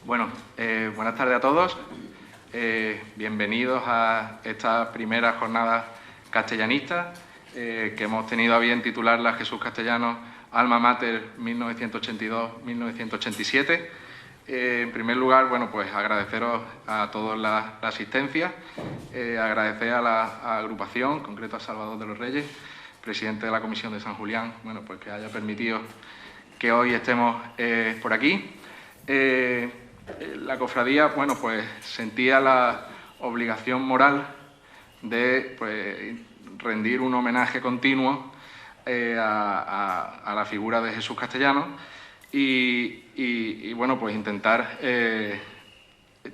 Bueno, buenas tardes a todos. Bienvenidos a esta primera jornada castellanista que hemos tenido a bien titularla Jesús Castellanos Alma Mater 1982-1987. En primer lugar, bueno, pues agradeceros a todos la asistencia, agradecer a la agrupación, en concreto a Salvador de los Reyes, presidente de la Comisión de San Julián, bueno, pues que haya permitido que hoy estemos por aquí. La cofradía, bueno, pues sentía la obligación moral de rendir un homenaje continuo a la figura de Jesús Castellanos y bueno, pues intentar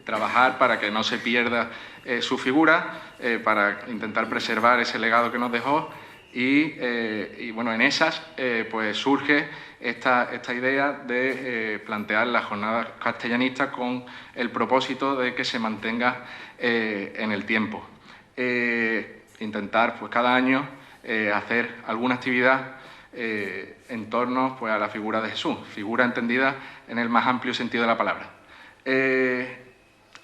trabajar para que no se pierda su figura, para intentar preservar ese legado que nos dejó y bueno, en esas pues surge esta idea de plantear la jornada castellanista con el propósito de que se mantenga en el tiempo. Intentar pues cada año hacer alguna actividad en torno pues, a la figura de Jesús, figura entendida en el más amplio sentido de la palabra.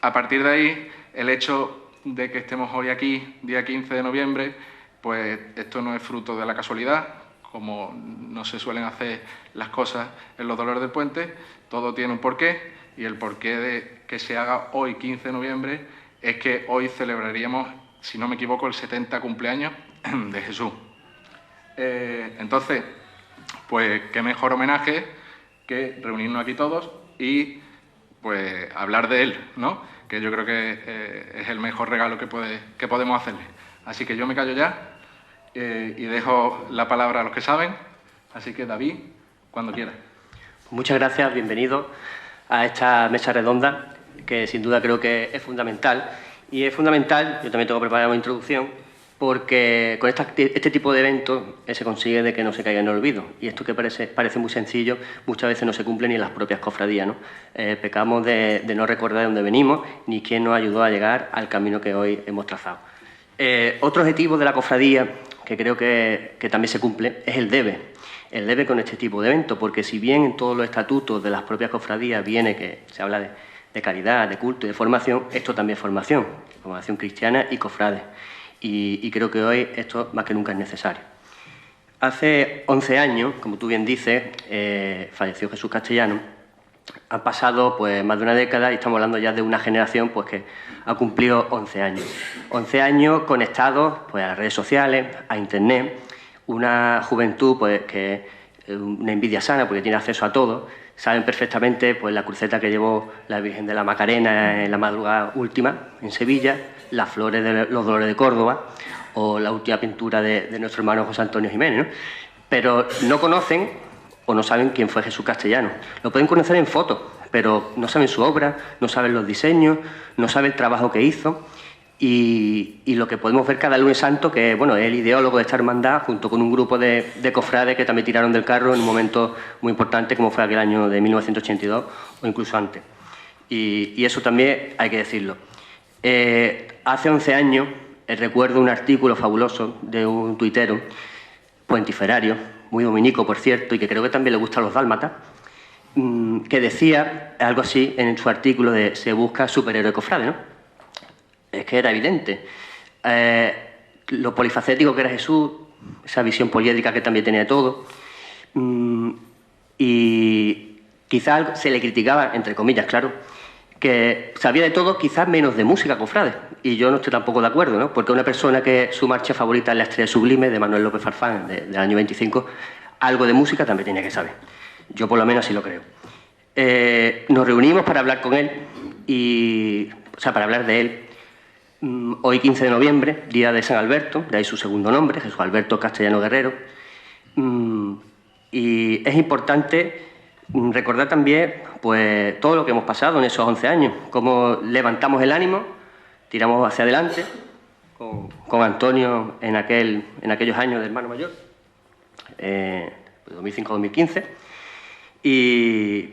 A partir de ahí, el hecho de que estemos hoy aquí, día 15 de noviembre, pues esto no es fruto de la casualidad, como no se suelen hacer las cosas en los Dolores del Puente, todo tiene un porqué, y el porqué de que se haga hoy, 15 de noviembre, es que hoy celebraríamos, si no me equivoco, el 70 cumpleaños de Jesús. Entonces, pues qué mejor homenaje que reunirnos aquí todos y pues hablar de él, ¿no? Que yo creo que es el mejor regalo que podemos hacerle. Así que yo me callo ya y dejo la palabra a los que saben. Así que, David, cuando quieras. Muchas gracias, bienvenido a esta mesa redonda, que sin duda creo que es fundamental. Y es fundamental, yo también tengo preparada una introducción, porque con este tipo de eventos se consigue de que no se caiga en el olvido. Y esto que parece muy sencillo, muchas veces no se cumple ni en las propias cofradías, ¿no? Pecamos de no recordar de dónde venimos ni quién nos ayudó a llegar al camino que hoy hemos trazado. Otro objetivo de la cofradía, que creo que también se cumple, es el debe. El debe con este tipo de eventos, porque si bien en todos los estatutos de las propias cofradías viene que se habla de caridad, de culto y de formación, esto también es formación cristiana y cofrade. Y creo que hoy esto más que nunca es necesario. Hace 11 años, como tú bien dices, falleció Jesús Castellanos. Han pasado pues, más de una década y estamos hablando ya de una generación pues, que ha cumplido 11 años. 11 años conectados pues, a las redes sociales, a Internet, una juventud pues, que una envidia sana porque tiene acceso a todo. Saben perfectamente pues, la cruceta que llevó la Virgen de la Macarena en la madrugada última, en Sevilla, las flores de los Dolores de Córdoba o la última pintura de nuestro hermano José Antonio Jiménez, ¿no? Pero no conocen o no saben quién fue Jesús Castellanos. Lo pueden conocer en fotos, pero no saben su obra, no saben los diseños, no saben el trabajo que hizo y lo que podemos ver cada lunes santo, que bueno, es el ideólogo de esta hermandad, junto con un grupo de cofrades que también tiraron del carro en un momento muy importante, como fue aquel año de 1982 o incluso antes. Y eso también hay que decirlo. Hace 11 años recuerdo un artículo fabuloso de un tuitero, puentiferario, muy dominico, por cierto, y que creo que también le gusta a los dálmatas, que decía algo así en su artículo de se busca superhéroe cofrade, ¿no? Es que era evidente. Lo polifacético que era Jesús, esa visión poliédrica que también tenía de todo, y quizás se le criticaba, entre comillas, claro, que sabía de todo, quizás menos de música cofrade. Y yo no estoy tampoco de acuerdo, ¿no? Porque una persona que su marcha favorita es La Estrella Sublime, de Manuel López Farfán, del año 25, algo de música también tenía que saber. Yo por lo menos así lo creo. Nos reunimos para hablar con él, para hablar de él. Hoy 15 de noviembre, día de San Alberto, de ahí su segundo nombre, Jesús Alberto Castellano Guerrero. Y es importante recordar también pues, todo lo que hemos pasado en esos 11 años, cómo levantamos el ánimo, tiramos hacia adelante, con Antonio en aquellos años de hermano mayor, 2005-2015, y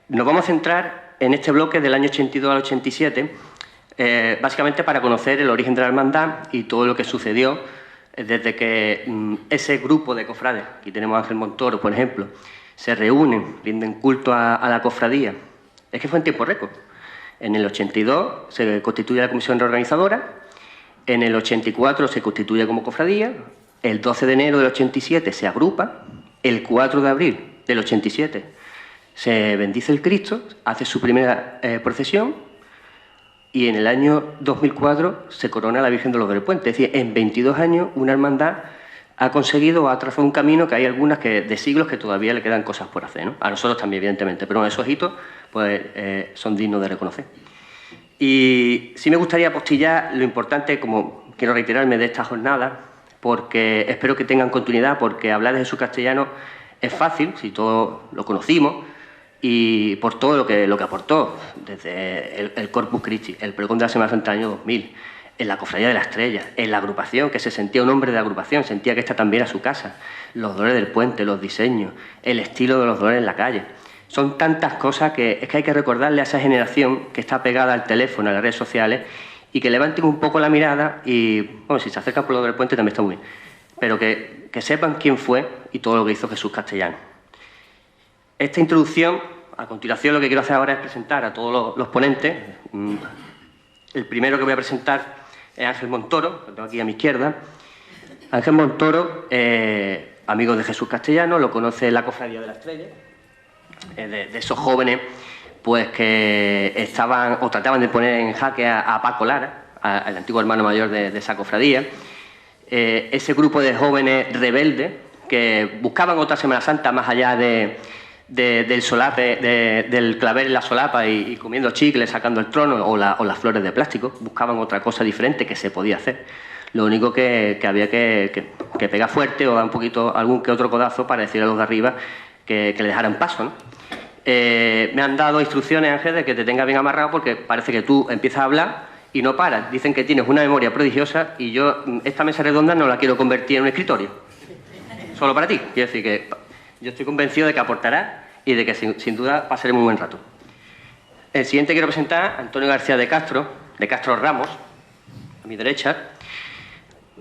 nos vamos a centrar en este bloque del año 82 al 87, básicamente para conocer el origen de la hermandad y todo lo que sucedió desde que ese grupo de cofrades, aquí tenemos a Ángel Montoro, por ejemplo, se reúnen, rinden culto a la cofradía Es que fue en tiempo récord. En el 82 se constituye la comisión reorganizadora, en el 84 se constituye como cofradía, el 12 de enero del 87 se agrupa, el 4 de abril del 87 se bendice el Cristo, hace su primera procesión y en el año 2004 se corona la Virgen de los Dolores del Puente. Es decir, en 22 años una hermandad ha conseguido, ha trazado un camino que hay algunas de siglos que todavía le quedan cosas por hacer, ¿no? A nosotros también, evidentemente, pero esos hitos pues, son dignos de reconocer. Y sí me gustaría apostillar lo importante, como quiero reiterarme, de esta jornada, porque espero que tengan continuidad, porque hablar de Jesús Castellano es fácil, si todos lo conocimos, y por todo lo que aportó, desde el Corpus Christi, el pregón de la Semana Santa del año 2000, en la Cofradía de la Estrella, en la agrupación, que se sentía un hombre de agrupación, sentía que esta también era su casa, los Dolores del Puente, los diseños, el estilo de los Dolores en la calle. Son tantas cosas que es que hay que recordarle a esa generación que está pegada al teléfono, a las redes sociales, y que levanten un poco la mirada y, bueno, si se acercan por los Dolores del Puente también está muy bien, pero que sepan quién fue y todo lo que hizo Jesús Castellano. Esta introducción, a continuación lo que quiero hacer ahora es presentar a todos los ponentes. El primero que voy a presentar es Ángel Montoro, que tengo aquí a mi izquierda. Ángel Montoro, amigo de Jesús Castellano, lo conoce en la Cofradía de la Estrella, de esos jóvenes pues, que estaban o trataban de poner en jaque a Paco Lara, al antiguo hermano mayor de esa cofradía. Ese grupo de jóvenes rebeldes que buscaban otra Semana Santa más allá del solape, del clavel en la solapa y comiendo chicles, sacando el trono o las flores de plástico. Buscaban otra cosa diferente que se podía hacer. Lo único que había que pegar fuerte o dar un poquito, algún que otro codazo para decir a los de arriba que le dejaran paso, ¿no? Me han dado instrucciones, Ángel, de que te tengas bien amarrado porque parece que tú empiezas a hablar y no paras. Dicen que tienes una memoria prodigiosa y yo esta mesa redonda no la quiero convertir en un escritorio. Solo para ti. Quiero decir que yo estoy convencido de que aportará y de que sin duda pasaremos un buen rato. El siguiente quiero presentar a Antonio García de Castro Ramos, a mi derecha.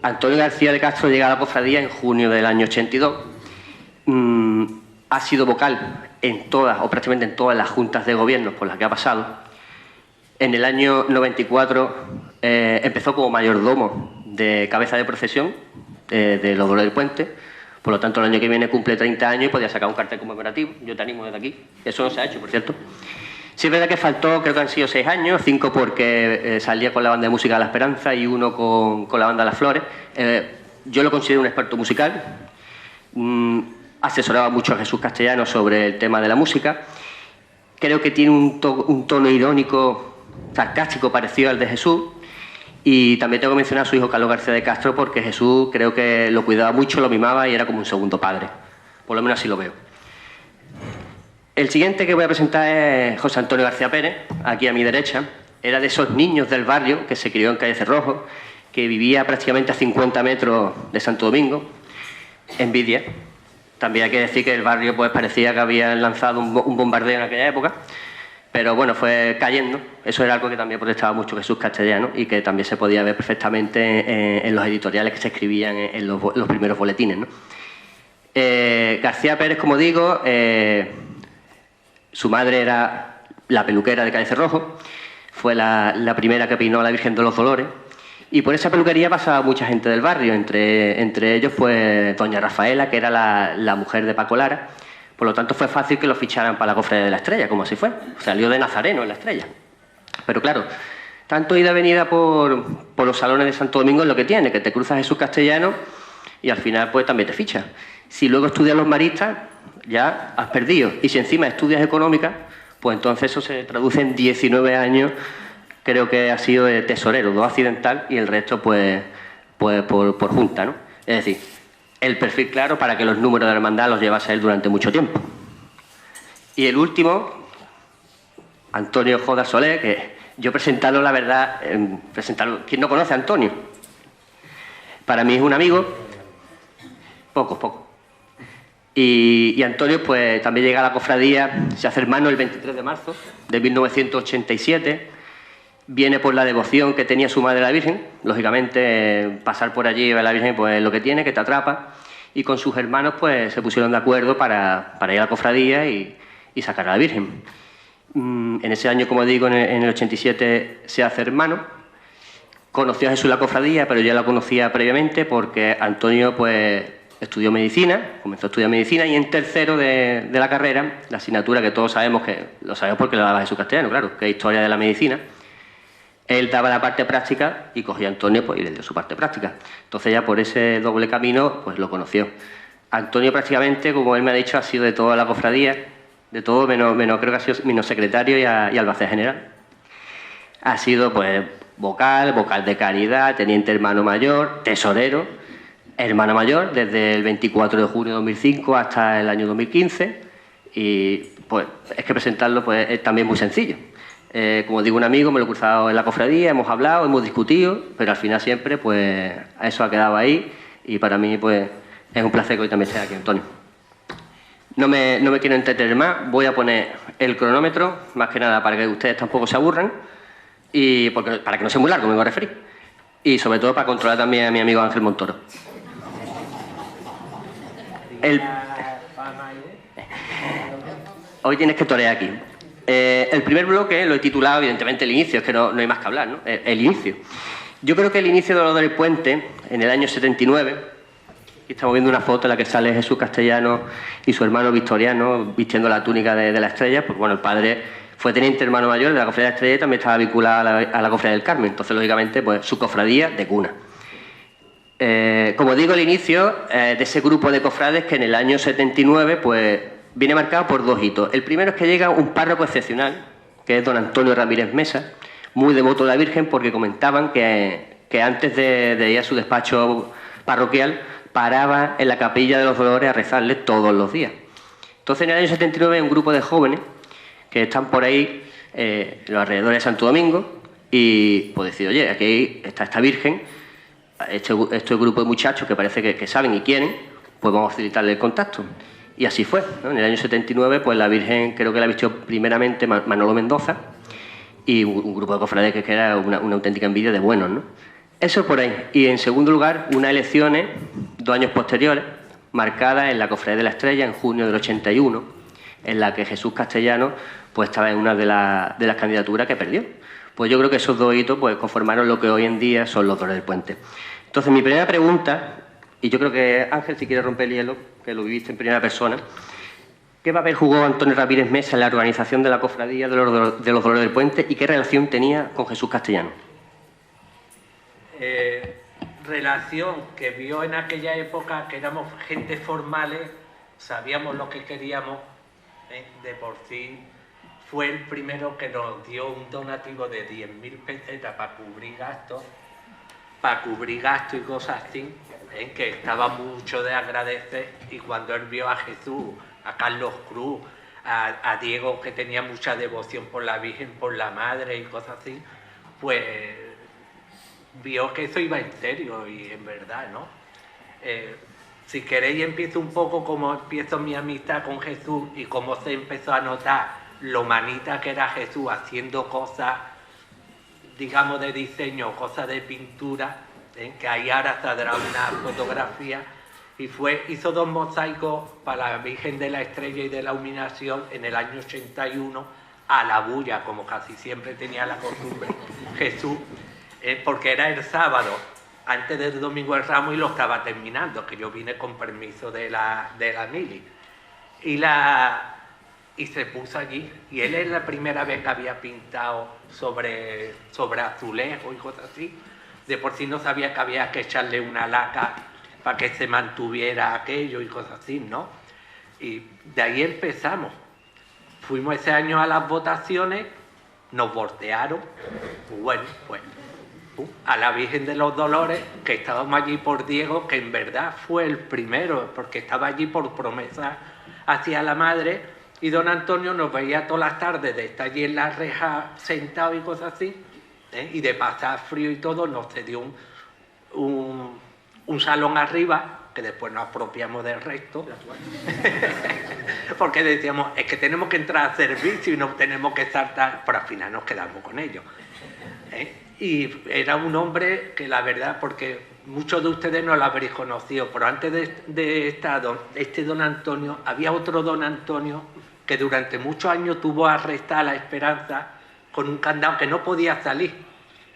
Antonio García de Castro llega a la cofradía en junio del año 82. Ha sido vocal en todas, o prácticamente en todas las juntas de gobierno por las que ha pasado. En el año 94 empezó como mayordomo de cabeza de procesión de los Dolores del Puente. Por lo tanto, el año que viene cumple 30 años y podía sacar un cartel conmemorativo. Yo te animo desde aquí. Eso no se ha hecho, por cierto. Sí es verdad que faltó, creo que han sido 6 años, 5 porque salía con la banda de música La Esperanza y 1 con la banda Las Flores. Yo lo considero un experto musical. Asesoraba mucho a Jesús Castellano sobre el tema de la música. Creo que tiene un tono irónico, sarcástico, parecido al de Jesús. Y también tengo que mencionar a su hijo Carlos García de Castro porque Jesús creo que lo cuidaba mucho, lo mimaba y era como un segundo padre. Por lo menos así lo veo. El siguiente que voy a presentar es José Antonio García Pérez, aquí a mi derecha. Era de esos niños del barrio que se crió en Calle Cerrojo, que vivía prácticamente a 50 metros de Santo Domingo. Envidia. También hay que decir que el barrio pues parecía que habían lanzado un bombardeo en aquella época. Pero bueno, fue cayendo. Eso era algo que también protestaba mucho Jesús Castellano y que también se podía ver perfectamente en los editoriales que se escribían en los primeros boletines, ¿no? García Pérez, como digo, su madre era la peluquera de Calle Cerrojo, fue la primera que peinó a la Virgen de los Dolores y por esa peluquería pasaba mucha gente del barrio, entre ellos pues doña Rafaela, que era la mujer de Paco Lara. Por lo tanto, fue fácil que lo ficharan para la Cofradía de la Estrella, como así fue. Salió de Nazareno en la Estrella. Pero claro, tanto ida y venida por los salones de Santo Domingo es lo que tiene, que te cruzas Jesús Castellano y al final pues también te fichas. Si luego estudias los maristas, ya has perdido. Y si encima estudias económica, pues entonces eso se traduce en 19 años, creo que ha sido de tesorero, 2 accidental y el resto pues por junta, ¿no? Es decir, el perfil claro para que los números de la hermandad los llevase él durante mucho tiempo. Y el último, Antonio Joda Soler, que yo presentarlo, la verdad, ¿quién no conoce a Antonio? Para mí es un amigo, poco. Y Antonio pues también llega a la cofradía, se hace hermano el 23 de marzo de 1987, viene por la devoción que tenía su madre a la Virgen, lógicamente pasar por allí y ver a la Virgen pues lo que tiene, que te atrapa, y con sus hermanos pues se pusieron de acuerdo para ir a la cofradía y sacar a la Virgen. En ese año, como digo, en el 87 se hace hermano. Conoció a Jesús en la cofradía, pero ya la conocía previamente porque Antonio pues estudió medicina, comenzó a estudiar medicina y en tercero de la carrera, la asignatura que todos sabemos, que lo sabemos porque lo daba Jesús Castellano, claro, que es Historia de la Medicina, él daba la parte práctica y cogía a Antonio pues, y le dio su parte práctica. Entonces ya por ese doble camino pues lo conoció. Antonio prácticamente, como él me ha dicho, ha sido de toda la cofradía, de todo, menos creo que ha sido menos secretario y albacea general. Ha sido pues vocal de caridad, teniente hermano mayor, tesorero, hermano mayor desde el 24 de junio de 2005 hasta el año 2015 y pues es que presentarlo pues es también muy sencillo. Como digo, un amigo, me lo he cruzado en la cofradía, hemos hablado, hemos discutido, pero al final siempre pues eso ha quedado ahí y para mí pues es un placer que hoy también esté aquí, Antonio. No me quiero entretener más, voy a poner el cronómetro, más que nada para que ustedes tampoco se aburran y para que no sea muy largo, me voy a referir. Y sobre todo para controlar también a mi amigo Ángel Montoro. Hoy tienes que torear aquí. El primer bloque lo he titulado, evidentemente, el inicio, es que no hay más que hablar, ¿no? El inicio. Yo creo que el inicio de lo del puente, en el año 79, aquí estamos viendo una foto en la que sale Jesús Castellano y su hermano Victoriano vistiendo la túnica de la Estrella, pues bueno, el padre fue teniente hermano mayor de la Cofradía de la Estrella y también estaba vinculado a la Cofradía del Carmen, entonces, lógicamente, pues su cofradía de cuna. Como digo, el inicio de ese grupo de cofrades que en el año 79, pues viene marcado por dos hitos. El primero es que llega un párroco excepcional, que es don Antonio Ramírez Mesa, muy devoto de la Virgen, porque comentaban que antes de ir a su despacho parroquial, paraba en la Capilla de los Dolores a rezarle todos los días. Entonces, en el año 79 hay un grupo de jóvenes que están por ahí, en los alrededores de Santo Domingo, y pues decir, oye, aquí está esta Virgen, este grupo de muchachos que parece que saben y quieren, pues vamos a facilitarle el contacto. Y así fue, ¿no? En el año 79, pues la Virgen creo que la vistió primeramente Manolo Mendoza y un grupo de cofrades que era una auténtica envidia de buenos, ¿no? Eso por ahí. Y en segundo lugar, unas elecciones, 2 años posteriores, marcadas en la Cofradía de la Estrella en junio del 81, en la que Jesús Castellano pues estaba en una de las candidaturas que perdió. Pues yo creo que esos dos hitos pues conformaron lo que hoy en día son los Dolores del Puente. Entonces, mi primera pregunta, y yo creo que Ángel, si quiere romper el hielo, que lo viviste en primera persona, ¿qué papel jugó Antonio Ramírez Mesa en la organización de la cofradía de los Dolores del Puente y qué relación tenía con Jesús Castellano? Relación que vio en aquella época, que éramos gente formales, sabíamos lo que queríamos, de por sí fue el primero que nos dio un donativo de 10.000 pesetas para cubrir gastos y cosas así, que estaba mucho de agradecer. Y cuando él vio a Jesús, a Carlos Cruz, a Diego, que tenía mucha devoción por la Virgen, por la Madre y cosas así, pues vio que eso iba en serio y en verdad, ¿no? Si queréis, empiezo un poco como empiezo mi amistad con Jesús y cómo se empezó a notar lo manita que era Jesús haciendo cosas, digamos, de diseño, cosas de pintura, que ahí ahora saldrá una fotografía, y hizo 2 mosaicos para la Virgen de la Estrella y de la Iluminación en el año 81 a la bulla, como casi siempre tenía la costumbre Jesús, porque era el sábado antes del Domingo de Ramos y lo estaba terminando, que yo vine con permiso de la mili, y se puso allí, y él es la primera vez que había pintado sobre azulejo y cosas así. De por sí no sabía que había que echarle una laca para que se mantuviera aquello y cosas así, ¿no? Y de ahí empezamos. Fuimos ese año a las votaciones, nos voltearon, bueno, pues a la Virgen de los Dolores, que estábamos allí por Diego, que en verdad fue el primero, porque estaba allí por promesa hacia la Madre, y don Antonio nos veía todas las tardes de estar allí en la reja sentado y cosas así, y de pasar frío y todo, nos cedió un salón arriba, que después nos apropiamos del resto, porque decíamos, es que tenemos que entrar a servicio y no tenemos que saltar, pero al final nos quedamos con ellos. Y era un hombre que la verdad, porque muchos de ustedes no lo habréis conocido, pero antes de este don Antonio, había otro don Antonio que durante muchos años tuvo arrestada la Esperanza con un candado que no podía salir.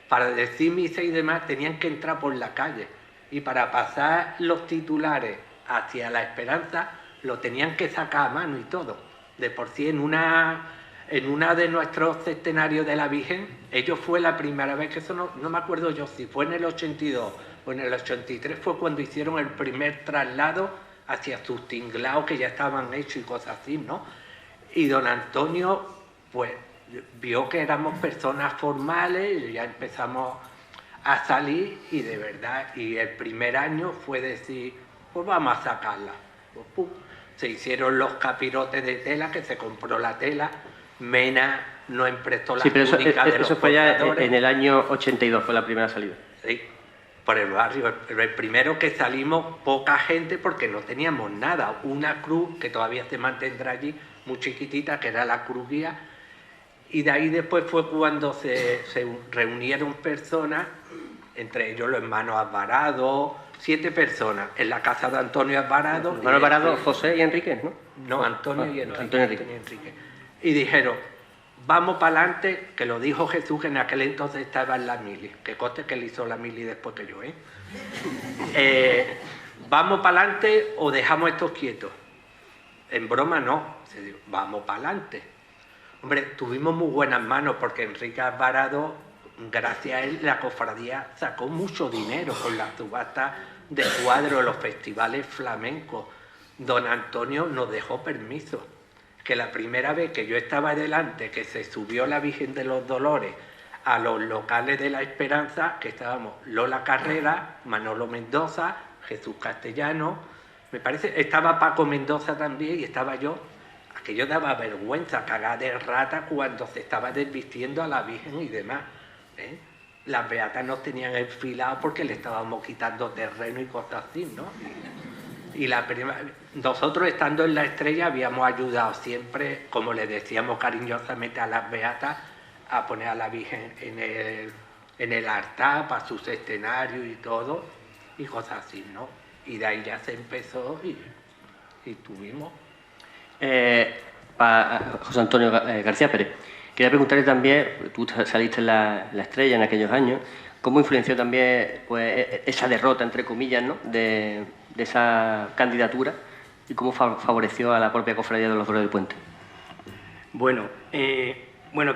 Para decir misa y demás tenían que entrar por la calle. Y para pasar los titulares hacia la Esperanza lo tenían que sacar a mano y todo. De por sí en una de nuestros centenarios de la Virgen, ello fue la primera vez, que eso no me acuerdo yo si fue en el 82 o en el 83, fue cuando hicieron el primer traslado hacia sus tinglados que ya estaban hechos y cosas así, ¿no? Y don Antonio, pues, vio que éramos personas formales y ya empezamos a salir y de verdad, y el primer año fue decir, pues vamos a sacarla. Pues, pum, se hicieron los capirotes de tela, que se compró la tela, Mena nos emprestó la túnica de los eso fue ya portadores. en el año 82, fue la primera salida. Sí, por el barrio. El primero que salimos, poca gente, porque no teníamos nada. Una cruz que todavía se mantendrá allí, muy chiquitita, que era la cruz guía. Y de ahí después fue cuando se reunieron personas, entre ellos los hermanos Alvarado, 7 personas, en la casa de Antonio Alvarado. Hermano Alvarado, José y Enrique, ¿no? No, Antonio y Enrique. Antonio Enrique. Y dijeron, vamos para adelante, que lo dijo Jesús, que en aquel entonces estaba en la mili, que conste que él hizo la mili después que yo, vamos para adelante o dejamos estos quietos. En broma no, se dijo, vamos para adelante. Hombre, tuvimos muy buenas manos porque Enrique Alvarado, gracias a él, la cofradía sacó mucho dinero con la subasta de cuadros, los festivales flamencos. Don Antonio nos dejó permiso. Que la primera vez que yo estaba delante, que se subió la Virgen de los Dolores a los locales de la Esperanza, que estábamos Lola Carrera, Manolo Mendoza, Jesús Castellano, me parece, estaba Paco Mendoza también y estaba yo. Aquello daba vergüenza, cagada de rata cuando se estaba desvistiendo a la Virgen y demás. Las beatas nos tenían enfilados porque le estábamos quitando terreno y cosas así, ¿no? Y nosotros estando en la Estrella habíamos ayudado siempre, como le decíamos cariñosamente a las beatas, a poner a la Virgen en el altar para sus escenarios y todo, y cosas así, ¿no? Y de ahí ya se empezó y tuvimos. José Antonio García Pérez, quería preguntarle también, tú saliste en la Estrella en aquellos años, ¿cómo influenció también pues, esa derrota, entre comillas, ¿no? de esa candidatura y cómo favoreció a la propia cofradía de los Dolores del Puente? Bueno,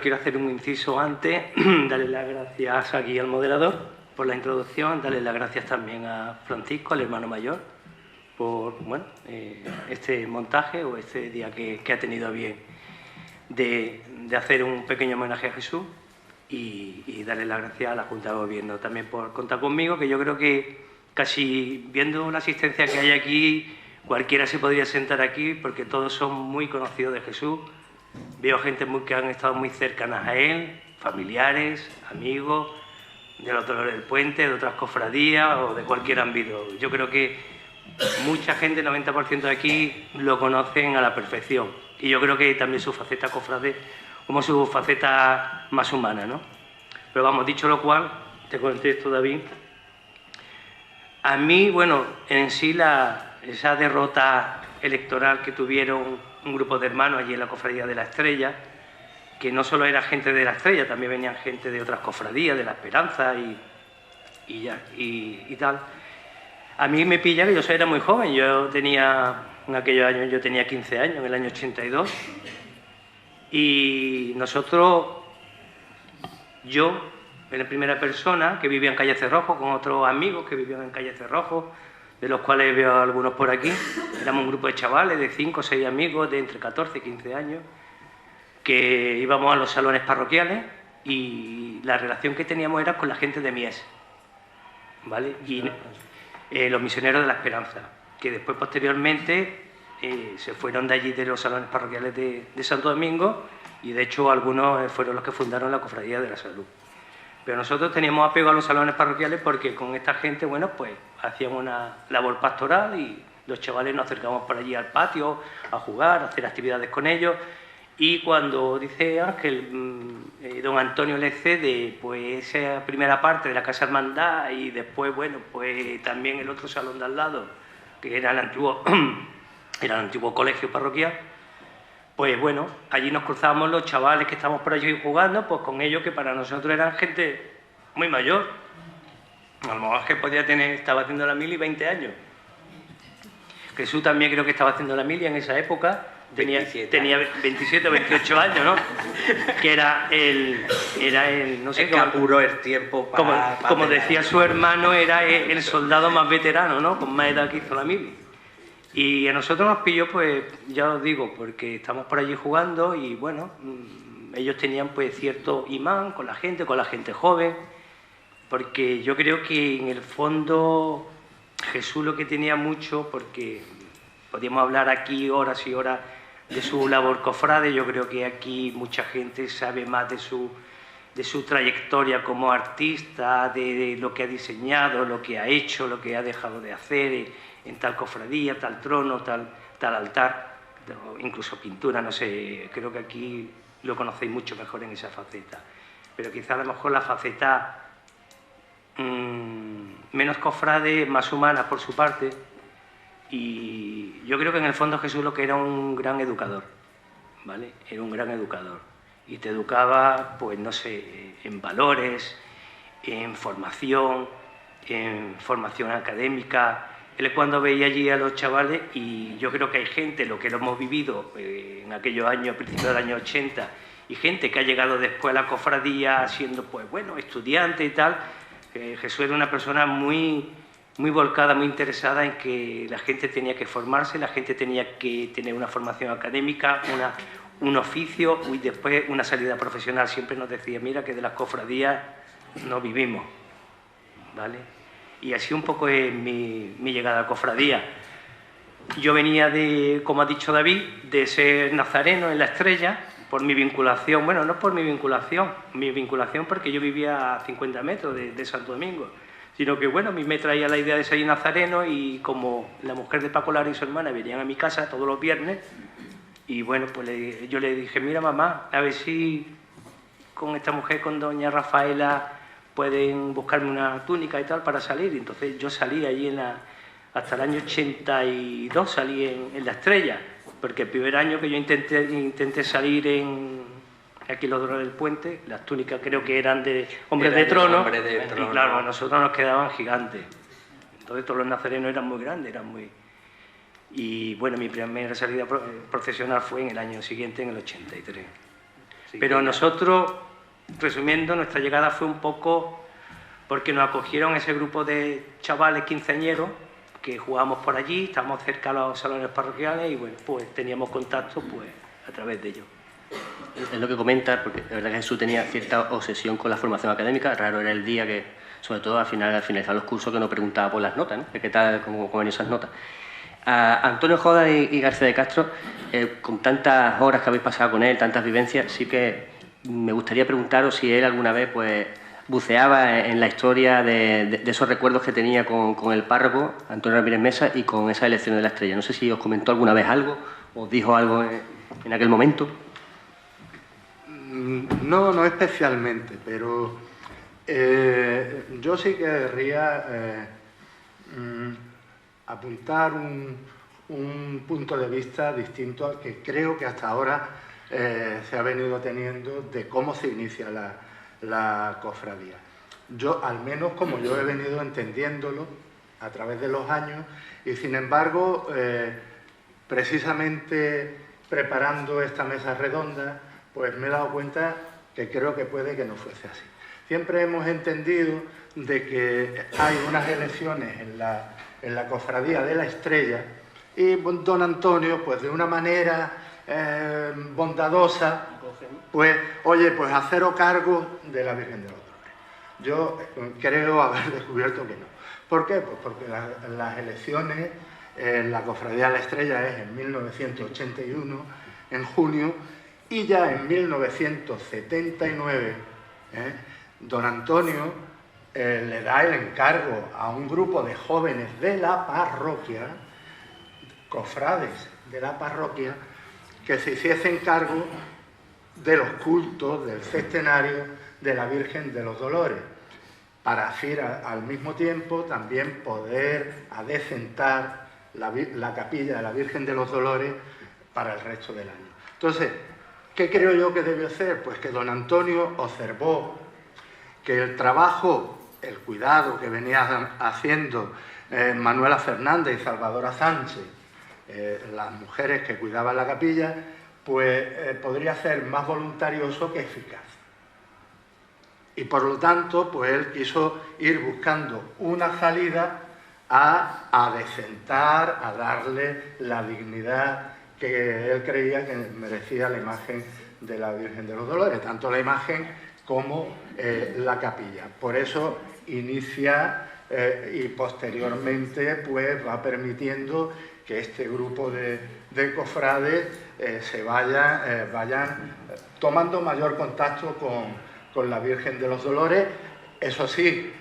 quiero hacer un inciso antes, darle las gracias aquí al moderador por la introducción, darle las gracias también a Francisco, al hermano mayor, por este montaje o este día que ha tenido a bien de hacer un pequeño homenaje a Jesús y darle las gracias a la Junta de Gobierno también por contar conmigo, que yo creo que casi viendo la asistencia que hay aquí, cualquiera se podría sentar aquí porque todos son muy conocidos de Jesús. Veo gente que han estado muy cercanas a él, familiares, amigos, de los Dolores del Puente, de otras cofradías o de cualquier ámbito. Yo creo que mucha gente, el 90% de aquí, lo conocen a la perfección. Y yo creo que también su faceta cofrade como su faceta más humana, ¿no? Pero vamos, dicho lo cual, te contesto, David. A mí, bueno, en sí esa derrota electoral que tuvieron un grupo de hermanos allí en la Cofradía de la Estrella, que no solo era gente de la Estrella, también venían gente de otras cofradías, de la Esperanza y tal. A mí me pilla que yo era muy joven, en aquellos años yo tenía 15 años, en el año 82, y yo, en primera persona, que vivía en Calle Cerrojo, con otros amigos que vivían en Calle Cerrojo, de los cuales veo a algunos por aquí. Éramos un grupo de chavales de 5 o 6 amigos de entre 14 y 15 años, que íbamos a los salones parroquiales y la relación que teníamos era con la gente de Mies, ¿vale? Y los misioneros de la Esperanza, que después, posteriormente, se fueron de allí de los salones parroquiales de Santo Domingo y, de hecho, algunos fueron los que fundaron la Cofradía de la Salud. Pero nosotros teníamos apego a los salones parroquiales porque con esta gente, bueno, pues hacíamos una labor pastoral y los chavales nos acercábamos por allí al patio a jugar, a hacer actividades con ellos. Y cuando dice Ángel, don Antonio le cede pues esa primera parte de la Casa Hermandad y después, bueno, pues también el otro salón de al lado, que era el antiguo colegio parroquial, pues bueno, allí nos cruzábamos los chavales que estábamos por allí jugando, pues con ellos que para nosotros eran gente muy mayor. A lo mejor que estaba haciendo la mili 20 años. Jesús también creo que estaba haciendo la mili en esa época. Tenía 27 o 28 años, ¿no? Que era el no sé, es que apuró el tiempo como decía su hermano, era el soldado más veterano, ¿no? Con más edad que hizo la mili. Y a nosotros nos pilló, pues, ya os digo, porque estamos por allí jugando y, bueno, ellos tenían, pues, cierto imán con la gente joven, porque yo creo que, en el fondo, Jesús lo que tenía mucho, porque podíamos hablar aquí horas y horas de su labor cofrade, yo creo que aquí mucha gente sabe más de su trayectoria como artista, de lo que ha diseñado, lo que ha hecho, lo que ha dejado de hacer en tal cofradía, tal trono, tal altar, incluso pintura, no sé, creo que aquí lo conocéis mucho mejor en esa faceta. Pero quizá a lo mejor la faceta menos cofrade, más humana por su parte, y yo creo que en el fondo Jesús lo que era un gran educador, ¿vale? Era un gran educador y te educaba, pues no sé, en valores, en formación académica. Él cuando veía allí a los chavales, y yo creo que hay gente, lo que lo hemos vivido en aquellos años, a principios del año 80, y gente que ha llegado después a la cofradía siendo, pues bueno, estudiante y tal. Jesús era una persona muy volcada, muy interesada en que la gente tenía que formarse, la gente tenía que tener una formación académica, un oficio y después una salida profesional. Siempre nos decía, mira que de las cofradías no vivimos, ¿vale? Y así un poco es mi llegada a la cofradía. Yo venía de, como ha dicho David, de ser nazareno en La Estrella, por mi vinculación, bueno, no por mi vinculación porque yo vivía a 50 metros de Santo Domingo, sino que, bueno, a mí me traía la idea de ser nazareno y como la mujer de Paco Lara y su hermana venían a mi casa todos los viernes, y bueno, pues yo le dije, mira mamá, a ver si con esta mujer, con doña Rafaela, pueden buscarme una túnica y tal para salir. Y entonces yo salí allí hasta el año 82, salí en La Estrella, porque el primer año que yo intenté salir aquí en los Dolores del Puente, las túnicas creo que eran de hombres de trono, y claro, a nosotros nos quedaban gigantes. Entonces todos los nazarenos eran muy grandes, Y bueno, mi primera salida procesional fue en el año siguiente, en el 83. Sí, pero nosotros, resumiendo, nuestra llegada fue un poco porque nos acogieron ese grupo de chavales quinceañeros que jugábamos por allí, estábamos cerca de los salones parroquiales y bueno, pues teníamos contacto pues a través de ellos. Es lo que comenta, porque la verdad que Jesús tenía cierta obsesión con la formación académica. Raro era el día que, sobre todo al finalizar los cursos, que nos preguntaba por las notas, ¿no? ¿Qué tal, cómo venían esas notas? A Antonio Joda y García de Castro, con tantas horas que habéis pasado con él, tantas vivencias, sí que me gustaría preguntaros si él alguna vez pues buceaba en la historia de esos recuerdos que tenía con el párroco, Antonio Ramírez Mesa, y con esa elección de La Estrella. No sé si os comentó alguna vez algo, os dijo algo en aquel momento. No especialmente, pero yo sí querría apuntar un punto de vista distinto al que creo que hasta ahora se ha venido teniendo de cómo se inicia la cofradía. Yo, al menos como yo he venido entendiéndolo a través de los años, y sin embargo, precisamente preparando esta mesa redonda, pues me he dado cuenta que creo que puede que no fuese así. Siempre hemos entendido de que hay unas elecciones en la cofradía de La Estrella y don Antonio, pues de una manera bondadosa, pues, oye, pues haceros cargo de la Virgen de los Dolores. Yo creo haber descubierto que no. ¿Por qué? Pues porque las elecciones en la cofradía de La Estrella es en 1981, en junio, y ya en 1979, don Antonio le da el encargo a un grupo de jóvenes de la parroquia, cofrades de la parroquia, que se hiciesen cargo de los cultos del centenario de la Virgen de los Dolores, para así al mismo tiempo también poder adecentar la capilla de la Virgen de los Dolores para el resto del año. Entonces, ¿qué creo yo que debió hacer? Pues que don Antonio observó que el trabajo, el cuidado que venía haciendo Manuela Fernández y Salvadora Sánchez, las mujeres que cuidaban la capilla, pues podría ser más voluntarioso que eficaz. Y por lo tanto, pues él quiso ir buscando una salida a adecentar, a darle la dignidad que él creía que merecía la imagen de la Virgen de los Dolores, tanto la imagen como la capilla. Por eso inicia y posteriormente pues va permitiendo que este grupo de cofrades se vayan tomando mayor contacto con la Virgen de los Dolores. Eso sí,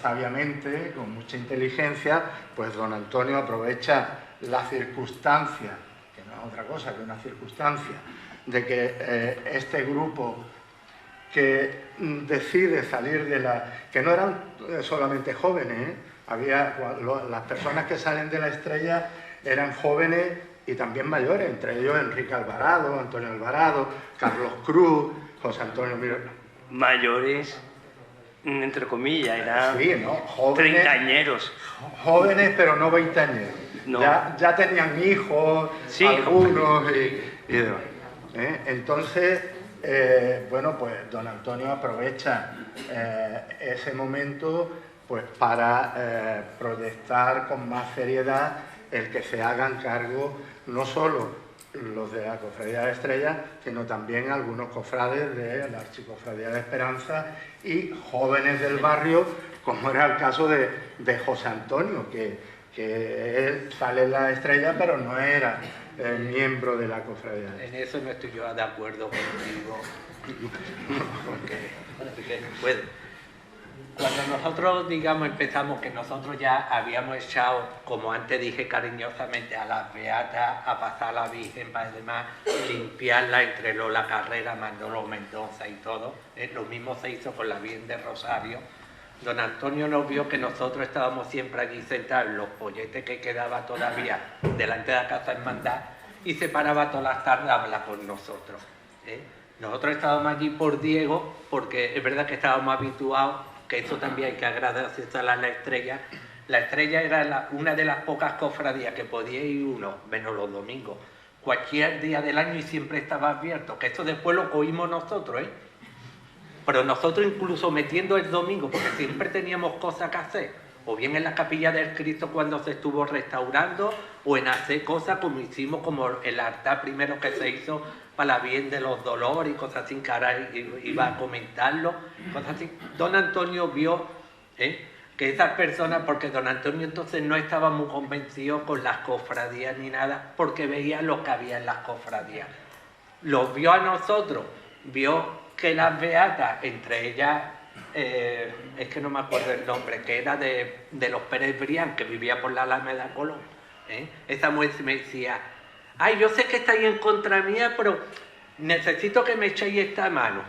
sabiamente, con mucha inteligencia, pues don Antonio aprovecha la circunstancia, que no es otra cosa que una circunstancia, de que este grupo que decide salir de la... que no eran solamente jóvenes, las personas que salen de la Estrella eran jóvenes y también mayores, entre ellos Enrique Alvarado, Antonio Alvarado, Carlos Cruz, José Antonio Mir... Mayores, entre comillas, eran sí, ¿no? Jóvenes, treintañeros. Jóvenes, pero no veinteañeros. No. Ya tenían hijos, sí, algunos y demás. Entonces, bueno, pues don Antonio aprovecha ese momento pues para proyectar con más seriedad el que se hagan cargo no solo los de la Cofradía de la Estrella, sino también algunos cofrades de la Archicofradía de Esperanza y jóvenes del barrio, como era el caso de José Antonio, que él sale en la Estrella, pero no era miembro de la Cofradía. En eso no estoy yo de acuerdo contigo, porque no puede. Cuando nosotros, digamos, empezamos, que nosotros ya habíamos echado, como antes dije cariñosamente, a las beatas, a pasar a la Virgen, para además limpiarla entre Lola Carrera, Manolo Mendoza y todo, lo mismo se hizo con la Virgen de Rosario. Don Antonio nos vio que nosotros estábamos siempre allí sentados en los polletes que quedaba todavía delante de la Casa Hermandad y se paraba todas las tardes a hablar con nosotros. Nosotros estábamos allí por Diego, porque es verdad que estábamos habituados, que eso también hay que agradecer a la Estrella. La Estrella era una de las pocas cofradías que podía ir uno, menos los domingos, cualquier día del año y siempre estaba abierto, que esto después lo oímos nosotros, pero nosotros incluso metiendo el domingo, porque siempre teníamos cosas que hacer, o bien en la Capilla del Cristo cuando se estuvo restaurando, o en hacer cosas como hicimos, como el altar primero que se hizo para la Virgen de los Dolores y cosas así, que ahora iba a comentarlo, cosas así. Don Antonio vio que esas personas, porque don Antonio entonces no estaba muy convencido con las cofradías ni nada, porque veía lo que había en las cofradías. Los vio a nosotros, vio que las beatas, entre ellas, es que no me acuerdo el nombre, que era de los Pérez Brián, que vivía por la Alameda Colón, esa mujer me decía: ay, yo sé que estáis en contra mía, pero necesito que me echéis esta mano.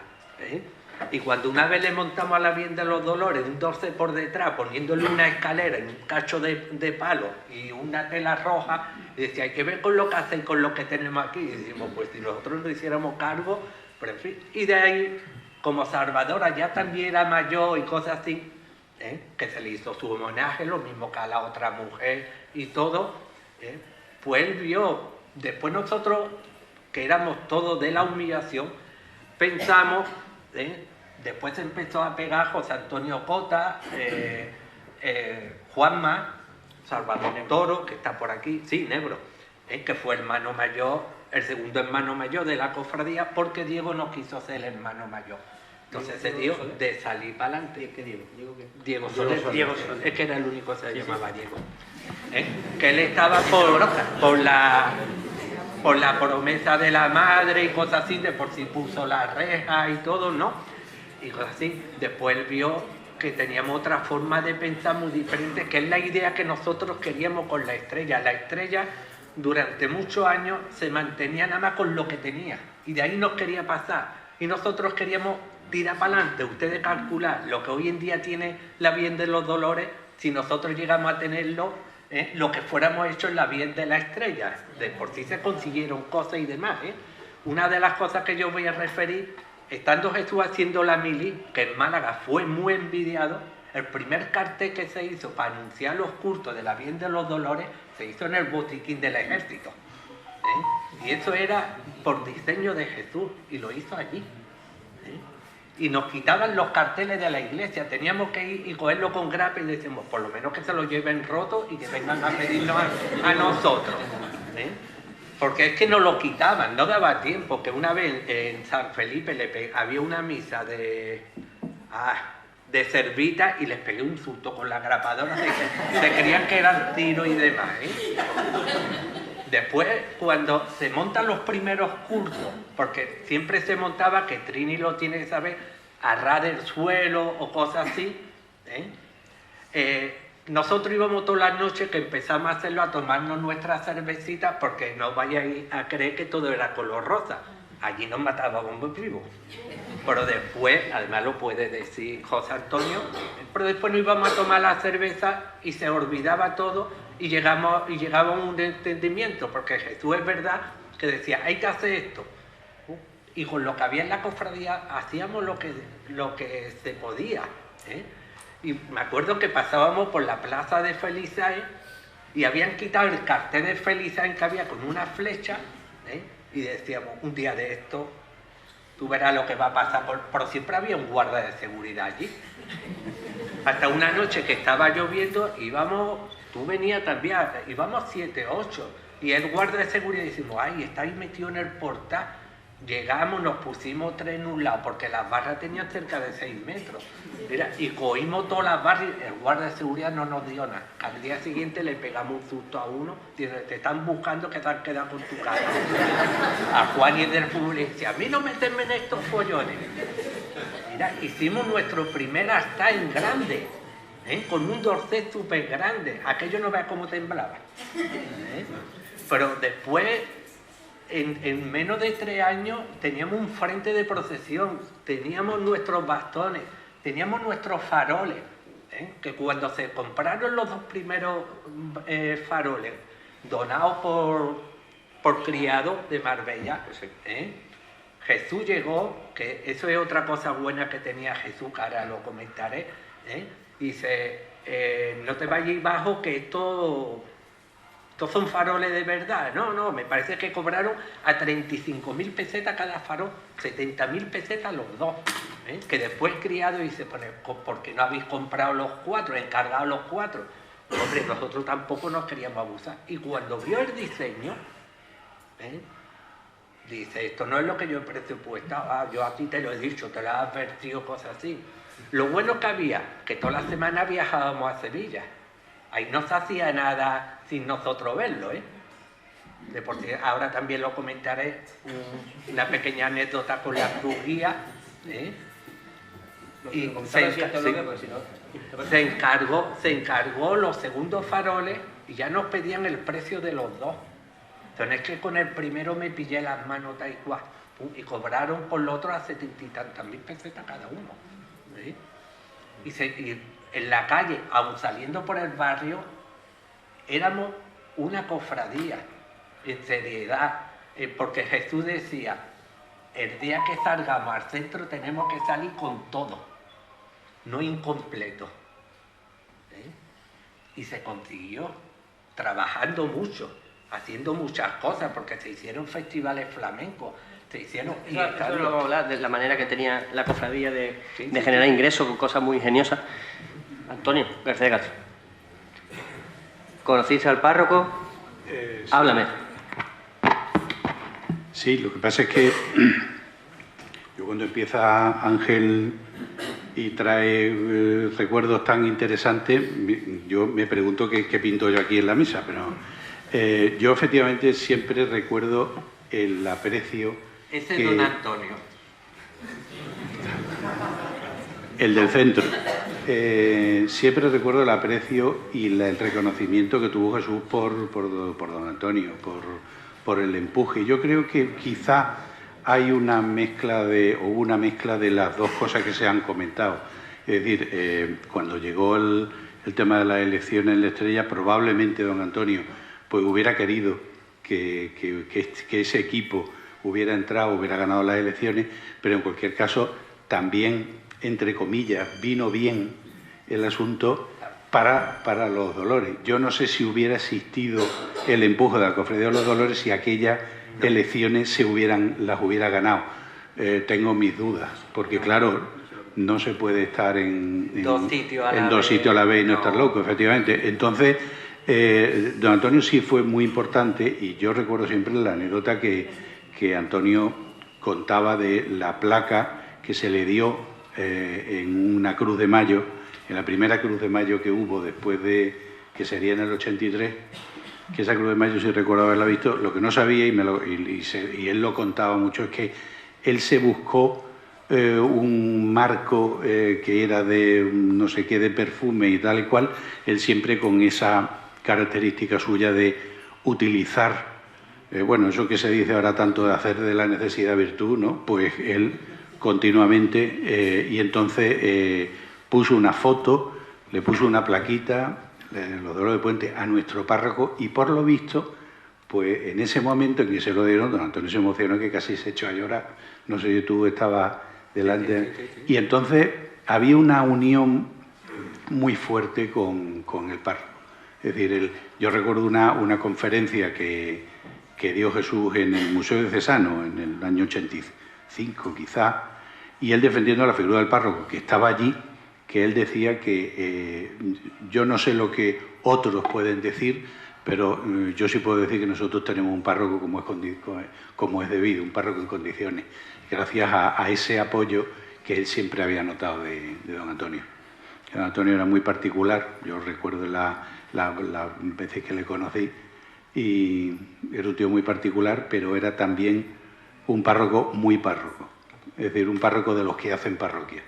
Y cuando una vez le montamos a la Virgen de los Dolores un 12 por detrás, poniéndole una escalera en un cacho de palo y una tela roja, decía: hay que ver con lo que hacen, con lo que tenemos aquí. Y decimos: pues si nosotros nos hiciéramos cargo, pero en fin. Y de ahí, como Salvadora ya también era mayor y cosas así, que se le hizo su homenaje, lo mismo que a la otra mujer y todo, pues él vio. Después nosotros, que éramos todos de la humillación, pensamos, después empezó a pegar José Antonio Cota, Juanma, Salvador Toro, que está por aquí, sí, Nebro, que fue hermano mayor, el segundo hermano mayor de la cofradía, porque Diego no quiso ser el hermano mayor. Entonces se dio de salir para adelante. ¿Qué Diego? Diego Soler. Diego Soler. Es que era el único que se llamaba Diego. Que él estaba por la promesa de la madre y cosas así, de por si puso la reja y todo, ¿no? Y cosas así. Después él vio que teníamos otra forma de pensar muy diferente, que es la idea que nosotros queríamos con la Estrella. La Estrella durante muchos años se mantenía nada más con lo que tenía y de ahí nos quería pasar. Y nosotros queríamos tirar para adelante. Ustedes calculan lo que hoy en día tiene la Virgen de los Dolores, si nosotros llegamos a tenerlo lo que fuéramos hecho en la Virgen de la Estrella. De por sí se consiguieron cosas y demás. Una de las cosas que yo voy a referir, estando Jesús haciendo la mili, que en Málaga fue muy envidiado, el primer cartel que se hizo para anunciar los cultos de la Virgen de los Dolores se hizo en el botiquín del ejército. Y eso era por diseño de Jesús, y lo hizo allí. Y nos quitaban los carteles de la iglesia, teníamos que ir y cogerlo con grapa y decimos, por lo menos que se lo lleven rotos y que vengan a pedirnos a nosotros. Porque es que nos lo quitaban, no daba tiempo, que una vez en San Felipe había una misa de Servita y les pegué un susto con la grapadora, se creían que eran tiros y demás. Después, cuando se montan los primeros cursos, porque siempre se montaba, que Trini lo tiene que saber, arrar el suelo o cosas así, nosotros íbamos todas las noches que empezamos a hacerlo, a tomarnos nuestras cervecitas, porque no vayáis a creer que todo era color rosa. Allí nos matábamos muy vivos. Pero después, además lo puede decir José Antonio, pero después nos íbamos a tomar la cerveza y se olvidaba todo y llegaba a un entendimiento, porque Jesús es verdad que decía, hay que hacer esto. Y con lo que había en la cofradía hacíamos lo que se podía. Y me acuerdo que pasábamos por la plaza de Felizae y habían quitado el cartel de Felizae que había con una flecha, y decíamos, un día de esto, tú verás lo que va a pasar, pero siempre había un guarda de seguridad allí. Hasta una noche que estaba lloviendo, tú venías también, íbamos 7, 8, y el guarda de seguridad decimos, ay, estáis metido en el portal. Llegamos, nos pusimos 3 en un lado, porque las barras tenían cerca de 6 metros. Mira, y cogimos todas las barras y el guarda de seguridad no nos dio nada. Al día siguiente le pegamos un susto a uno, diciendo, te están buscando, que te han quedado con tu cara. A Juan y del fútbol le decía, a mí no meterme en estos follones. Mira, hicimos nuestro primer altar en grande, con un dorcel súper grande. Aquello no veas cómo temblaba. Pero después, en menos de 3 años, teníamos un frente de procesión, teníamos nuestros bastones, teníamos nuestros faroles, que cuando se compraron los 2 primeros faroles, donados por criados de Marbella, Jesús llegó, que eso es otra cosa buena que tenía Jesús, que ahora lo comentaré, dice, no te vayas bajo, que estos son faroles de verdad. No, me parece que cobraron a 35.000 pesetas cada farol, 70.000 pesetas los 2. Que después criado dice, ¿por qué no habéis comprado los 4, encargado los 4? Hombre, nosotros tampoco nos queríamos abusar. Y cuando vio el diseño, dice, esto no es lo que yo he presupuestado. Yo aquí te lo he dicho, te lo he advertido, cosas así. Lo bueno que había, que toda la semana viajábamos a Sevilla. Ahí no se hacía nada sin nosotros verlo, De por sí, ahora también lo comentaré, una pequeña anécdota con la cruz guía, y se encargó los segundos faroles y ya nos pedían el precio de los 2. Entonces es que con el primero me pillé las manos tal y cual, y cobraron por los otros a 70 y tantas mil pesetas cada uno. Y en la calle, aun saliendo por el barrio, éramos una cofradía, en seriedad, porque Jesús decía, el día que salgamos al centro tenemos que salir con todo, no incompleto. Y se consiguió, trabajando mucho, haciendo muchas cosas, porque se hicieron festivales flamencos, se hicieron... Eso lo vamos a hablar, de la manera que tenía la cofradía de generar ingresos con cosas muy ingeniosas. Antonio García Castro, ¿conociste al párroco? Sí. Háblame. Sí, lo que pasa es que yo cuando empieza Ángel y trae recuerdos tan interesantes, yo me pregunto qué pinto yo aquí en la mesa, pero yo efectivamente siempre recuerdo el aprecio... Ese es don Antonio. El del centro. Siempre recuerdo el aprecio y el reconocimiento que tuvo Jesús por don Antonio, por el empuje. Yo creo que quizá hay una mezcla de las dos cosas que se han comentado. Es decir, cuando llegó el el tema de las elecciones en la Estrella, probablemente don Antonio pues hubiera querido que ese equipo hubiera entrado, hubiera ganado las elecciones, pero en cualquier caso también, entre comillas, vino bien el asunto para los Dolores. Yo no sé si hubiera existido el empuje de la Cofradía de los Dolores si aquellas elecciones las hubiera ganado. Tengo mis dudas, porque claro, no se puede estar en dos sitios a la vez y no estar loco, efectivamente. Entonces, don Antonio sí fue muy importante, y yo recuerdo siempre la anécdota que Antonio contaba de la placa que se le dio en una Cruz de Mayo, en la primera Cruz de Mayo que hubo después de, que sería en el 83, que esa Cruz de Mayo, si recuerdo haberla visto, lo que no sabía, y él lo contaba mucho, es que él se buscó un marco que era de no sé qué, de perfume y tal y cual, él siempre con esa característica suya de utilizar, bueno, eso que se dice ahora tanto de hacer de la necesidad virtud, ¿no? Pues él continuamente, y entonces puso una foto, le puso una plaquita, los Dolores de Puente, a nuestro párroco, y por lo visto, pues en ese momento en que se lo dieron, don Antonio se emocionó que casi se echó a llorar, no sé si tú estabas delante, y entonces había una unión muy fuerte con el párroco. Es decir, yo recuerdo una conferencia que dio Jesús en el Museo Diocesano en el año 85 quizá, y él defendiendo la figura del párroco que estaba allí, que él decía que yo no sé lo que otros pueden decir, pero yo sí puedo decir que nosotros tenemos un párroco como es debido, un párroco en condiciones, gracias a ese apoyo que él siempre había notado de don Antonio. Don Antonio era muy particular, yo recuerdo las veces que le conocí, y era un tío muy particular, pero era también un párroco muy párroco, es decir, un párroco de los que hacen parroquia.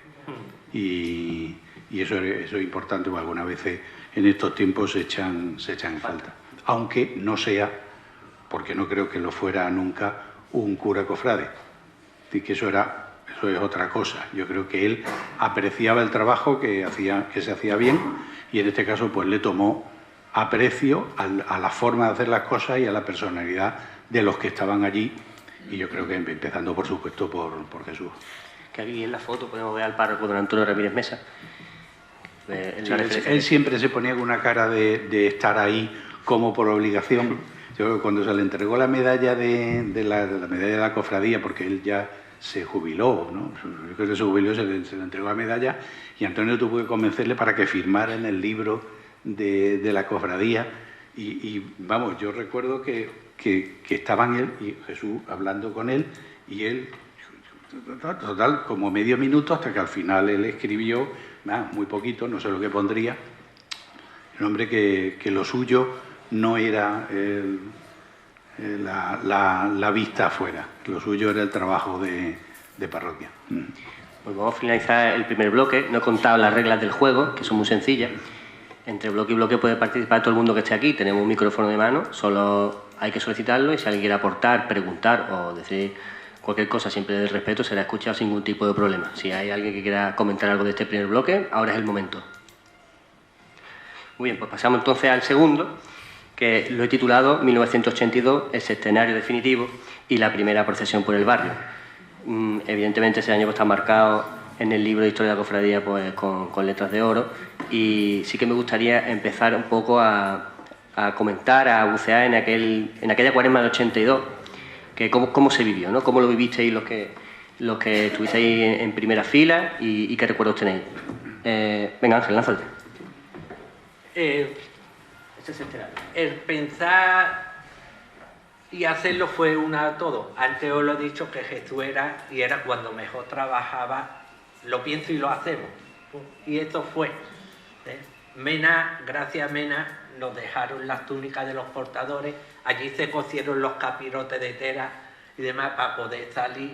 Y eso es importante, porque algunas veces en estos tiempos se echan en falta. Aunque no sea, porque no creo que lo fuera nunca, un cura cofrade. Es decir, que eso es otra cosa. Yo creo que él apreciaba el trabajo que se hacía bien, y en este caso pues le tomó aprecio a la forma de hacer las cosas y a la personalidad de los que estaban allí, y yo creo que empezando por supuesto por Jesús. Que aquí en la foto podemos ver al párroco don Antonio Ramírez Mesa. Él siempre se ponía con una cara de estar ahí como por obligación. Yo, cuando se le entregó la medalla de la cofradía, porque él ya se jubiló, ¿no? Yo creo que se jubiló, se le entregó la medalla, y Antonio tuvo que convencerle para que firmara en el libro de la cofradía, y vamos, yo recuerdo que estaban él y Jesús hablando con él, y él total como medio minuto, hasta que al final él escribió muy poquito, no sé lo que pondría, el hombre que lo suyo no era la vista afuera, lo suyo era el trabajo de parroquia. Pues vamos a finalizar el primer bloque. No he contado las reglas del juego, que son muy sencillas. Entre bloque y bloque puede participar todo el mundo que esté aquí. Tenemos un micrófono de mano, solo hay que solicitarlo, y si alguien quiere aportar, preguntar o decir cualquier cosa, siempre del respeto, será escuchado sin ningún tipo de problema. Si hay alguien que quiera comentar algo de este primer bloque, ahora es el momento. Muy bien, pues pasamos entonces al segundo, que lo he titulado 1982, el sextenario definitivo y la primera procesión por el barrio. Evidentemente ese año está marcado en el libro de Historia de la Cofradía pues, con letras de oro, y sí que me gustaría empezar un poco a comentar, a bucear en aquella Cuaresma del 82, que cómo se vivió, ¿no? Cómo lo vivisteis los que estuvisteis en primera fila, y qué recuerdos tenéis. Venga, Ángel, lánzate. El pensar y hacerlo fue todo. Antes os lo he dicho que Jesús era cuando mejor trabajaba, lo pienso y lo hacemos. Y esto fue. Mena, gracias a Mena, nos dejaron las túnicas de los portadores, allí se cosieron los capirotes de tela y demás para poder salir.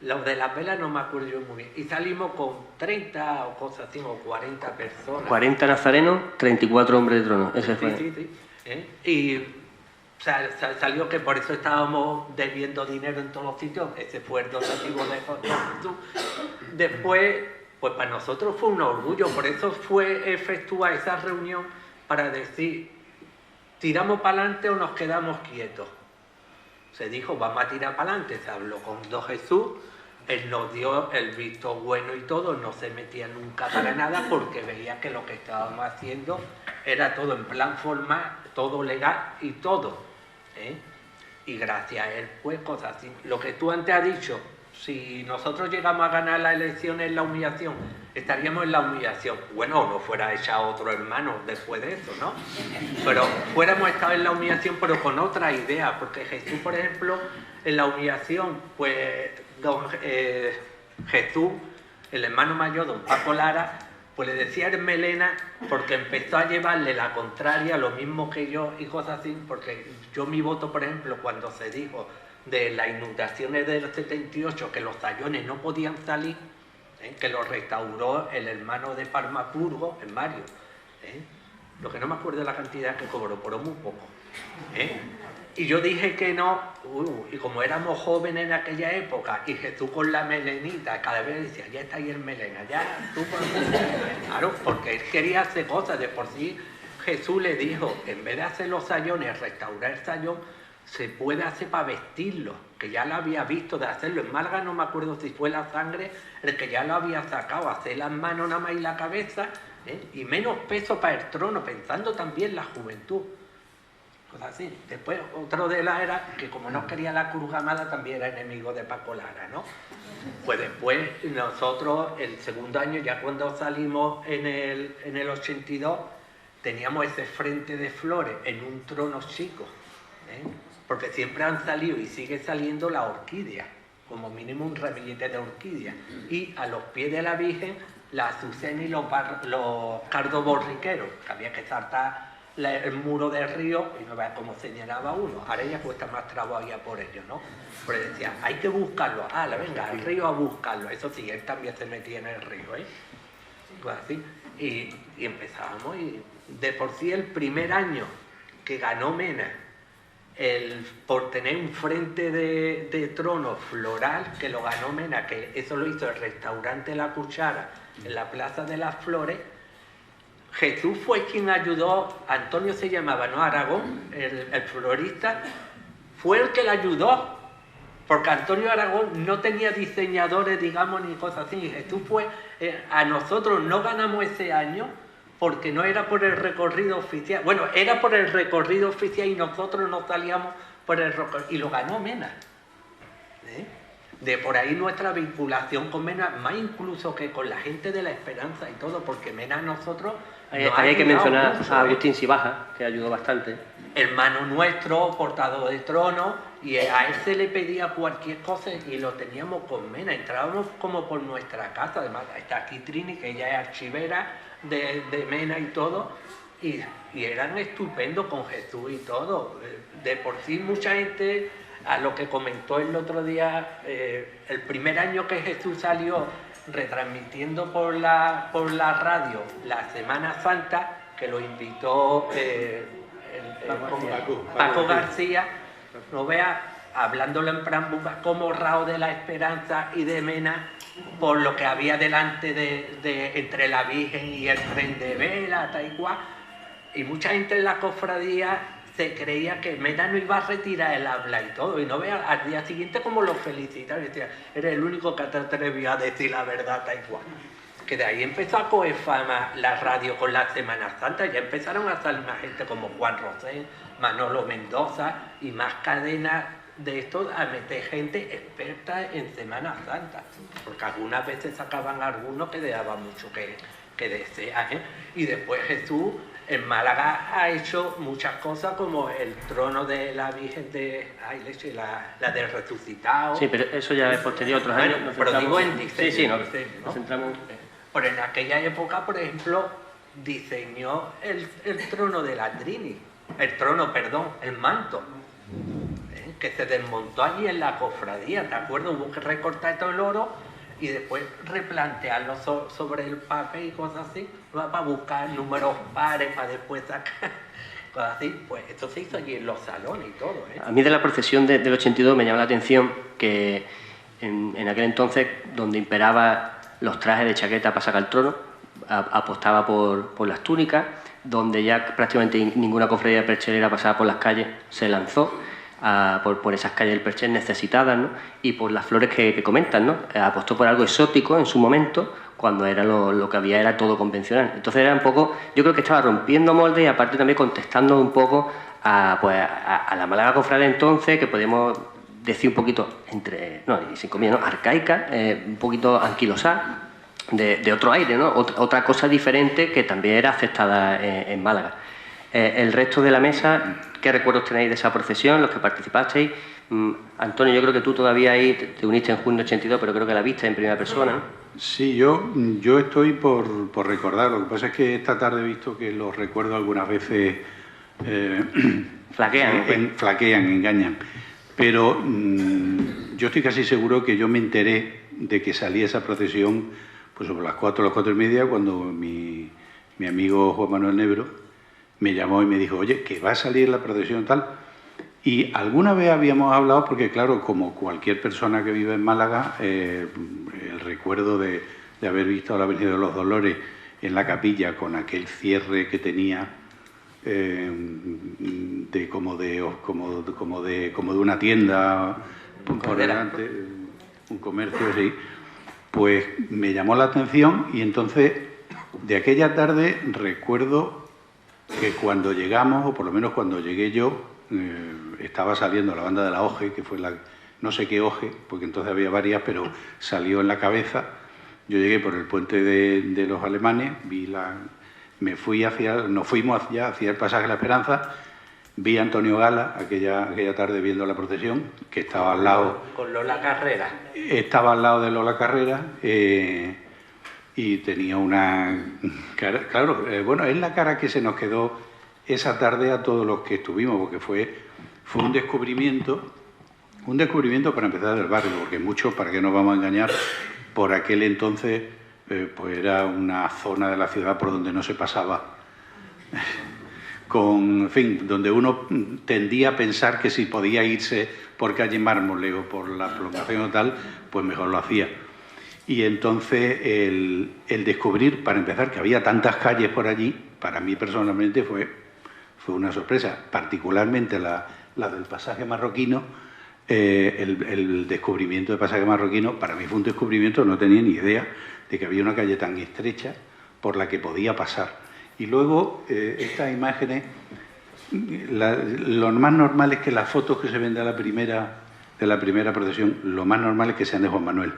Los de las velas no me acuerdo yo muy bien. Y salimos con 30 o cosas así, o 40 personas. 40 nazarenos, 34 hombres de trono. Ese fue. Sí. Y salió que por eso estábamos debiendo dinero en todos los sitios. Ese fue el donativo de Jesús. Después Pues para nosotros fue un orgullo, por eso fue efectuar esa reunión para decir, ¿tiramos para adelante o nos quedamos quietos? Se dijo, vamos a tirar para adelante, se habló con Don Jesús, él nos dio el visto bueno y todo, no se metía nunca para nada porque veía que lo que estábamos haciendo era todo en plan formal, todo legal y todo, ¿eh? Y gracias a él, pues cosas así. Lo que tú antes has dicho, si nosotros llegamos a ganar las elecciones en la humillación, estaríamos en la humillación. Bueno, no fuera echado otro hermano después de eso, ¿no? Pero fuéramos estado en la humillación, pero con otra idea, porque Jesús, por ejemplo, en la humillación, pues Jesús, el hermano mayor, don Paco Lara, pues le decía a Hermelena, porque empezó a llevarle la contraria, lo mismo que yo y cosas así, porque yo mi voto, por ejemplo, cuando se dijo de las inundaciones del 78, que los tallones no podían salir, que lo restauró el hermano de Parmapurgo, el Mario, lo que no me acuerdo de la cantidad que cobró, pero muy poco, y yo dije que no, y como éramos jóvenes en aquella época, y Jesús con la melenita, cada vez decía, ya está ahí el melena, ya, tú por claro, porque él quería hacer cosas, de por sí Jesús le dijo, en vez de hacer los sayones, restaurar el sayón, se puede hacer para vestirlo, que ya lo había visto de hacerlo. En Málaga no me acuerdo si fue la sangre el que ya lo había sacado, hacer las manos nada más y la cabeza, y menos peso para el trono, pensando también la juventud. Cosas así. Después otro de la era que como no quería la cruz gamada también era enemigo de Paco Lara, ¿no? Pues después nosotros el segundo año, ya cuando salimos en el 82, teníamos ese frente de flores en un trono chico, porque siempre han salido y sigue saliendo la orquídea, como mínimo un ramillete de orquídea, y a los pies de la Virgen la azucena y los cardos borriqueros, que había que saltar el muro del río y no veas cómo se llenaba uno. Ahora ya cuesta más trabajo ya por ello, ¿no? Pero decía, hay que buscarlo, venga, al río a buscarlo. Eso sí, él también se metía en el río, pues así, y empezábamos, y de por sí el primer año que ganó Mena, por tener un frente de trono floral, que lo ganó Mena, que eso lo hizo el restaurante La Cuchara en la Plaza de las Flores. Jesús fue quien ayudó, Antonio se llamaba, ¿no? Aragón, el florista, fue el que le ayudó, porque Antonio Aragón no tenía diseñadores, digamos, ni cosas así. Jesús fue, a nosotros no ganamos ese año, porque no era por el recorrido oficial. Bueno, era por el recorrido oficial y nosotros no salíamos por el recorrido. Y lo ganó Mena. De por ahí nuestra vinculación con Mena, más incluso que con la gente de la Esperanza y todo, porque Mena a nosotros... Hay que mencionar mucho, a Agustín Sibaja, que ayudó bastante. Hermano nuestro, portador de trono, y a él se le pedía cualquier cosa y lo teníamos con Mena. Entrábamos como por nuestra casa. Además, está aquí Trini, que ella es archivera de Mena y todo, y eran estupendos con Jesús y todo. De por sí mucha gente, a lo que comentó el otro día, el primer año que Jesús salió retransmitiendo por la radio la Semana Santa, que lo invitó Paco García, no vea, hablándolo en Prambuca, como Rao de la Esperanza y de Mena, por lo que había delante entre la Virgen y el tren de vela, tal y cual. Y mucha gente en la cofradía se creía que Mena no iba a retirar el habla y todo, y no vea, al día siguiente como lo felicitaron, y decía, eres el único que te atrevió a decir la verdad, tal y cual. Que de ahí empezó a coger fama la radio con la Semana Santa, ya empezaron a salir más gente como Juan Rosén, Manolo Mendoza y más cadenas de esto, a meter gente experta en Semana Santa, porque algunas veces sacaban algunos que dejaban mucho que desear, Y después Jesús en Málaga ha hecho muchas cosas, como el trono de la Virgen de la del resucitado. Sí, pero eso ya es posterior, otros años. Pero digo en diseño. Sí, ¿no? Nos centramos. Pero en aquella época, por ejemplo, diseñó el trono de la Trini, el manto, que se desmontó allí en la cofradía, ¿te acuerdas? Hubo que recortar todo el oro y después replantearlo sobre el papel y cosas así, para buscar números pares, para después sacar cosas así. Pues esto se hizo allí en los salones y todo. A mí de la procesión del 82 me llama la atención que en aquel entonces, donde imperaba los trajes de chaqueta para sacar el trono, apostaba por las túnicas, donde ya prácticamente ninguna cofradía percherera pasaba por las calles, se lanzó por esas calles del Percher necesitadas, ¿no? Y por las flores que comentan, ¿no? Apostó por algo exótico en su momento, cuando era lo que había era todo convencional. Entonces era un poco, yo creo que estaba rompiendo moldes y aparte también contestando un poco a la Málaga cofrade entonces, que podemos decir un poquito, sin comillas, ¿no? Arcaica, un poquito anquilosada, de otro aire, ¿no? Otra cosa diferente que también era aceptada en Málaga. El resto de la mesa, ¿qué recuerdos tenéis de esa procesión, los que participasteis? Antonio, yo creo que tú todavía ahí te uniste en junio 82, pero creo que la viste en primera persona, ¿no? Sí, yo estoy por recordar. Lo que pasa es que esta tarde he visto que los recuerdos algunas veces flaquean, engañan. Pero yo estoy casi seguro que yo me enteré de que salía esa procesión pues sobre las 4 o las 4 y media, cuando mi amigo Juan Manuel Nebro me llamó y me dijo, oye, que va a salir la procesión tal. Y alguna vez habíamos hablado, porque claro, como cualquier persona que vive en Málaga, el recuerdo de haber visto la Avenida de los Dolores en la capilla con aquel cierre que tenía como de una tienda por delante, un comercio así, pues me llamó la atención. Y entonces de aquella tarde recuerdo que cuando llegamos, o por lo menos cuando llegué yo, estaba saliendo la banda de la OGE, que fue no sé qué OGE, porque entonces había varias, pero salió en la cabeza. Yo llegué por el puente de los alemanes, nos fuimos hacia el pasaje de la Esperanza, vi a Antonio Gala aquella tarde viendo la procesión, que estaba al lado... Con Lola Carrera. Estaba al lado de Lola Carrera, y tenía una cara, claro, bueno, es la cara que se nos quedó esa tarde a todos los que estuvimos, porque fue un descubrimiento para empezar del barrio, porque muchos, para qué nos vamos a engañar, por aquel entonces pues era una zona de la ciudad por donde no se pasaba, en fin, donde uno tendía a pensar que si podía irse por calle Mármol o por la prolongación o tal, pues mejor lo hacía. Y entonces el descubrir, para empezar, que había tantas calles por allí, para mí personalmente fue una sorpresa, particularmente la del pasaje marroquino. El descubrimiento del pasaje marroquino para mí fue un descubrimiento, no tenía ni idea de que había una calle tan estrecha por la que podía pasar. Y luego estas imágenes, lo más normal es que las fotos que se ven de la primera procesión, lo más normal es que sean de Juan Manuel.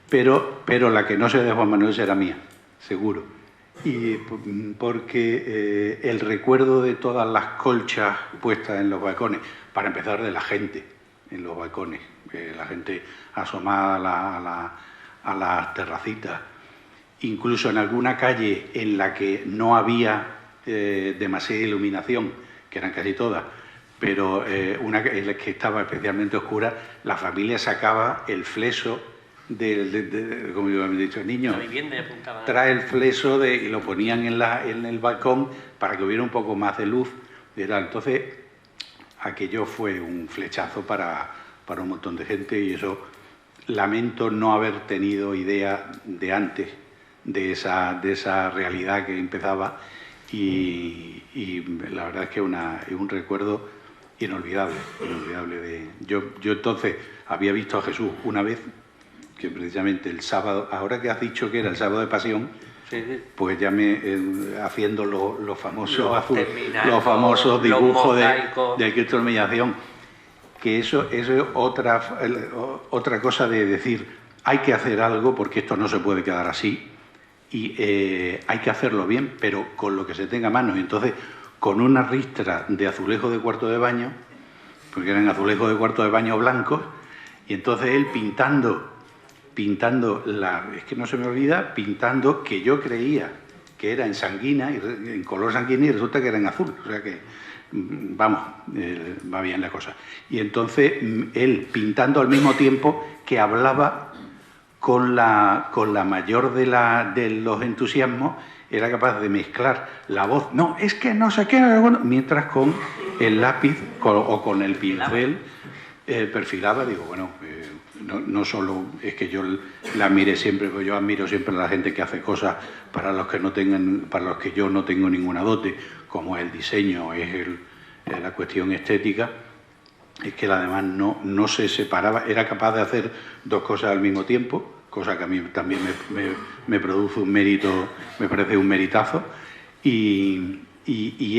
Pero la que no sea de Juan Manuel será mía, seguro. Y porque el recuerdo de todas las colchas puestas en los balcones, para empezar de la gente en los balcones, la gente asomada a las terracitas, incluso en alguna calle en la que no había demasiada iluminación, que eran casi todas, pero una en la que estaba especialmente oscura, la familia sacaba el fleso como yo había dicho, niño, trae el fleso y lo ponían en el balcón para que hubiera un poco más de luz. Entonces, aquello fue un flechazo para un montón de gente, y eso lamento no haber tenido idea de antes de esa realidad que empezaba, y la verdad es que es un recuerdo inolvidable. Yo entonces había visto a Jesús una vez, que precisamente el sábado, ahora que has dicho que era el sábado de Pasión, sí. Pues ya haciendo los famosos dibujos del Cristo de la Humillación, que eso es otra cosa de decir, hay que hacer algo porque esto no se puede quedar así, y hay que hacerlo bien, pero con lo que se tenga a mano. Y entonces, con una ristra de azulejos de cuarto de baño, porque eran azulejos de cuarto de baño blancos, y entonces él pintando, es que no se me olvida, pintando que yo creía que era en sanguina, en color sanguíneo, y resulta que era en azul. O sea que, vamos, va bien la cosa. Y entonces él pintando al mismo tiempo que hablaba con la mayor de los entusiasmos, era capaz de mezclar la voz, no, es que no sé qué, mientras con el lápiz o con el pincel perfilaba. Digo, bueno, no solo es que yo la admire siempre, pero yo admiro siempre a la gente que hace cosas para los que yo no tengo ninguna dote, como el diseño, es la cuestión estética. Es que además no se separaba, era capaz de hacer dos cosas al mismo tiempo, cosa que a mí también me produce un mérito, me parece un meritazo, y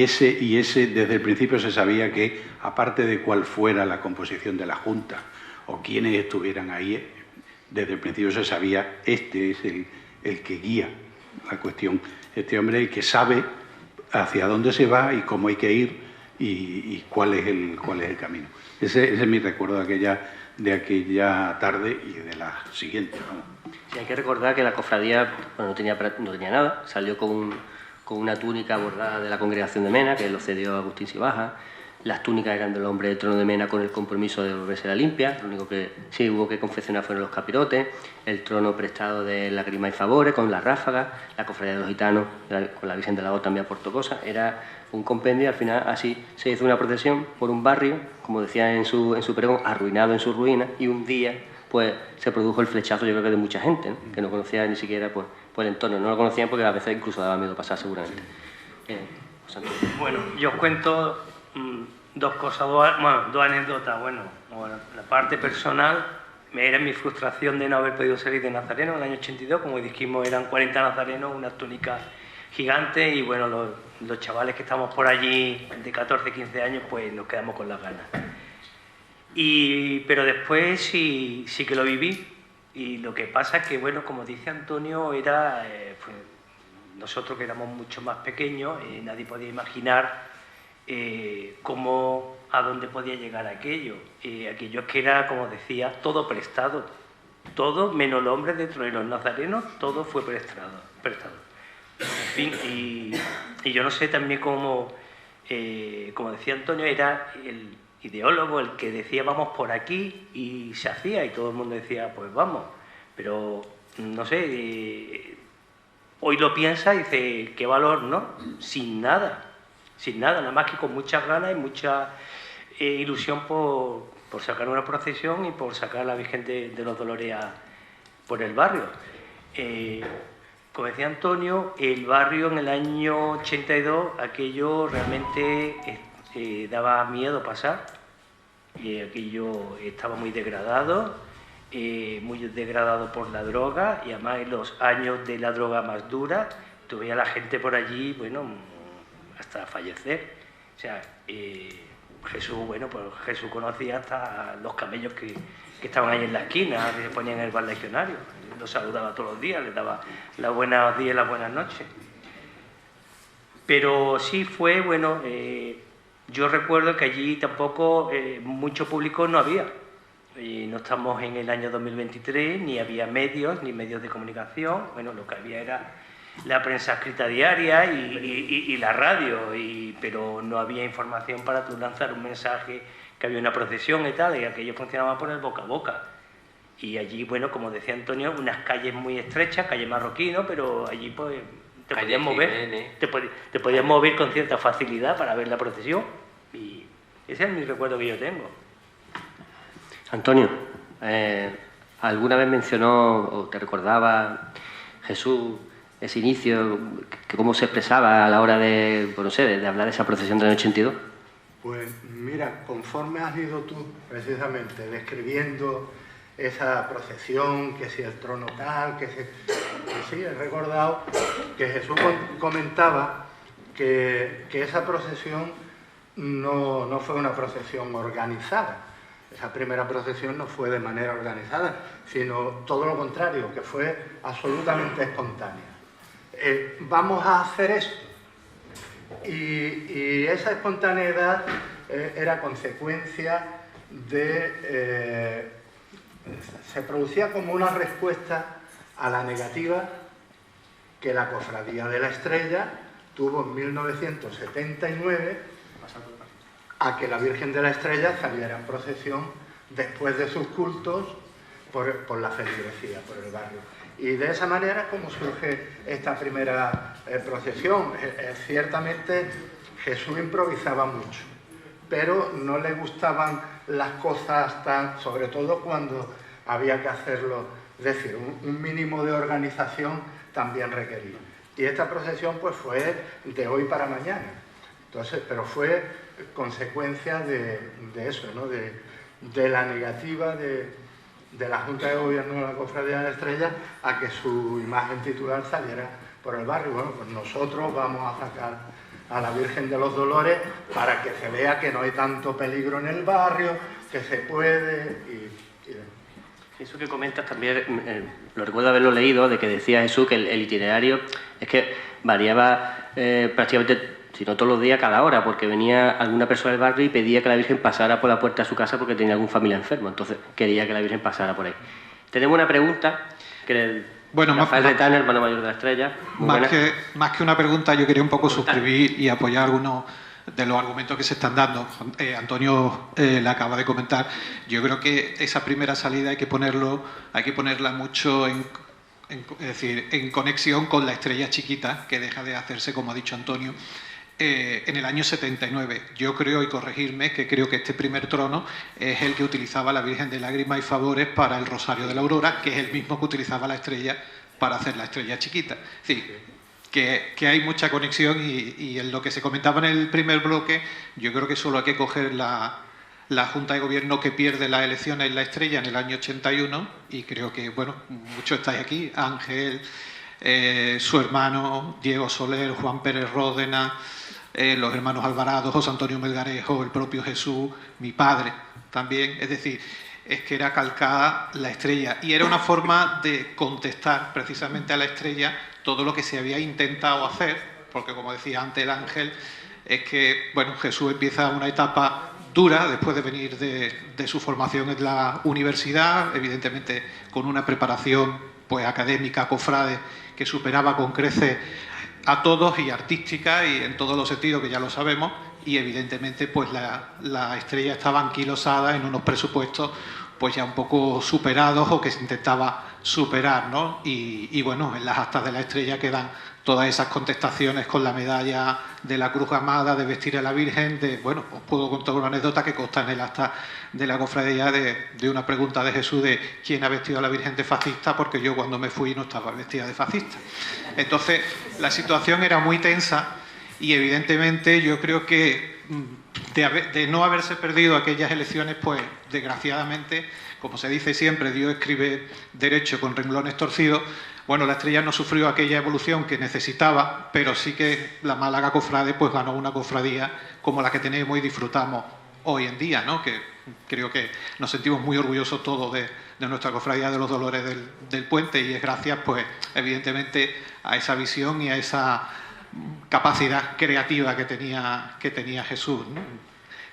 ese desde el principio se sabía que, aparte de cuál fuera la composición de la Junta o quienes estuvieran ahí, desde el principio se sabía, este es el que guía la cuestión, este hombre el que sabe hacia dónde se va y cómo hay que ir y cuál es el camino. Ese es mi recuerdo de aquella tarde y de la siguiente. Sí, hay que recordar que la cofradía no tenía nada, salió con una túnica bordada de la Congregación de Mena, que lo cedió a Agustín Sibaja. Las túnicas eran del hombre del trono de Mena con el compromiso de volverse limpia. Lo único que sí hubo que confeccionar fueron los capirotes, el trono prestado de Lágrimas y Favores, con las ráfagas, la cofradía de los gitanos, con la Virgen de la O también aportó cosas. Era un compendio y al final así se hizo una procesión por un barrio, como decía en su pregón, arruinado en su ruina, y un día pues se produjo el flechazo, yo creo que de mucha gente, ¿no? Que no conocía ni siquiera pues el entorno, no lo conocían porque a veces incluso daba miedo pasar seguramente. Bueno, yo os cuento dos cosas, dos anécdotas. Bueno, la parte personal era mi frustración de no haber podido salir de nazareno en el año 82, como dijimos eran 40 nazarenos, unas túnicas gigantes y bueno, los chavales que estamos por allí de 14, 15 años pues nos quedamos con las ganas. Pero después sí que lo viví. Y lo que pasa es que, bueno, como dice Antonio, era nosotros que éramos mucho más pequeños, nadie podía imaginar a dónde podía llegar aquello. Aquello es que era, como decía, todo prestado. Todo, menos los hombres dentro de los nazarenos, todo fue prestado. En fin, y yo no sé también como decía Antonio, era el ideólogo el que decía vamos por aquí y se hacía y todo el mundo decía pues vamos, pero no sé, hoy lo piensa y dice qué valor, ¿no? Sin nada, nada más que con muchas ganas y mucha ilusión por sacar una procesión y por sacar a la Virgen de los Dolores por el barrio. Como decía Antonio, el barrio en el año 82, aquello realmente daba miedo pasar. Aquello estaba muy degradado por la droga y además en los años de la droga más dura, tuve a la gente por allí, bueno, hasta fallecer. O sea, Jesús, bueno, pues Jesús conocía hasta los camellos que estaban ahí en la esquina, que se ponían en el bar legionario. Los saludaba todos los días, les daba los buenos días y las buenas noches. Pero sí fue, bueno, yo recuerdo que allí tampoco mucho público no había. No estamos en el año 2023, ni había medios, ni medios de comunicación. Bueno, lo que había era la prensa escrita diaria y la radio, pero no había información para tú lanzar un mensaje que había una procesión y tal, y aquello funcionaba por el boca a boca. Y allí, bueno, como decía Antonio, unas calles muy estrechas, calle Marroquino, pero allí pues te podías mover, te podías mover con cierta facilidad para ver la procesión. Y ese es mi recuerdo que yo tengo. Antonio, ¿alguna vez mencionó o te recordaba Jesús ese inicio, que cómo se expresaba a la hora de, pues no sé, de hablar de esa procesión del 82? Pues mira, conforme has ido tú precisamente describiendo esa procesión, que si el trono tal, que sí, he recordado que Jesús comentaba que esa procesión no fue una procesión organizada. Esa primera procesión no fue de manera organizada, sino todo lo contrario, que fue absolutamente espontánea. Vamos a hacer esto. Y esa espontaneidad era consecuencia de... se producía como una respuesta a la negativa que la Cofradía de la Estrella tuvo en 1979 a que la Virgen de la Estrella saliera en procesión después de sus cultos por la feligresía, por el barrio. Y de esa manera es como surge esta primera procesión. Ciertamente Jesús improvisaba mucho, pero no le gustaban las cosas tan, sobre todo cuando había que hacerlo, es decir, un mínimo de organización también requerido. Y esta procesión pues fue de hoy para mañana, entonces, pero fue consecuencia de eso, ¿no? de la negativa de la Junta de Gobierno de la Cofradía de la Estrella a que su imagen titular saliera por el barrio. Bueno, pues nosotros vamos a sacar a la Virgen de los Dolores para que se vea que no hay tanto peligro en el barrio, que se puede y eso que comentas también, lo recuerdo haberlo leído, de que decía Jesús que el itinerario es que variaba prácticamente, si no todos los días, cada hora, porque venía alguna persona del barrio y pedía que la Virgen pasara por la puerta de su casa porque tenía algún familiar enfermo, entonces quería que la Virgen pasara por ahí. Tenemos una pregunta que Rafael Retán, hermano mayor de la Estrella. Más que una pregunta, yo quería un poco suscribir y apoyar algunos de los argumentos que se están dando. Antonio le acaba de comentar. Yo creo que esa primera salida hay que ponerla mucho en conexión con la Estrella Chiquita, que deja de hacerse, como ha dicho Antonio, en el año 79. Yo creo, y corregirme, que creo que este primer trono es el que utilizaba la Virgen de Lágrimas y Favores para el Rosario de la Aurora, que es el mismo que utilizaba la Estrella para hacer la Estrella Chiquita. Sí, que hay mucha conexión y en lo que se comentaba en el primer bloque, yo creo que solo hay que coger la Junta de Gobierno que pierde las elecciones en la Estrella en el año 81, y creo que, bueno, muchos estáis aquí, Ángel, su hermano Diego Soler, Juan Pérez Ródena, los hermanos Alvarado, José Antonio Melgarejo, el propio Jesús, mi padre también, es decir, es que era calcada la Estrella y era una forma de contestar precisamente a la Estrella todo lo que se había intentado hacer, porque como decía antes el Ángel, es que, bueno, Jesús empieza una etapa dura después de venir de su formación en la universidad, evidentemente con una preparación pues académica, cofrade, que superaba con creces a todos, y artística y en todos los sentidos, que ya lo sabemos, y evidentemente pues la Estrella estaba anquilosada en unos presupuestos pues ya un poco superados o que se intentaba superar, ¿no? Y bueno, en las actas de la Estrella quedan todas esas contestaciones con la medalla de la Cruz Gamada, de vestir a la Virgen, bueno, os puedo contar una anécdota que consta en el acta de la cofradía de una pregunta de Jesús de quién ha vestido a la Virgen de fascista, porque yo cuando me fui no estaba vestida de fascista. Entonces, la situación era muy tensa y evidentemente yo creo que de no haberse perdido aquellas elecciones, pues desgraciadamente, como se dice siempre, Dios escribe derecho con renglones torcidos. Bueno, la Estrella no sufrió aquella evolución que necesitaba, pero sí que la Málaga Cofrade pues ganó una cofradía como la que tenemos y disfrutamos hoy en día, ¿no? Que creo que nos sentimos muy orgullosos todos de nuestra cofradía de los Dolores del Puente, y es gracias, pues, evidentemente, a esa visión y a esa capacidad creativa que tenía Jesús, ¿no?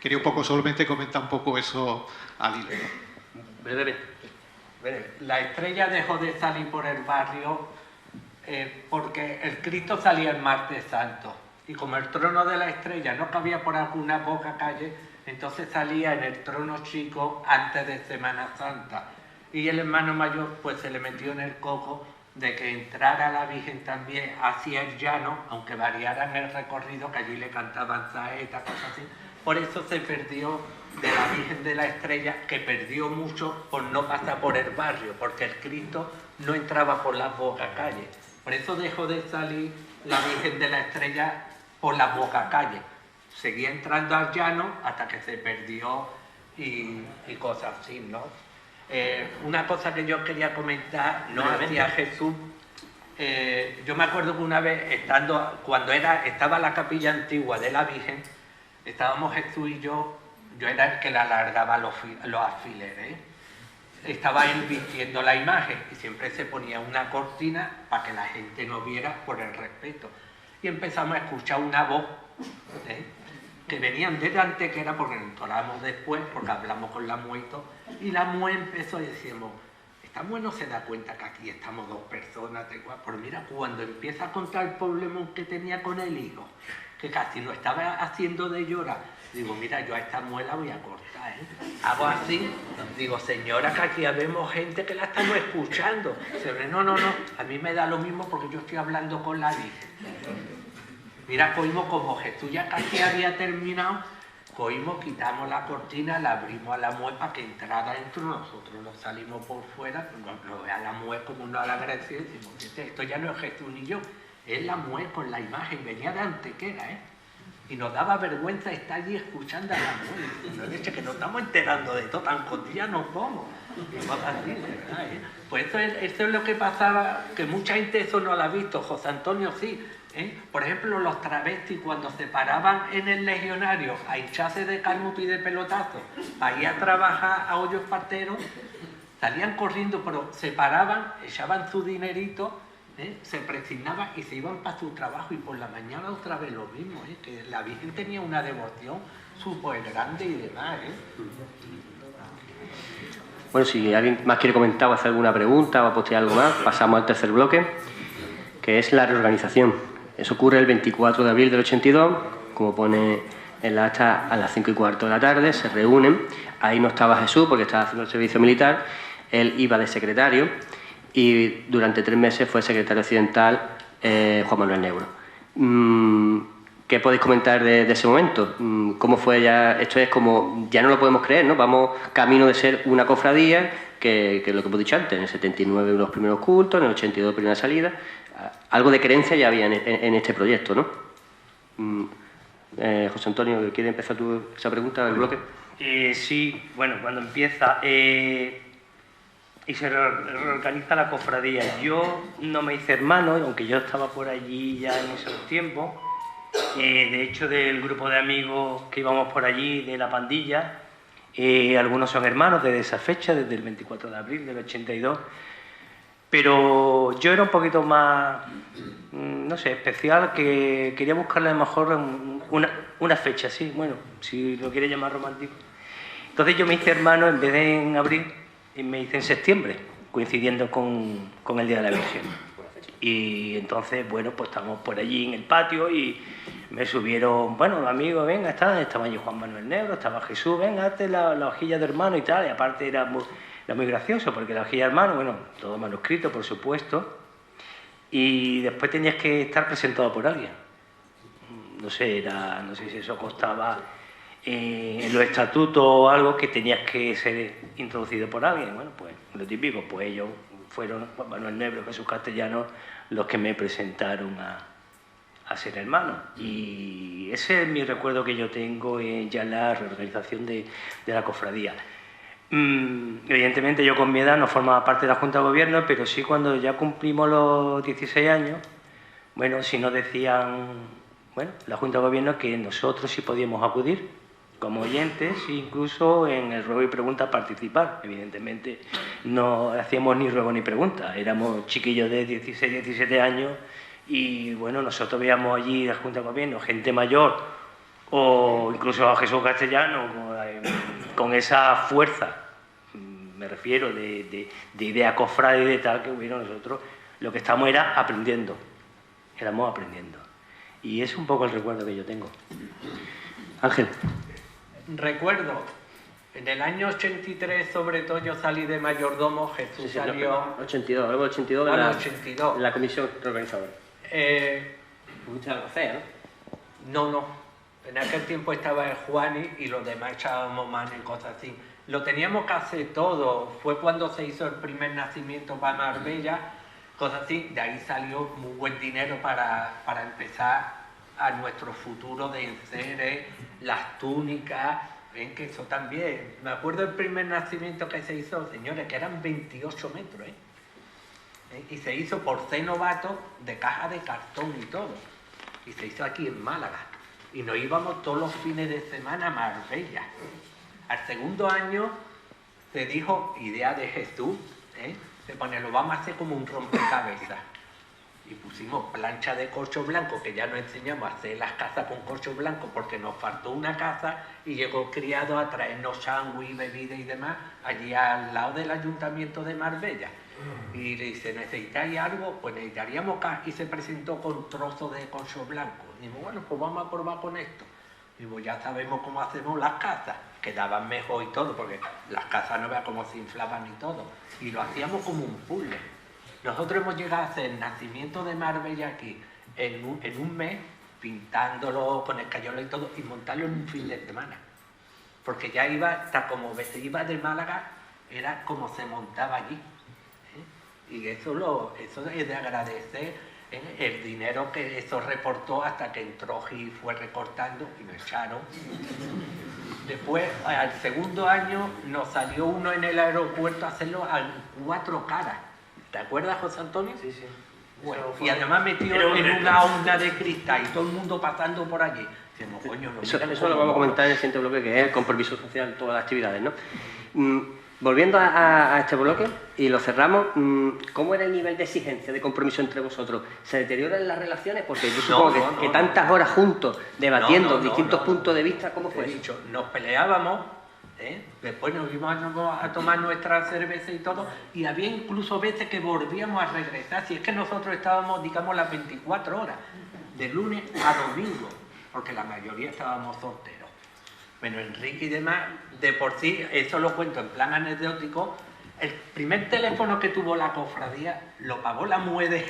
Quería un poco solamente comentar un poco eso al hilo. La Estrella dejó de salir por el barrio porque el Cristo salía el martes santo, y como el trono de la Estrella no cabía por alguna poca calle, entonces salía en el trono chico antes de Semana Santa, y el hermano mayor pues se le metió en el coco de que entrara la Virgen también hacia el llano, aunque variaran el recorrido, que allí le cantaban saetas, cosas así. Por eso se perdió de la Virgen de la Estrella, que perdió mucho por no pasar por el barrio, porque el Cristo no entraba por las bocacalles. Por eso dejó de salir la Virgen de la Estrella por las bocacalles. Seguía entrando al llano hasta que se perdió y cosas así, ¿no? Una cosa que yo quería comentar, no hacía Jesús. Yo me acuerdo que una vez, cuando estaba la capilla antigua de la Virgen, estábamos Jesús y yo era el que le alargaba los alfileres. Estaba él vistiendo la imagen y siempre se ponía una cortina para que la gente no viera, por el respeto. Y empezamos a escuchar una voz que venían delante, que era porque nos entonábamos después, porque hablamos con la mujer y todo, y la mujer empezó y decíamos, esta mujer no se da cuenta que aquí estamos dos personas, pues mira, cuando empieza a contar el problema que tenía con el hijo, que casi lo estaba haciendo de llorar, digo, mira, yo a esta mujer la voy a cortar, hago así, digo, señora, que aquí vemos gente que la estamos escuchando. Dice, no, a mí me da lo mismo porque yo estoy hablando con la Virgen. Mira, como Jesús ya casi había terminado, cogimos, quitamos la cortina, la abrimos a la mujer para que entrara dentro, nosotros nos salimos por fuera, nos ve a la mujer como una agradecida y decimos, esto ya no es Jesús ni yo, es la mujer con la imagen, venía de Antequera, ¿eh? Y nos daba vergüenza estar allí escuchando a la mujer, no dice que nos estamos enterando de todo, tan cotidianos nos vamos. Pues eso es lo que pasaba, que mucha gente eso no lo ha visto, José Antonio sí. Por ejemplo, los travestis cuando se paraban en el legionario a hincharse de canuto y de pelotazo, para ir a trabajar a hoyos parteros, salían corriendo, pero se paraban, echaban su dinerito, se presignaban y se iban para su trabajo, y por la mañana otra vez lo mismo, que la Virgen tenía una devoción súper grande y demás. Bueno, si alguien más quiere comentar o hacer alguna pregunta o apostar algo más, pasamos al tercer bloque, que es la reorganización. Eso ocurre el 24 de abril del 82, como pone en la acta, a las 5:15 de la tarde, se reúnen. Ahí no estaba Jesús porque estaba haciendo el servicio militar, él iba de secretario y durante 3 meses fue secretario occidental Juan Manuel Negro. ¿Qué podéis comentar de ese momento? ¿Cómo fue ya? Esto es como, ya no lo podemos creer, ¿no? Vamos camino de ser una cofradía, que es lo que hemos dicho antes, en el 79 los primeros cultos, en el 82 primera salida. Algo de creencia ya había en este proyecto, ¿no? José Antonio, ¿quieres empezar tú esa pregunta del bloque? Sí, bueno, cuando empieza y se reorganiza la cofradía, yo no me hice hermano, aunque yo estaba por allí ya en esos tiempos. De hecho, del grupo de amigos que íbamos por allí, de la pandilla, algunos son hermanos desde esa fecha, desde el 24 de abril del 82, pero yo era un poquito más, no sé, especial, que quería buscarle a lo mejor una fecha, sí, bueno, si lo quiere llamar romántico. Entonces yo me hice hermano, en vez de en abril, me hice en septiembre, coincidiendo con el Día de la Virgen. Y entonces, bueno, pues estábamos por allí en el patio y me subieron, bueno, los amigos, venga, estaba allí Juan Manuel Negro, estaba Jesús, venga, hazte la hojilla de hermano y tal. Y aparte era muy gracioso porque la hojilla de hermano, bueno, todo manuscrito, por supuesto. Y después tenías que estar presentado por alguien. No sé si eso constaba en los estatutos o algo, que tenías que ser introducido por alguien. Bueno, pues lo típico, pues ellos fueron Juan Manuel Negro, Jesús Castellano, los que me presentaron a ser hermano. Y ese es mi recuerdo que yo tengo ya en la reorganización de la cofradía. Evidentemente yo con mi edad no formaba parte de la Junta de Gobierno, pero sí cuando ya cumplimos los 16 años, bueno, si nos decían, bueno, la Junta de Gobierno, que nosotros sí podíamos acudir como oyentes, incluso en el ruego y pregunta participar. Evidentemente no hacíamos ni ruego ni pregunta, éramos chiquillos de 16, 17 años y bueno, nosotros veíamos allí la Junta de Gobierno, gente mayor o incluso a Jesús Castellano con esa fuerza, me refiero, de idea cofrade y de tal, que hubiera nosotros, lo que estamos era aprendiendo, éramos aprendiendo. Y es un poco el recuerdo que yo tengo. Ángel. Recuerdo, en el año 83 sobre todo yo salí de mayordomo, Jesús salió... 82, luego 82 de 82. La comisión organizadora. No. En aquel tiempo estaba el Juani y los demás echábamos mano y cosas así. Lo teníamos que hacer todo. Fue cuando se hizo el primer nacimiento para Marbella, cosas así. De ahí salió muy buen dinero para empezar a nuestro futuro de enseres, las túnicas, ven que eso también. Me acuerdo del primer nacimiento que se hizo, señores, que eran 28 metros, y se hizo por C novato de caja de cartón y todo. Y se hizo aquí en Málaga. Y nos íbamos todos los fines de semana a Marbella. Al segundo año se dijo, idea de Jesús, se pone, lo vamos a hacer como un rompecabezas. Y pusimos plancha de corcho blanco, que ya nos enseñamos a hacer las casas con corcho blanco porque nos faltó una casa y llegó el criado a traernos sándwich, bebida y demás allí al lado del ayuntamiento de Marbella. Y le dice, ¿necesitáis algo? Pues necesitaríamos casa. Y se presentó con trozos de corcho blanco. Y digo, bueno, pues vamos a probar con esto. Digo, ya sabemos cómo hacemos las casas. Quedaban mejor y todo, porque las casas no vean cómo se inflaban y todo. Y lo hacíamos como un puzzle. Nosotros hemos llegado a hacer el nacimiento de Marbella aquí en un mes, pintándolo con escayola y todo, y montarlo en un fin de semana. Porque ya iba, hasta como se iba de Málaga, era como se montaba allí. Y eso es de agradecer el dinero que eso reportó hasta que entró Gil, fue recortando y me echaron. Después, al segundo año, nos salió uno en el aeropuerto a hacerlo a 4 caras. ¿Te acuerdas, José Antonio? Sí, sí. Bueno, y además metido en una onda de cristal y todo el mundo pasando por allí. Decimos, coño, no, eso lo vamos a comentar en el siguiente bloque, que es el compromiso social en todas las actividades, ¿no? Volviendo a este bloque, y lo cerramos, ¿cómo era el nivel de exigencia, de compromiso entre vosotros? ¿Se deterioran las relaciones? Porque yo supongo que tantas horas juntos, debatiendo distintos puntos de vista, ¿cómo fue eso? Dicho, nos peleábamos, después nos íbamos a tomar nuestra cerveza y todo, y había incluso veces que volvíamos a regresar, si es que nosotros estábamos, digamos, las 24 horas, de lunes a domingo, porque la mayoría estábamos solteros. Bueno, Enrique y demás, de por sí, eso lo cuento en plan anecdótico, el primer teléfono que tuvo la cofradía lo pagó la mujer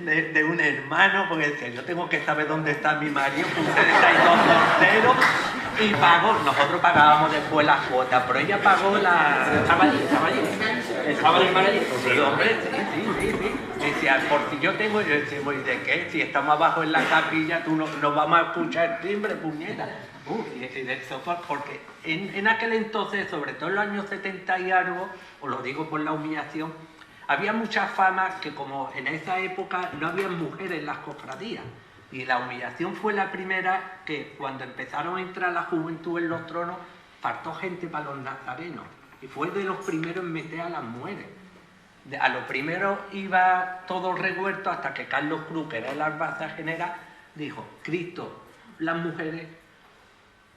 de un hermano, porque decía, yo tengo que saber dónde está mi marido, que ustedes estáis dos solteros, y pagó, nosotros pagábamos después las cuotas, pero ella pagó la... ¿Estaba allí? ¿Estaba en Madrid? Sí, hombre, sí. Decía, porque yo tengo, y yo decía, ¿y de qué? Si estamos abajo en la capilla, tú no vamos a escuchar el timbre, puñeta. Y de eso, porque en aquel entonces, sobre todo en los años 70 y algo, os lo digo por la humillación, había mucha fama que como en esa época no había mujeres en las cofradías. Y la humillación fue la primera que cuando empezaron a entrar la juventud en los tronos, faltó gente para los nazarenos. Y fue de los primeros en meter a las mujeres. A lo primero iba todo revuelto hasta que Carlos Cruz, que era el albacea general, dijo, Cristo, las mujeres,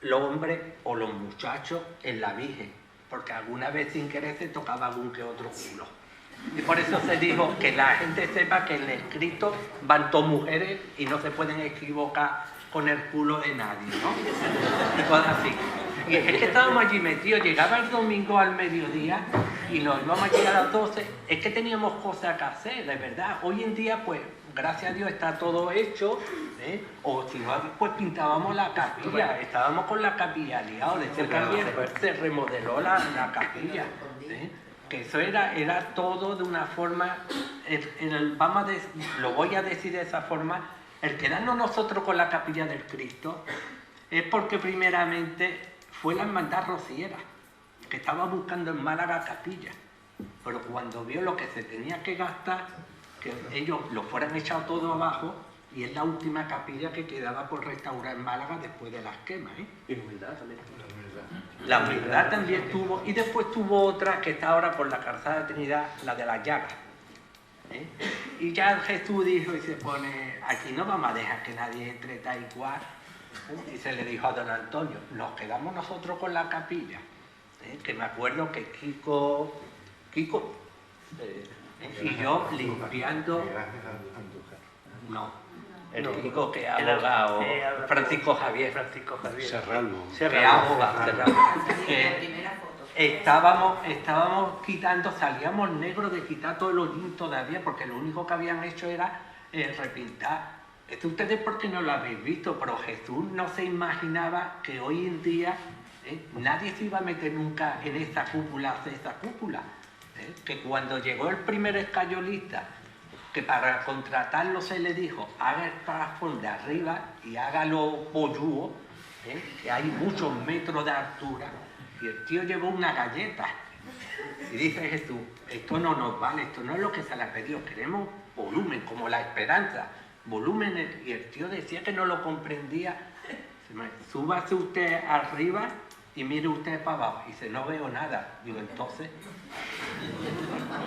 los hombres o los muchachos en la Virgen, porque alguna vez sin querer se tocaba algún que otro culo. Y por eso se dijo que la gente sepa que en el Cristo van todas mujeres y no se pueden equivocar con el culo de nadie, ¿no? Y cosas así. Y es que estábamos allí metidos, llegaba el domingo al mediodía y nos íbamos allí a las 12, es que teníamos cosas que hacer, de verdad. Hoy en día, pues, gracias a Dios está todo hecho, o si no, pues pintábamos la capilla, estábamos con la capilla liados, después también se remodeló la capilla, que eso era todo de una forma, lo voy a decir de esa forma, el quedarnos nosotros con la capilla del Cristo es porque primeramente fue la hermandad rociera, que estaba buscando en Málaga capilla, pero cuando vio lo que se tenía que gastar, que ellos lo fueran echado todo abajo, y es la última capilla que quedaba por restaurar en Málaga después de las quemas. Y la humildad también. La humildad también tuvo, y después tuvo otra que está ahora por la calzada de Trinidad, la de las llagas. Y ya Jesús dijo y se pone, aquí no vamos a dejar que nadie entre tal y cual. Y se le dijo a don Antonio, nos quedamos nosotros con la capilla. Que me acuerdo que Kiko y yo limpiando... No, el Kiko que ha abogado, Francisco Javier. Serralmo. Que ha abogado. Estábamos quitando, salíamos negros de quitar todo el hollín todavía, porque lo único que habían hecho era repintar. Ustedes porque no lo habéis visto, pero Jesús no se imaginaba que hoy en día nadie se iba a meter nunca en esa cúpula, que cuando llegó el primer escayolista, que para contratarlo se le dijo, haga el plafón de arriba y hágalo polludo, que hay muchos metros de altura, y el tío llevó una galleta, y dice Jesús, esto no nos vale, esto no es lo que se le ha pedido, queremos volumen, como la esperanza, volumen, y el tío decía que no lo comprendía, súbase usted arriba y mire usted para abajo, y dice, no veo nada, digo, entonces,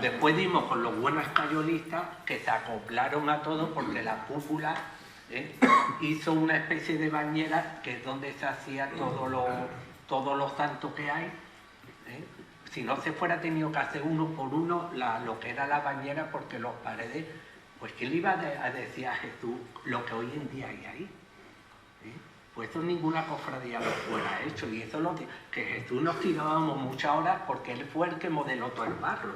después dimos con los buenos escayolistas que se acoplaron a todo porque la cúpula hizo una especie de bañera que es donde se hacía todos los santos que hay. Si no se fuera tenido que hacer uno por uno lo que era la bañera, porque los paredes, pues que le iba a decir a Jesús lo que hoy en día hay ahí. Pues eso ninguna cofradía lo fuera hecho, y eso es lo que Jesús nos tirábamos muchas horas porque él fue el que modeló todo el barro.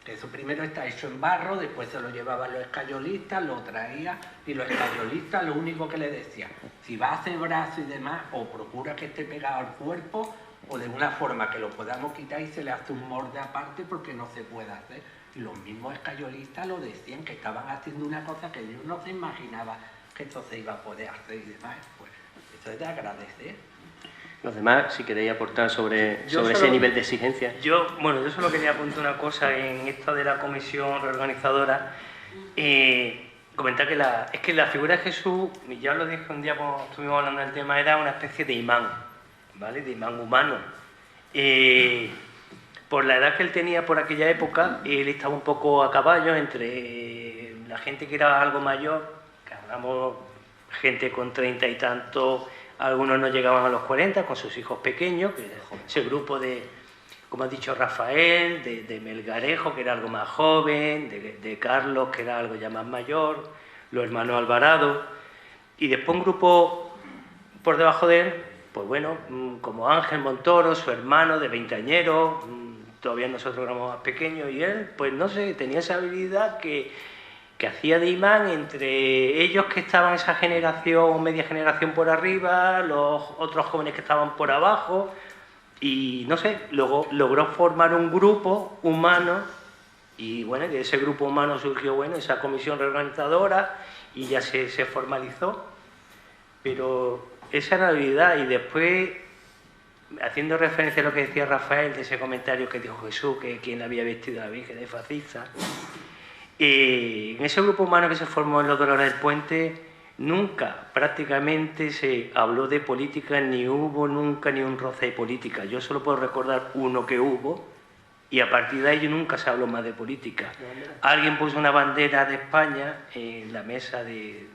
Que eso primero está hecho en barro, después se lo llevaban los escayolistas, lo traía y los escayolistas lo único que le decían, si va a hacer brazo y demás, o procura que esté pegado al cuerpo, o de una forma que lo podamos quitar y se le hace un molde aparte porque no se puede hacer. Y los mismos escayolistas lo decían, que estaban haciendo una cosa que ellos no se imaginaban que esto se iba a poder hacer y demás. Pues eso es de agradecer. Los demás, si queréis aportar sobre ese nivel de exigencia. Yo solo quería apuntar una cosa en esto de la comisión reorganizadora. Comentar que la figura de Jesús, ya lo dije un día cuando estuvimos hablando del tema, era una especie de imán, ¿vale? De imán humano. Por la edad que él tenía por aquella época, él estaba un poco a caballo entre la gente que era algo mayor, que hablamos gente con 30 y tantos. Algunos no llegaban a los 40 con sus hijos pequeños, que era ese grupo de, como ha dicho Rafael, de Melgarejo, que era algo más joven, de Carlos, que era algo ya más mayor, los hermanos Alvarado, y después un grupo por debajo de él, pues bueno, como Ángel Montoro, su hermano de 20añeros, todavía nosotros éramos más pequeños, y él, pues no sé, tenía esa habilidad que hacía de imán entre ellos que estaban esa generación, media generación por arriba, los otros jóvenes que estaban por abajo, y no sé, luego logró formar un grupo humano, y bueno, de ese grupo humano surgió, bueno, esa comisión reorganizadora, y ya se formalizó, pero esa era la realidad. Y después, haciendo referencia a lo que decía Rafael, de ese comentario que dijo Jesús, que quien había vestido a la Virgen de fascista, en ese grupo humano que se formó en los Dolores del Puente, nunca prácticamente se habló de política, ni hubo nunca ni un roce de política. Yo solo puedo recordar uno que hubo, y a partir de ahí nunca se habló más de política. Alguien puso una bandera de España en la mesa de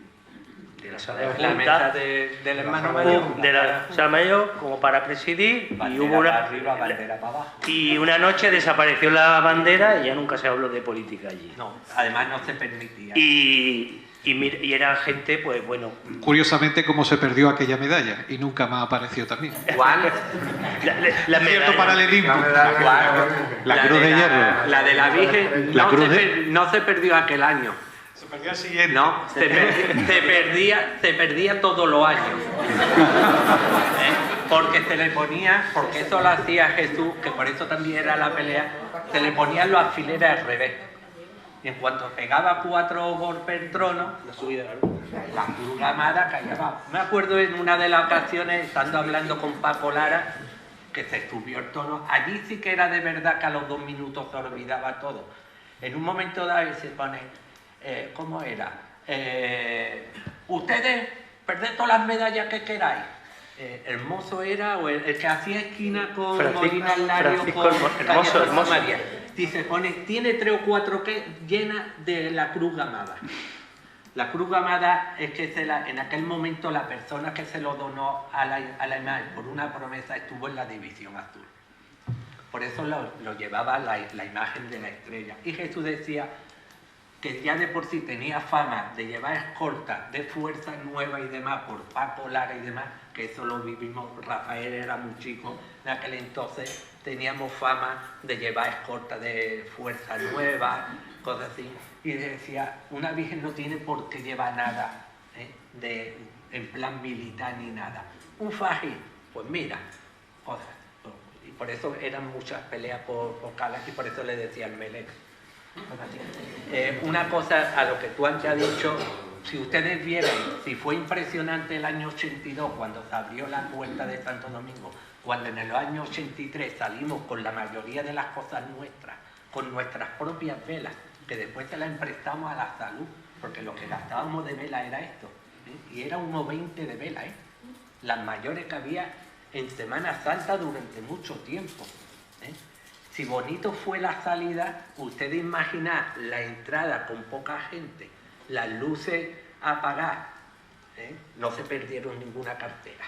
la sala de junta, la mesa del hermano mayor, de la sala mayor, como para presidir, bandera, y hubo una para arriba, bandera para abajo. Y una noche desapareció la bandera y ya nunca se habló de política allí. No, además no se permitía. Y era gente, pues bueno... Curiosamente, cómo se perdió aquella medalla y nunca más apareció también. ¿Cuál? La Cierto paralelismo. La cruz de hierro. La de la Virgen no se perdió aquel año. Se perdió el siguiente. No, se perdía todos los años. Porque se le ponía, porque eso lo hacía Jesús, que por eso también era la pelea, se le ponían los alfileres al revés. Y en cuanto pegaba 4 golpes el trono, la cruz gamada caía abajo. Me acuerdo en una de las ocasiones, estando hablando con Paco Lara, que se subió el tono. Allí sí que era de verdad que a los 2 minutos se olvidaba todo. En un momento dado se pone, ¿cómo era? Ustedes perded todas las medallas que queráis. El mozo era, o el que hacía esquina con Molina Lario, Hermoso. María. Dice, pone, tiene 3 o 4 llenas de la cruz gamada. La cruz gamada es que en aquel momento la persona que se lo donó a la imagen por una promesa estuvo en la división azul. Por eso lo llevaba la imagen de la estrella. Y Jesús decía que ya de por sí tenía fama de llevar escolta de fuerza nueva y demás por Paco Lara y demás, que eso lo vivimos, Rafael era muy chico, en aquel entonces teníamos fama de llevar escolta de fuerza nueva, cosas así, y decía, una virgen no tiene por qué llevar nada en plan militar ni nada. Un fajín, pues mira, cosas. Y por eso eran muchas peleas por calas y por eso le decían Melec. Una cosa a lo que tú antes has dicho, si ustedes vieran, si fue impresionante el año 82 cuando se abrió la puerta de Santo Domingo, cuando en el año 83 salimos con la mayoría de las cosas nuestras, con nuestras propias velas, que después se las emprestamos a la salud, porque lo que gastábamos de vela era esto, y era 1,20 de vela, las mayores que había en Semana Santa durante mucho tiempo. Si bonito fue la salida, ustedes imaginan la entrada con poca gente, las luces apagadas, no se perdieron ninguna cartera.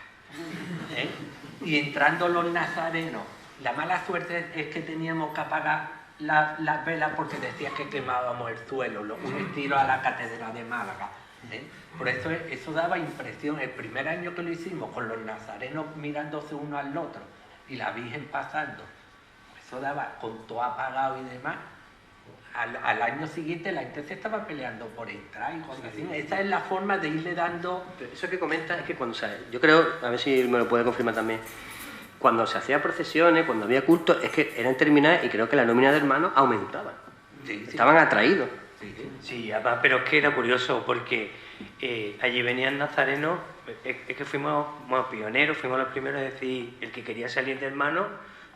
Y entrando los nazarenos, la mala suerte es que teníamos que apagar las velas porque decía que quemábamos el suelo, un estilo a la catedral de Málaga. Por eso eso daba impresión. El primer año que lo hicimos, con los nazarenos mirándose uno al otro y la Virgen pasando, eso daba, con todo apagado y demás, al año siguiente la gente se estaba peleando por entrar y cosas así. Esa es la forma de irle dando... Pero eso que comenta es que cuando yo creo, a ver si me lo puede confirmar también, cuando se hacían procesiones, cuando había culto, es que eran terminadas y creo que la nómina de hermanos aumentaba. Sí, Estaban atraídos. Sí, además, pero es que era curioso porque allí venían nazarenos, es que fuimos pioneros, fuimos los primeros a decir, el que quería salir de hermano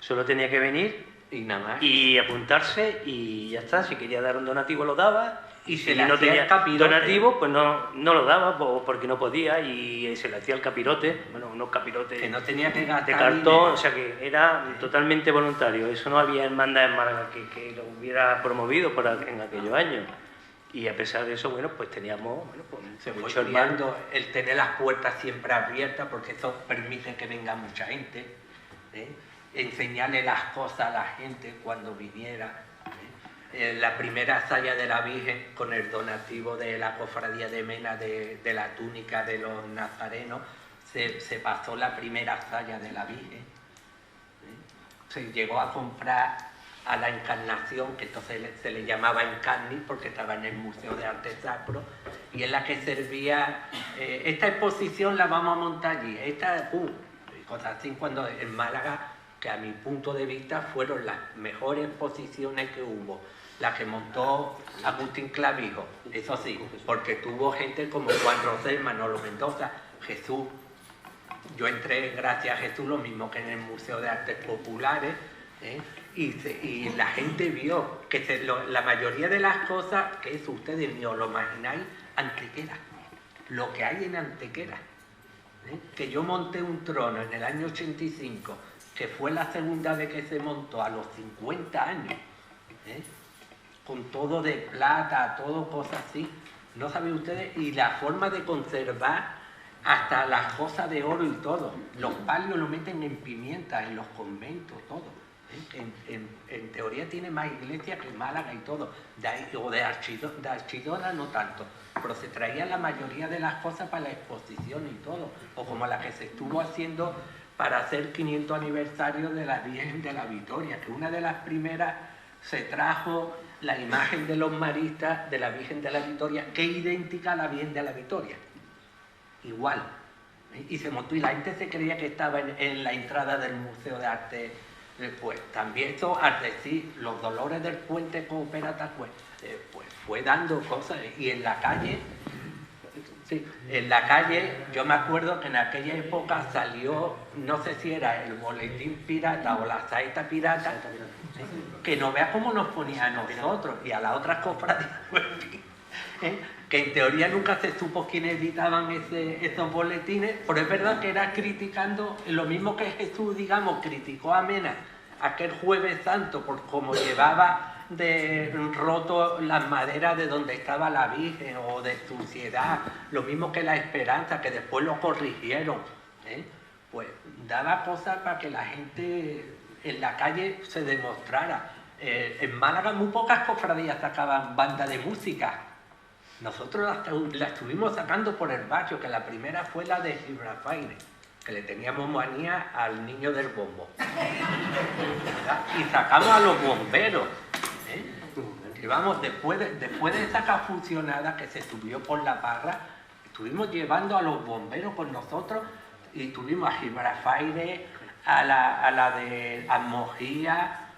solo tenía que venir y nada más. Y apuntarse y ya está. Si quería dar un donativo lo daba, y si le no hacía tenía el capirote. donativo pues no lo daba porque no podía, y se le hacía el capirote, bueno, unos capirotes que no tenía que gastar de cartón, dinero. o sea que era totalmente voluntario. Eso no había hermandad en Málaga que lo hubiera promovido en aquellos años. Y a pesar de eso, bueno, pues teníamos, bueno, pues se fue mucho estudiando el tener las puertas siempre abiertas, porque eso permite que venga mucha gente, enseñarle las cosas a la gente cuando viniera. La primera saya de la Virgen con el donativo de la cofradía de Mena de la túnica de los nazarenos, se pasó la primera saya de la Virgen. Se llegó a comprar a la Encarnación, que entonces se le llamaba Encarni porque estaba en el Museo de Arte Sacro, y en la que servía, esta exposición la vamos a montar allí, esta, cosas así, cuando en Málaga, que a mi punto de vista fueron las mejores exposiciones que hubo, la que montó Agustín Clavijo, eso sí, porque tuvo gente como Juan Rosell, Manolo Mendoza, Jesús. Yo entré gracias a Jesús, lo mismo que en el Museo de Artes Populares, y la gente vio que la mayoría de las cosas, que eso ustedes ni os lo imagináis, Antequera, lo que hay en Antequera. Que yo monté un trono en el año 85, que fue la segunda vez que se montó a los 50 años, con todo de plata, todo cosas así, no saben ustedes, y la forma de conservar hasta las cosas de oro y todo. Los palios lo meten en pimienta, en los conventos, todo. En teoría tiene más iglesias que Málaga y todo, o de Archidona no tanto, pero se traía la mayoría de las cosas para la exposición y todo, o como la que se estuvo haciendo para hacer 500 aniversario de la Virgen de la Victoria, que una de las primeras se trajo la imagen de los maristas de la Virgen de la Victoria, que es idéntica a la Virgen de la Victoria, igual, y se montó, y la gente se creía que estaba en la entrada del Museo de Arte. Pues también esto, al decir los dolores del puente Cooperata, pues fue dando cosas, y en la calle, yo me acuerdo que en aquella época salió, no sé si era el boletín pirata o la saeta pirata, que no vea cómo nos ponía a nosotros y a las otras cofradías, que en teoría nunca se supo quién editaban esos boletines, pero es verdad que era criticando lo mismo que Jesús, digamos, criticó a Mena aquel Jueves Santo por cómo llevaba de roto las maderas de donde estaba la Virgen, o de suciedad, lo mismo que la Esperanza, que después lo corrigieron, pues daba cosas para que la gente en la calle se demostrara. En Málaga muy pocas cofradías sacaban banda de música. Nosotros la estuvimos sacando por el barrio, que la primera fue la de Gibraltar, que le teníamos manía al niño del bombo. Y sacamos a los bomberos. Y vamos, después de esa cafusionada que se subió por la parra, estuvimos llevando a los bomberos con nosotros, y tuvimos a Gibraltar, a la de Almojía,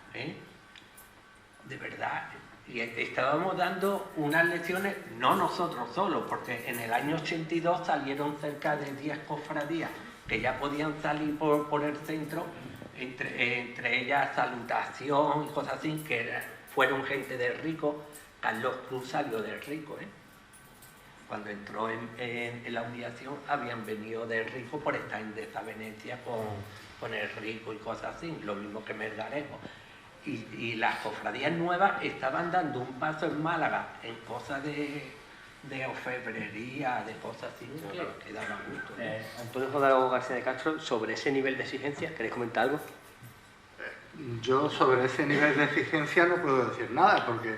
de verdad. Y estábamos dando unas lecciones, no nosotros solos, porque en el año 82 salieron cerca de 10 cofradías que ya podían salir por el centro, entre ellas Salutación y cosas así, que fueron gente de Rico. Carlos Cruz salió de Rico, Cuando entró en la humillación habían venido de Rico por estar en desavenencia con el Rico y cosas así, lo mismo que Melgarejo. Y las cofradías nuevas estaban dando un paso en Málaga en cosas de orfebrería, de cosas así, que daba gusto. Antonio Jodaro García de Castro, sobre ese nivel de exigencia, ¿queréis comentar algo? Yo sobre ese nivel de exigencia no puedo decir nada, porque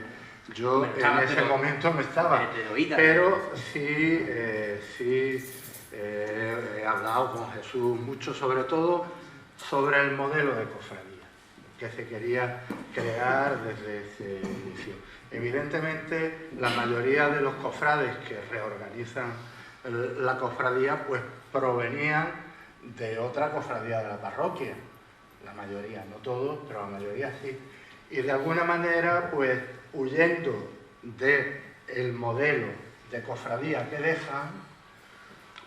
yo en ese momento no estaba. Pero sí he hablado con Jesús mucho, sobre todo sobre el modelo de cofradía que se quería crear desde ese inicio. Evidentemente, la mayoría de los cofrades que reorganizan la cofradía, pues provenían de otra cofradía de la parroquia. La mayoría, no todos, pero la mayoría sí. Y de alguna manera, pues huyendo del modelo de cofradía que dejan,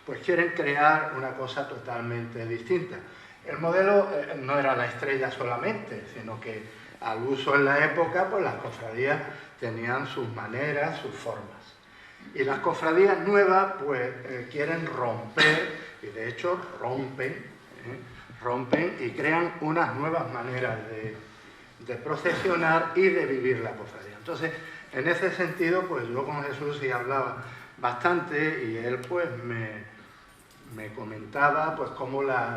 pues quieren crear una cosa totalmente distinta. El modelo no era la estrella solamente, sino que al uso en la época, pues las cofradías tenían sus maneras, sus formas. Y las cofradías nuevas, pues quieren romper, y de hecho rompen y crean unas nuevas maneras de procesionar y de vivir la cofradía. Entonces, en ese sentido, pues yo con Jesús sí hablaba bastante y él pues me comentaba pues cómo las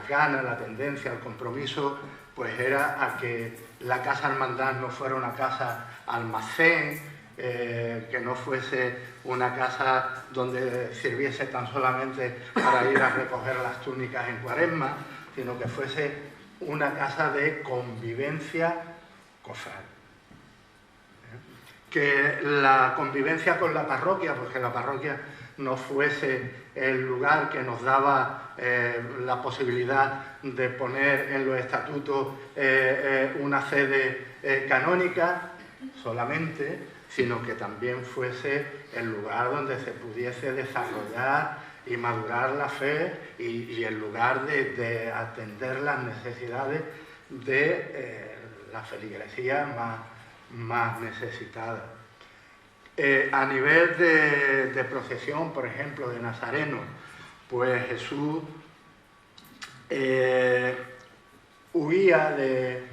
ganas, la tendencia, el compromiso pues era a que la casa hermandad no fuera una casa almacén, que no fuese una casa donde sirviese tan solamente para ir a recoger las túnicas en Cuaresma, sino que fuese una casa de convivencia cofrade. Que la convivencia con la parroquia, porque la parroquia no fuese el lugar que nos daba la posibilidad de poner en los estatutos una sede canónica solamente, sino que también fuese el lugar donde se pudiese desarrollar y madurar la fe y el lugar de atender las necesidades de la feligresía más necesitada. A nivel de procesión, por ejemplo, de Nazareno, pues Jesús huía de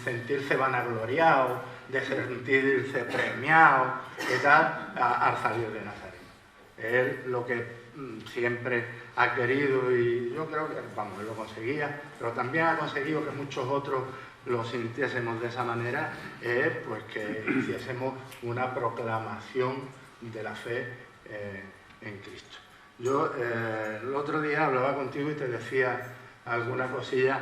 sentirse vanagloriado, de sentirse premiado y tal, al salir de Nazareno. Él lo que siempre ha querido, y yo creo que, vamos, él lo conseguía, pero también ha conseguido que muchos otros lo sintiésemos de esa manera, pues que hiciésemos una proclamación de la fe en Cristo. Yo el otro día hablaba contigo y te decía alguna cosilla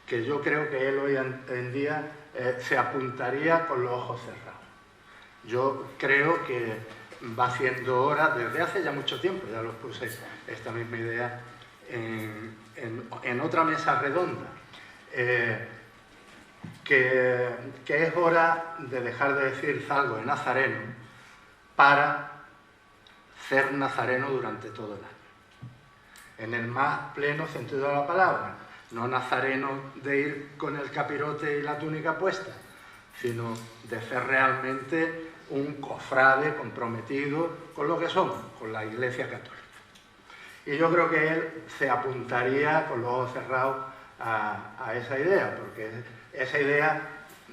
que yo creo que él hoy en día se apuntaría con los ojos cerrados. Yo creo que va siendo hora, desde hace ya mucho tiempo, ya los puse esta misma idea en otra mesa redonda, que es hora de dejar de decir salgo de nazareno para ser nazareno durante todo el año. En el más pleno sentido de la palabra, no nazareno de ir con el capirote y la túnica puesta, sino de ser realmente un cofrade comprometido con lo que somos, con la Iglesia Católica. Y yo creo que él se apuntaría con los ojos cerrados a esa idea, porque esa idea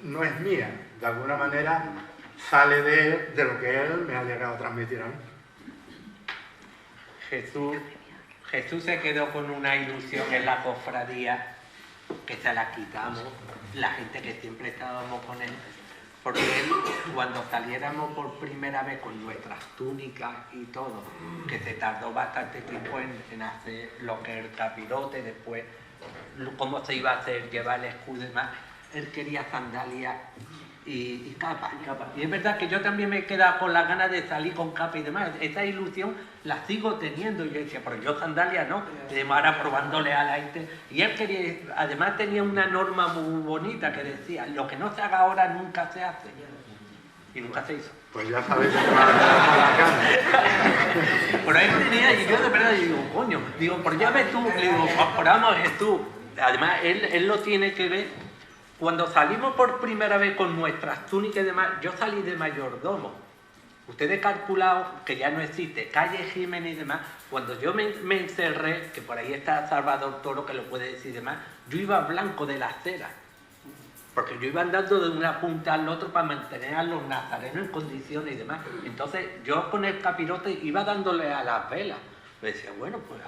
no es mía, de alguna manera sale de lo que él me ha llegado a transmitir a mí. Jesús se quedó con una ilusión en la cofradía que se la quitamos, la gente que siempre estábamos con él, porque él, cuando saliéramos por primera vez con nuestras túnicas y todo, que se tardó bastante tiempo en hacer lo que es el capirote, después cómo se iba a hacer, llevar el escudo y demás, él quería sandalias y capa. Y es verdad que yo también me he quedado con las ganas de salir con capa y demás. Esa ilusión la sigo teniendo. Y yo decía, pero yo sandalias no. Y además ahora probándole al aire. Y él quería, además tenía una norma muy bonita que decía, lo que no se haga ahora nunca se hace. Y nunca se hizo. Pues ya sabéis que me va a quedar con la gana. Por ahí venía y yo de verdad digo, coño, digo, por ya ves tú, le digo, por vamos, Jesús. Además, él lo tiene que ver. Cuando salimos por primera vez con nuestras túnicas y demás, yo salí de mayordomo. Ustedes calcularon que ya no existe calle Jiménez y demás. Cuando yo me encerré, que por ahí está Salvador Toro, que lo puede decir y demás, yo iba blanco de la acera. Porque yo iba andando de una punta al otro para mantener a los nazarenos en condiciones y demás. Entonces yo con el capirote iba dándole a las velas. Me decía, bueno, pues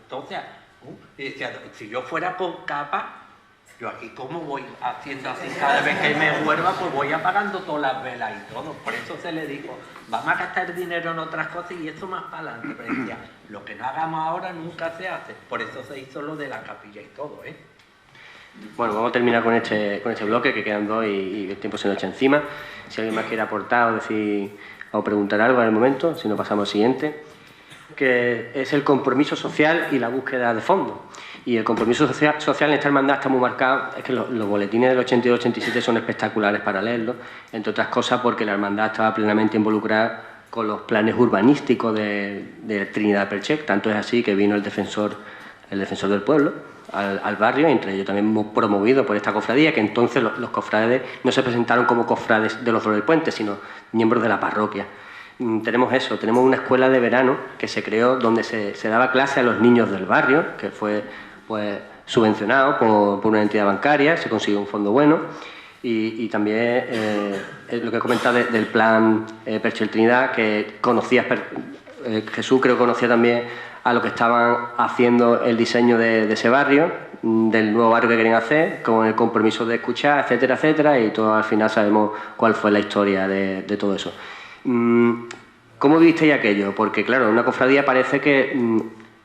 entonces, y decía, si yo fuera con capa, yo aquí como voy haciendo así cada vez que me vuelva, pues voy apagando todas las velas y todo. Por eso se le dijo, vamos a gastar dinero en otras cosas y eso más para adelante. Pero decía, lo que no hagamos ahora nunca se hace. Por eso se hizo lo de la capilla y todo, Bueno, vamos a terminar con este bloque, que quedan 2 y el tiempo se nos echa encima. Si alguien más quiere aportar o decir o preguntar algo en el momento, si no pasamos al siguiente, que es el compromiso social y la búsqueda de fondos. Y el compromiso social en esta hermandad está muy marcado, es que los boletines del 82-87 son espectaculares para leerlos, entre otras cosas porque la hermandad estaba plenamente involucrada con los planes urbanísticos de Trinidad Perchec. Tanto es así que vino el defensor del pueblo al barrio, entre ellos también promovido por esta cofradía, que entonces los cofrades no se presentaron como cofrades de los Dolores del Puente, sino miembros de la parroquia. Tenemos eso, tenemos una escuela de verano que se creó donde se daba clase a los niños del barrio, que fue pues subvencionado por una entidad bancaria, se consiguió un fondo bueno, y también lo que he comentado del plan Perchel Trinidad, que Jesús creo que conocía también a lo que estaban haciendo el diseño de ese barrio, del nuevo barrio que querían hacer, con el compromiso de escuchar, etcétera, etcétera, y todos al final sabemos cuál fue la historia de todo eso. ¿Cómo visteis aquello? Porque claro, en una cofradía parece que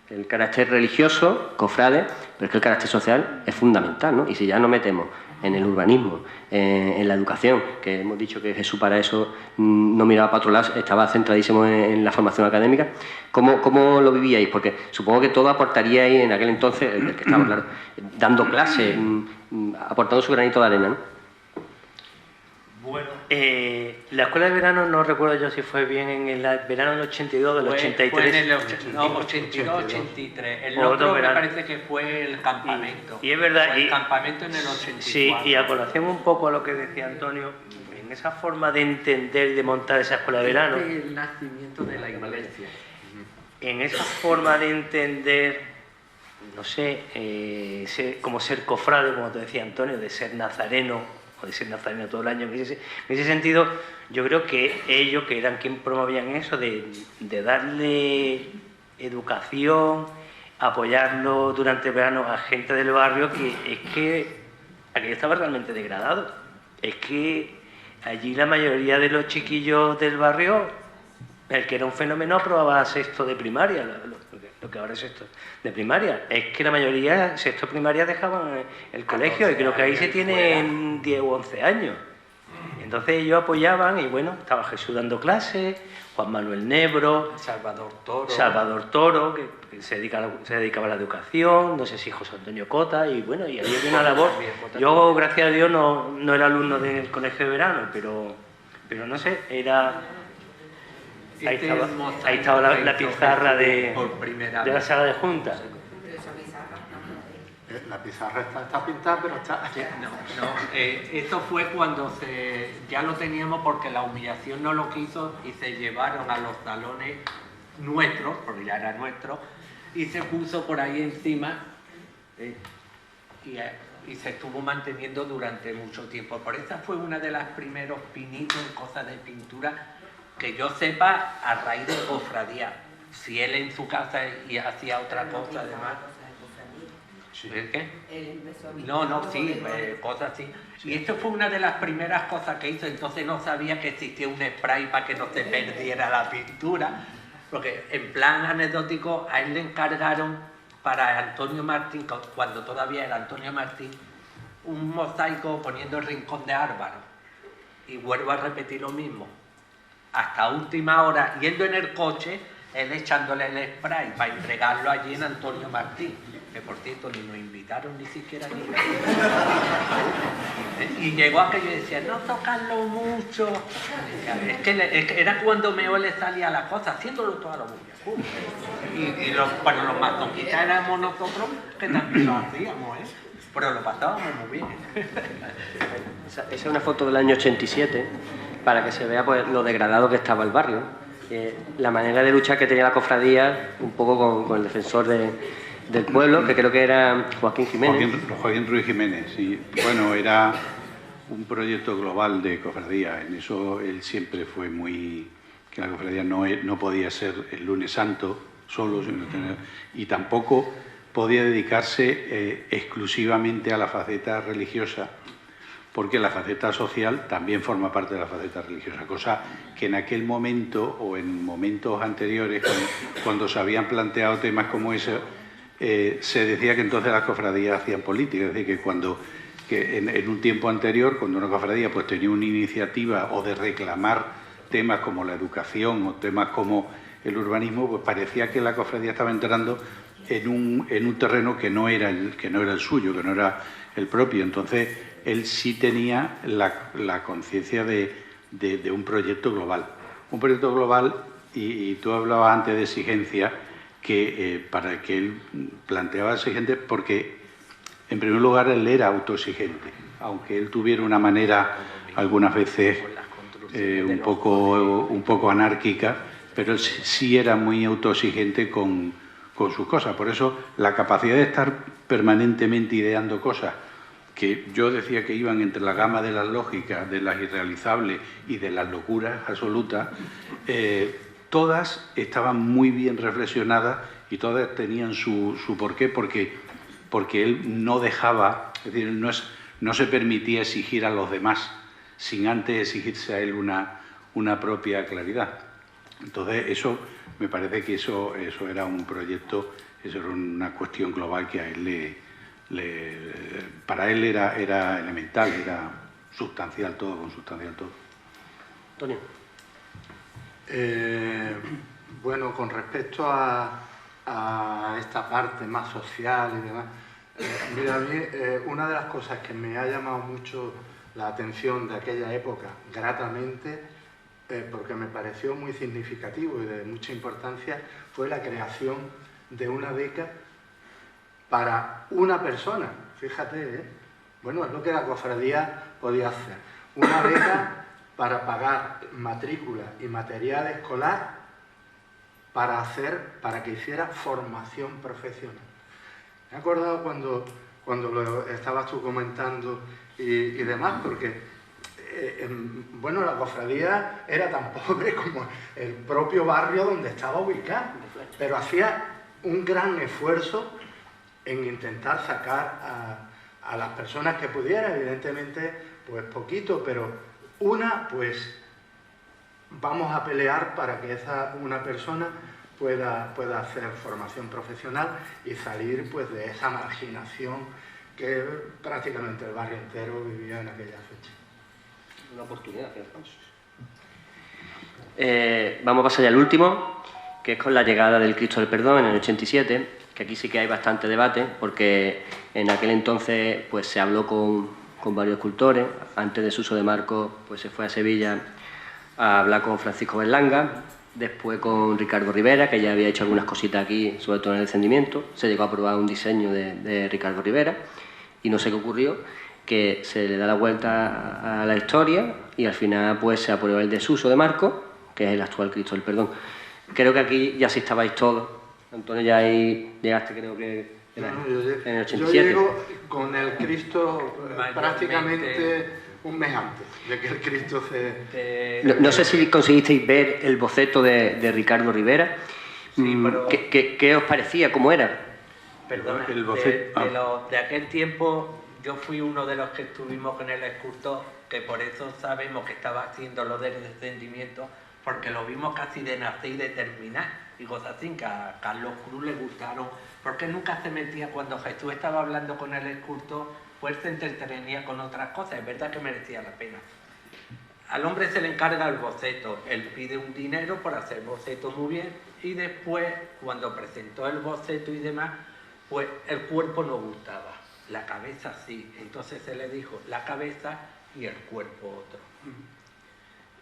el carácter religioso, cofrade, pero es que el carácter social es fundamental, ¿no? Y si ya nos metemos en el urbanismo, en la educación, que hemos dicho que Jesús para eso no miraba para otro lado, estaba centradísimo en la formación académica, ¿cómo lo vivíais? Porque supongo que todo aportaríais en aquel entonces, el que estaba, claro, dando clases, aportando su granito de arena, ¿no? Bueno, la escuela de verano no recuerdo yo si fue bien en el verano del 82, del 83. Fue en el 82, 83. El otro me parece que fue el campamento. Y es verdad. El campamento en el 84. Sí, y a colación un poco a lo que decía Antonio, en esa forma de entender y de montar esa escuela de verano. El nacimiento de la iglesia. En esa forma de entender, no sé, como ser cofrade, como te decía Antonio, de ser nazareno, de ser nazareno todo el año. En ese sentido, yo creo que ellos, que eran quienes promovían eso, de darle educación, apoyarlo durante el verano a gente del barrio, que es que aquello estaba realmente degradado. Es que allí la mayoría de los chiquillos del barrio, el que era un fenómeno, aprobaba sexto de primaria, lo que ahora es sexto de primaria. Es que la mayoría, sexto de primaria, dejaban el colegio, y creo que ahí se tienen 10 u 11 años. Entonces ellos apoyaban, y bueno, estaba Jesús dando clases, Juan Manuel Nebro, Salvador Toro, que se dedicaba a la educación, no sé si José Antonio Cota, y bueno, y había una labor. Yo, gracias a Dios, no era alumno del colegio de verano, pero no sé, era... Ahí estaba la pizarra de la sala de juntas. La pizarra está pintada, pero está... Esto fue cuando ya lo teníamos, porque la humillación no lo quiso y se llevaron a los salones nuestros, porque ya era nuestro, y se puso por ahí encima y se estuvo manteniendo durante mucho tiempo. Por esa fue una de las primeros pinitos en cosas de pintura que yo sepa, a raíz de cofradía. Si él en su casa y hacía otra cosa además. ¿El qué? Cosas así. Y esto fue una de las primeras cosas que hizo. Entonces no sabía que existía un spray para que no se perdiera la pintura, porque en plan anecdótico a él le encargaron para Antonio Martín, cuando todavía era Antonio Martín, un mosaico poniendo el Rincón de Álvaro. Y vuelvo a repetir lo mismo. Hasta última hora, yendo en el coche, él echándole el spray para entregarlo allí en Antonio Martín, que por cierto ni nos invitaron ni siquiera aquí. Y llegó aquello y decía, no tocarlo mucho. Es que era cuando mejor le salía la cosa, haciéndolo toda la bulla. Y los masoquistas éramos nosotros, que también lo hacíamos, pero lo pasábamos muy bien. Esa es una foto del año 87, para que se vea pues lo degradado que estaba el barrio. La manera de luchar que tenía la cofradía, un poco con el defensor del pueblo, que creo que era Joaquín Jiménez. Joaquín Ruiz Jiménez, sí. Bueno, era un proyecto global de cofradía. En eso él siempre fue muy... que la cofradía no podía ser el lunes santo solo, sino y tampoco podía dedicarse exclusivamente a la faceta religiosa, porque la faceta social también forma parte de la faceta religiosa, cosa que en aquel momento o en momentos anteriores, cuando se habían planteado temas como ese, se decía que entonces las cofradías hacían política, es decir, que en un tiempo anterior, cuando una cofradía pues tenía una iniciativa o de reclamar temas como la educación o temas como el urbanismo, pues parecía que la cofradía estaba entrando en un terreno que no era el suyo, que no era el propio. Entonces, él sí tenía la conciencia de un proyecto global. Un proyecto global, y tú hablabas antes de exigencia, que para que él planteaba exigente, porque en primer lugar él era autoexigente, aunque él tuviera una manera algunas veces un poco anárquica, pero él sí era muy autoexigente con sus cosas. Por eso la capacidad de estar permanentemente ideando cosas que yo decía que iban entre la gama de las lógicas, de las irrealizables y de las locuras absolutas, todas estaban muy bien reflexionadas y todas tenían su porqué, porque él no dejaba, es decir, no se permitía exigir a los demás sin antes exigirse a él una propia claridad. Entonces, eso me parece que eso era un proyecto, eso era una cuestión global que a él para él era elemental, era sustancial todo, consubstancial todo. Antonio. Bueno, con respecto a esta parte más social y demás, mira, a mí una de las cosas que me ha llamado mucho la atención de aquella época, gratamente, porque me pareció muy significativo y de mucha importancia, fue la creación de una beca para una persona. Fíjate, bueno, es lo que la cofradía podía hacer. Una beca para pagar matrícula y material escolar para que hiciera formación profesional. Me he acordado cuando lo estabas tú comentando y demás, porque bueno, la cofradía era tan pobre como el propio barrio donde estaba ubicada, pero hacía un gran esfuerzo en intentar sacar a las personas que pudiera, evidentemente, pues poquito, pero pues vamos a pelear para que una persona pueda hacer formación profesional y salir pues de esa marginación que prácticamente el barrio entero vivía en aquella fecha. Una oportunidad, vamos a pasar ya al último, que es con la llegada del Cristo del Perdón en el 87, que aquí sí que hay bastante debate, porque en aquel entonces pues se habló con varios escultores. Antes de Suso de Marcos pues se fue a Sevilla a hablar con Francisco Berlanga, después con Ricardo Rivera, que ya había hecho algunas cositas aquí, sobre todo en el descendimiento. Se llegó a aprobar un diseño de Ricardo Rivera y no sé qué ocurrió, que se le da la vuelta a la historia y al final pues se aprueba el de Suso de Marcos, que es el actual Cristo del Perdón. Creo que aquí ya sí estabais todos. Antonio, ya ahí llegaste, creo que era en el 87. Yo llego con el Cristo prácticamente un mes antes de que el Cristo se... No sé si conseguisteis ver el boceto de Ricardo Rivera. Sí, pero... ¿Qué os parecía? ¿Cómo era? Perdona, el boceto... de aquel tiempo yo fui uno de los que estuvimos con el escultor, que por eso sabemos que estaba haciendo lo del descendimiento, porque lo vimos casi de nacer y de terminar, y cosas así, que a Carlos Cruz le gustaron, porque nunca se metía cuando Jesús estaba hablando con el escultor, pues se entretenía con otras cosas, es verdad que merecía la pena. Al hombre se le encarga el boceto, él pide un dinero por hacer boceto muy bien, y después, cuando presentó el boceto y demás, pues el cuerpo no gustaba, la cabeza sí, entonces se le dijo la cabeza y el cuerpo otro.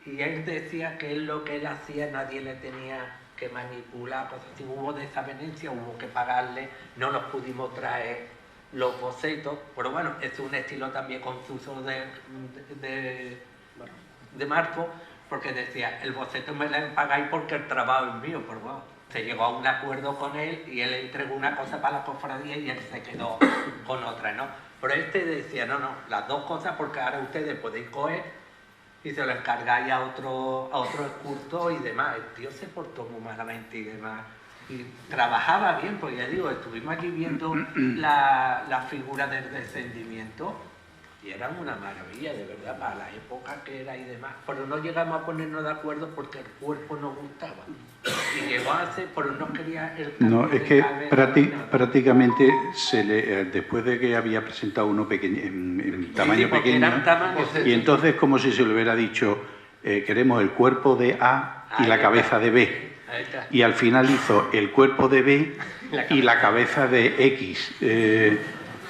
Y él decía que lo que él hacía nadie le tenía que manipular, cosas así. Hubo desavenencia, hubo que pagarle, no nos pudimos traer los bocetos, pero bueno, es un estilo también confuso de Marco, porque decía, el boceto me lo pagáis porque el trabajo es mío, pero bueno, se llegó a un acuerdo con él y él entregó una cosa para la cofradía y él se quedó con otra, ¿no? Pero este decía, no, las dos cosas, porque ahora ustedes podéis coger y se lo encargáis a otro escultor y demás. El tío se portó muy malamente y demás. Y trabajaba bien, porque ya digo, estuvimos allí viendo la figura del descendimiento Y eran una maravilla, de verdad, para la época que era y demás. Pero no llegamos a ponernos de acuerdo porque el cuerpo nos gustaba. Y llegó a hacer, pero no quería el cambio. No, es que prácticamente después de que había presentado uno pequeño, en tamaño pequeño, y entonces como si se le hubiera dicho, queremos el cuerpo de A y la cabeza de B. Y al final hizo el cuerpo de B y la cabeza de X.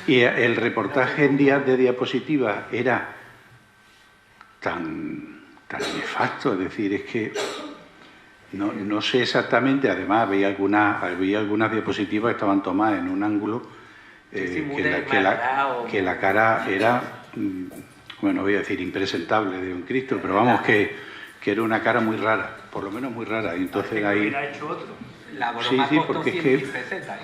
Y el reportaje en días de diapositivas era tan nefasto, es decir, es que no sé exactamente, además había algunas diapositivas que estaban tomadas en un ángulo que la cara era, bueno, voy a decir impresentable de un Cristo, pero vamos que era una cara muy rara, por lo menos muy rara, y entonces ahí... La broma sí, costó porque es 100.000 que... pesetas.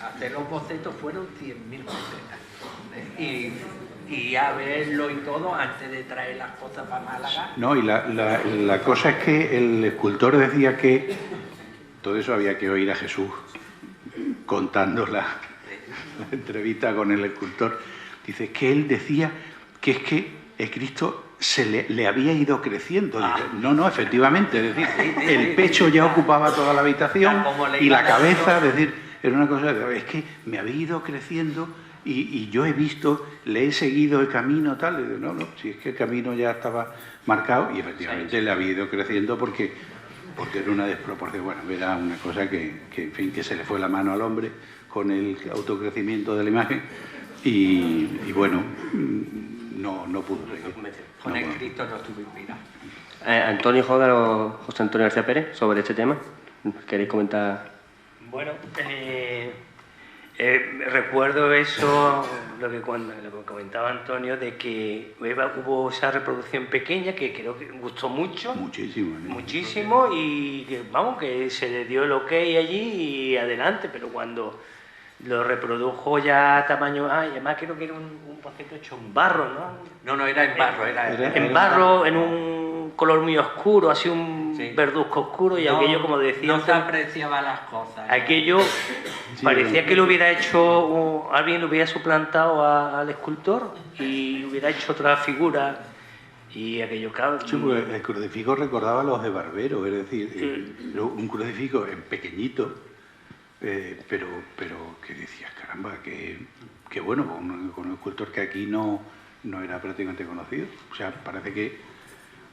Hacer los bocetos fueron 100.000 pesetas. Y a verlo y todo antes de traer las cosas para Málaga. No, y la cosa es que el escultor decía que todo eso había que oír a Jesús contando la entrevista con el escultor. Dice que él decía que es que el Cristo le había ido creciendo. Dice, no, efectivamente, es decir, el pecho ya ocupaba toda la habitación y la cabeza, es decir, era una cosa, es que me había ido creciendo y yo he visto, le he seguido el camino, tal. Y digo, no, si es que el camino ya estaba marcado y efectivamente le había ido creciendo porque era una desproporción. Bueno, era una cosa que, en fin, que se le fue la mano al hombre con el autocrecimiento de la imagen y bueno, no pudo seguir. Con el Cristo no estuvo inspirado. Antonio Jódar o José Antonio García Pérez, sobre este tema, ¿queréis comentar? Bueno, recuerdo eso, lo que comentaba Antonio, de que hubo esa reproducción pequeña que creo que gustó mucho. Muchísimo. Muchísimo, y que, vamos, que se le dio el ok allí y adelante, pero cuando lo reprodujo ya a tamaño... además creo que era un boceto hecho en barro, ¿no? No, era en barro. En barro, en un color muy oscuro, así un verduzco oscuro, y aquello, como decía... No se apreciaban las cosas. Aquello parecía que lo hubiera hecho... alguien lo hubiera suplantado al escultor y hubiera hecho otra figura, y aquello, claro... Sí, porque el crucifijo recordaba a los de Barbero, es decir, un crucifijo en pequeñito, pero que decías, caramba, que bueno, con un escultor que aquí no era prácticamente conocido. O sea, parece que,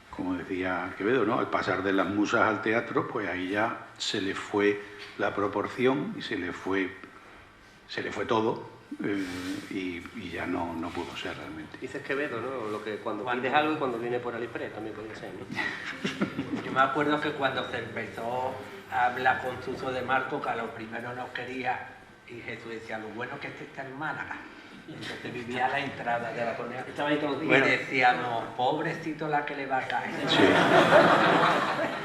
como decía Quevedo, ¿no? Al pasar de las musas al teatro, pues ahí ya se le fue la proporción y se le fue todo, y ya no pudo ser realmente. Dices Quevedo, ¿no? Lo que cuando pides algo y cuando viene por AliExpress también podría ser, ¿no? Yo me acuerdo que cuando se empezó a hablar con Suso de Marco, que a lo primero no quería, y Jesús decía, lo bueno que está en Málaga. Entonces vivía a la entrada de la Conea. Estaba ahí todos los días. Y decíamos, pobrecito la que le va a caer. Sí,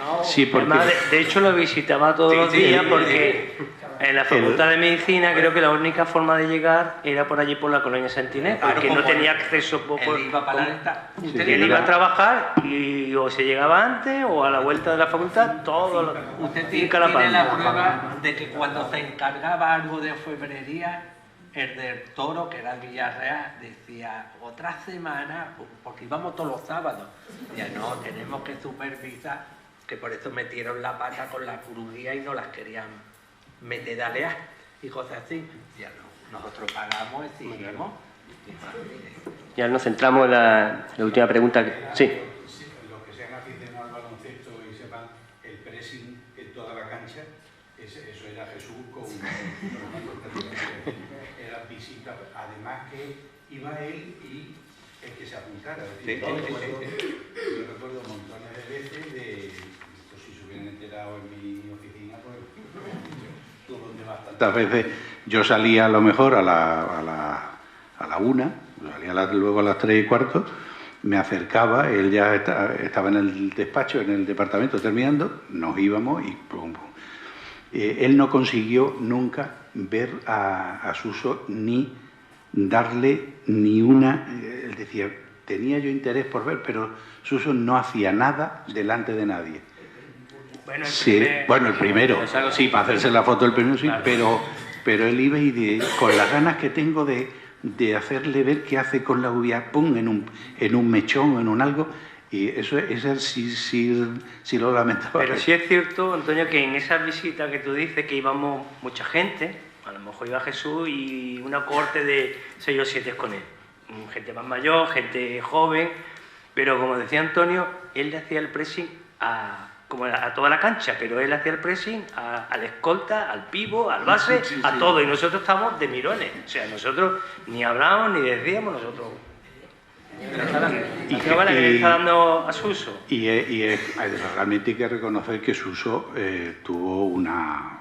No, sí, porque... Además, de hecho lo visitaba todos los días porque en la Facultad de Medicina creo que la única forma de llegar era por allí por la Colonia Santinés, porque no tenía acceso poco. Él iba para Usted iba a trabajar y o se llegaba antes o a la vuelta de la facultad, todo lo... Usted tiene la prueba de que cuando se encargaba algo de orfebrería, el del Toro, que era el Villarreal, decía, otra semana, porque íbamos todos los sábados. Ya no, tenemos que supervisar, que por eso metieron la pata con la crujía y no las querían meter de alear y cosas así. Ya no, nosotros pagamos, exigimos. Ya nos centramos en la última pregunta. Sí. Los que sean aficionados al baloncesto y sepan el pressing en toda la cancha, eso era Jesús con era visita, además que iba él y el que se apuntara. Yo recuerdo montones de veces pues si se hubieran enterado en mi oficina, pues bastantes veces yo salía a lo mejor a la 1, salía luego a las 3:15, me acercaba, él ya estaba en el despacho, en el departamento terminando, nos íbamos y pum, pum. Él no consiguió nunca ver a Suso ni darle ni una... Él decía, tenía yo interés por ver, pero Suso no hacía nada delante de nadie. Bueno, el primero, sí, para hacerse la foto el primero, sí, claro. pero él iba y con las ganas que tengo de de hacerle ver qué hace con la uvia, pum, en un mechón, en un algo, y eso sí lo lamentaba. Pero sí es cierto, Antonio, que en esas visitas que tú dices que íbamos mucha gente, a lo mejor iba Jesús y una cohorte de 6 o 7 con él, gente más mayor, gente joven, pero como decía Antonio, él le hacía el pressing como a toda la cancha, pero él hacía el pressing al escolta, al pivo, al base, a todo, y nosotros estábamos de mirones, o sea, nosotros ni hablábamos ni decíamos, nosotros... ¿Y qué vale que le está dando a Suso? Y realmente hay que reconocer que Suso tuvo una...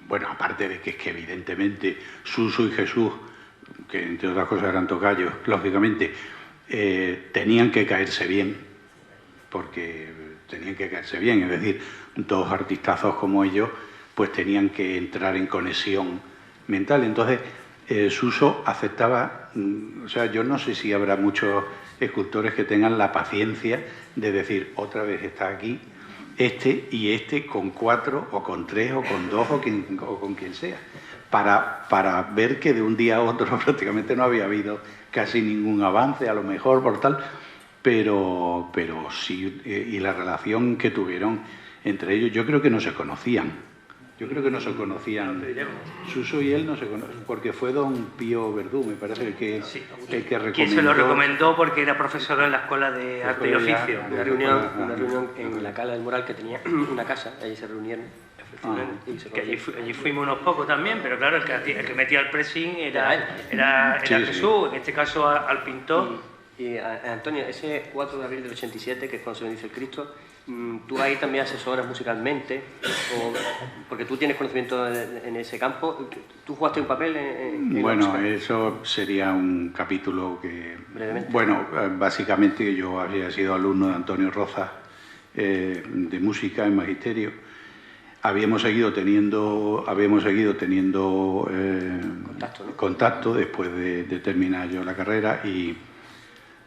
Bueno, aparte de que es que evidentemente Suso y Jesús, que entre otras cosas eran tocayos, lógicamente, tenían que caerse bien, porque tenían que caerse bien, es decir, dos artistazos como ellos, pues tenían que entrar en conexión mental. Entonces, Suso aceptaba, o sea, yo no sé si habrá muchos escultores que tengan la paciencia de decir, otra vez está aquí, este con 4 o con 3 o con 2 o con quien sea, para ver que de un día a otro prácticamente no había habido casi ningún avance, a lo mejor por tal, pero sí, y la relación que tuvieron entre ellos, yo creo que no se conocían. Suso y él no se conocen, porque fue don Pío Verdú, me parece, el que recomendó. Quien se lo recomendó porque era profesor en la Escuela de Arte y Oficio. Una reunión en la Cala del Moral, que tenía una casa, allí se reunieron. Que allí fuimos unos pocos también, pero claro, el que metía el pressing era Jesús, en este caso al pintor. Y Antonio, ese 4 de abril del 87, que es cuando se bendice el Cristo, ¿tú ahí también asesoras musicalmente? Porque tú tienes conocimiento en ese campo. ¿Tú jugaste un papel en Bueno, la música? eso sería un capítulo que... Brevemente. Bueno, básicamente yo había sido alumno de Antonio Rozas, de música en magisterio. Habíamos seguido teniendo contacto después de terminar yo la carrera, y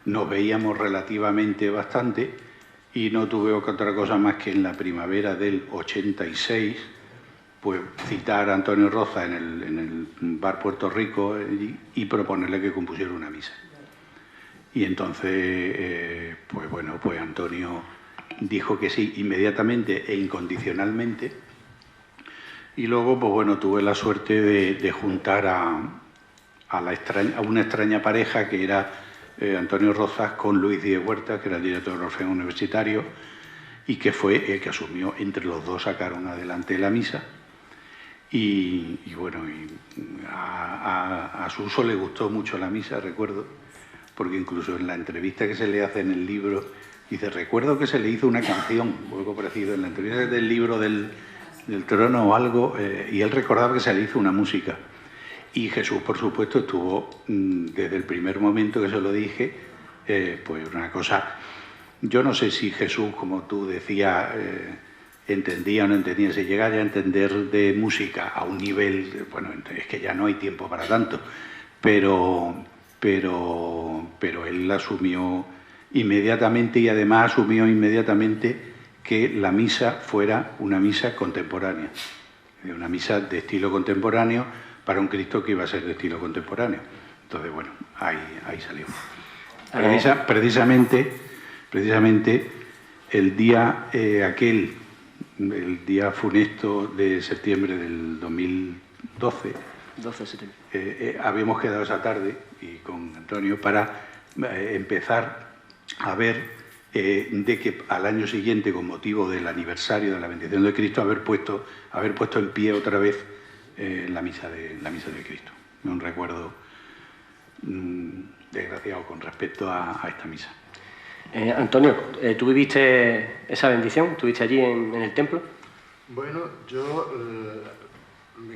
nos veíamos relativamente bastante, y no tuve otra cosa más que en la primavera del 86 pues citar a Antonio Rozas en el bar Puerto Rico y proponerle que compusiera una misa. Y entonces pues Antonio dijo que sí inmediatamente e incondicionalmente, y luego pues bueno, tuve la suerte de juntar a una extraña pareja que era Antonio Rozas con Luis Díez Huerta, que era el director del Orfeón Universitario, y que fue el que asumió, entre los dos sacaron adelante la misa. Y bueno, a Suso le gustó mucho la misa, recuerdo, porque incluso en la entrevista que se le hace en el libro, dice, recuerdo que se le hizo una canción, o algo parecido, en la entrevista del libro del trono o algo, y él recordaba que se le hizo una música. Y Jesús, por supuesto, estuvo desde el primer momento que se lo dije, pues una cosa... Yo no sé si Jesús, como tú decías, entendía o no entendía, si llegara a entender de música a un nivel... Bueno, es que ya no hay tiempo para tanto, pero él asumió inmediatamente, y además asumió inmediatamente que la misa fuera una misa contemporánea, una misa de estilo contemporáneo, para un Cristo que iba a ser de estilo contemporáneo. Entonces, bueno, ahí salió. Precisamente el día el día funesto de septiembre del 2012, 12 de septiembre. habíamos quedado esa tarde y con Antonio para empezar a ver de que al año siguiente, con motivo del aniversario de la bendición de Cristo, haber puesto en pie otra vez la misa de Cristo. Un recuerdo desgraciado con respecto a esta misa. Antonio, ¿tú viviste esa bendición? ¿Estuviste allí en el templo? Bueno, yo me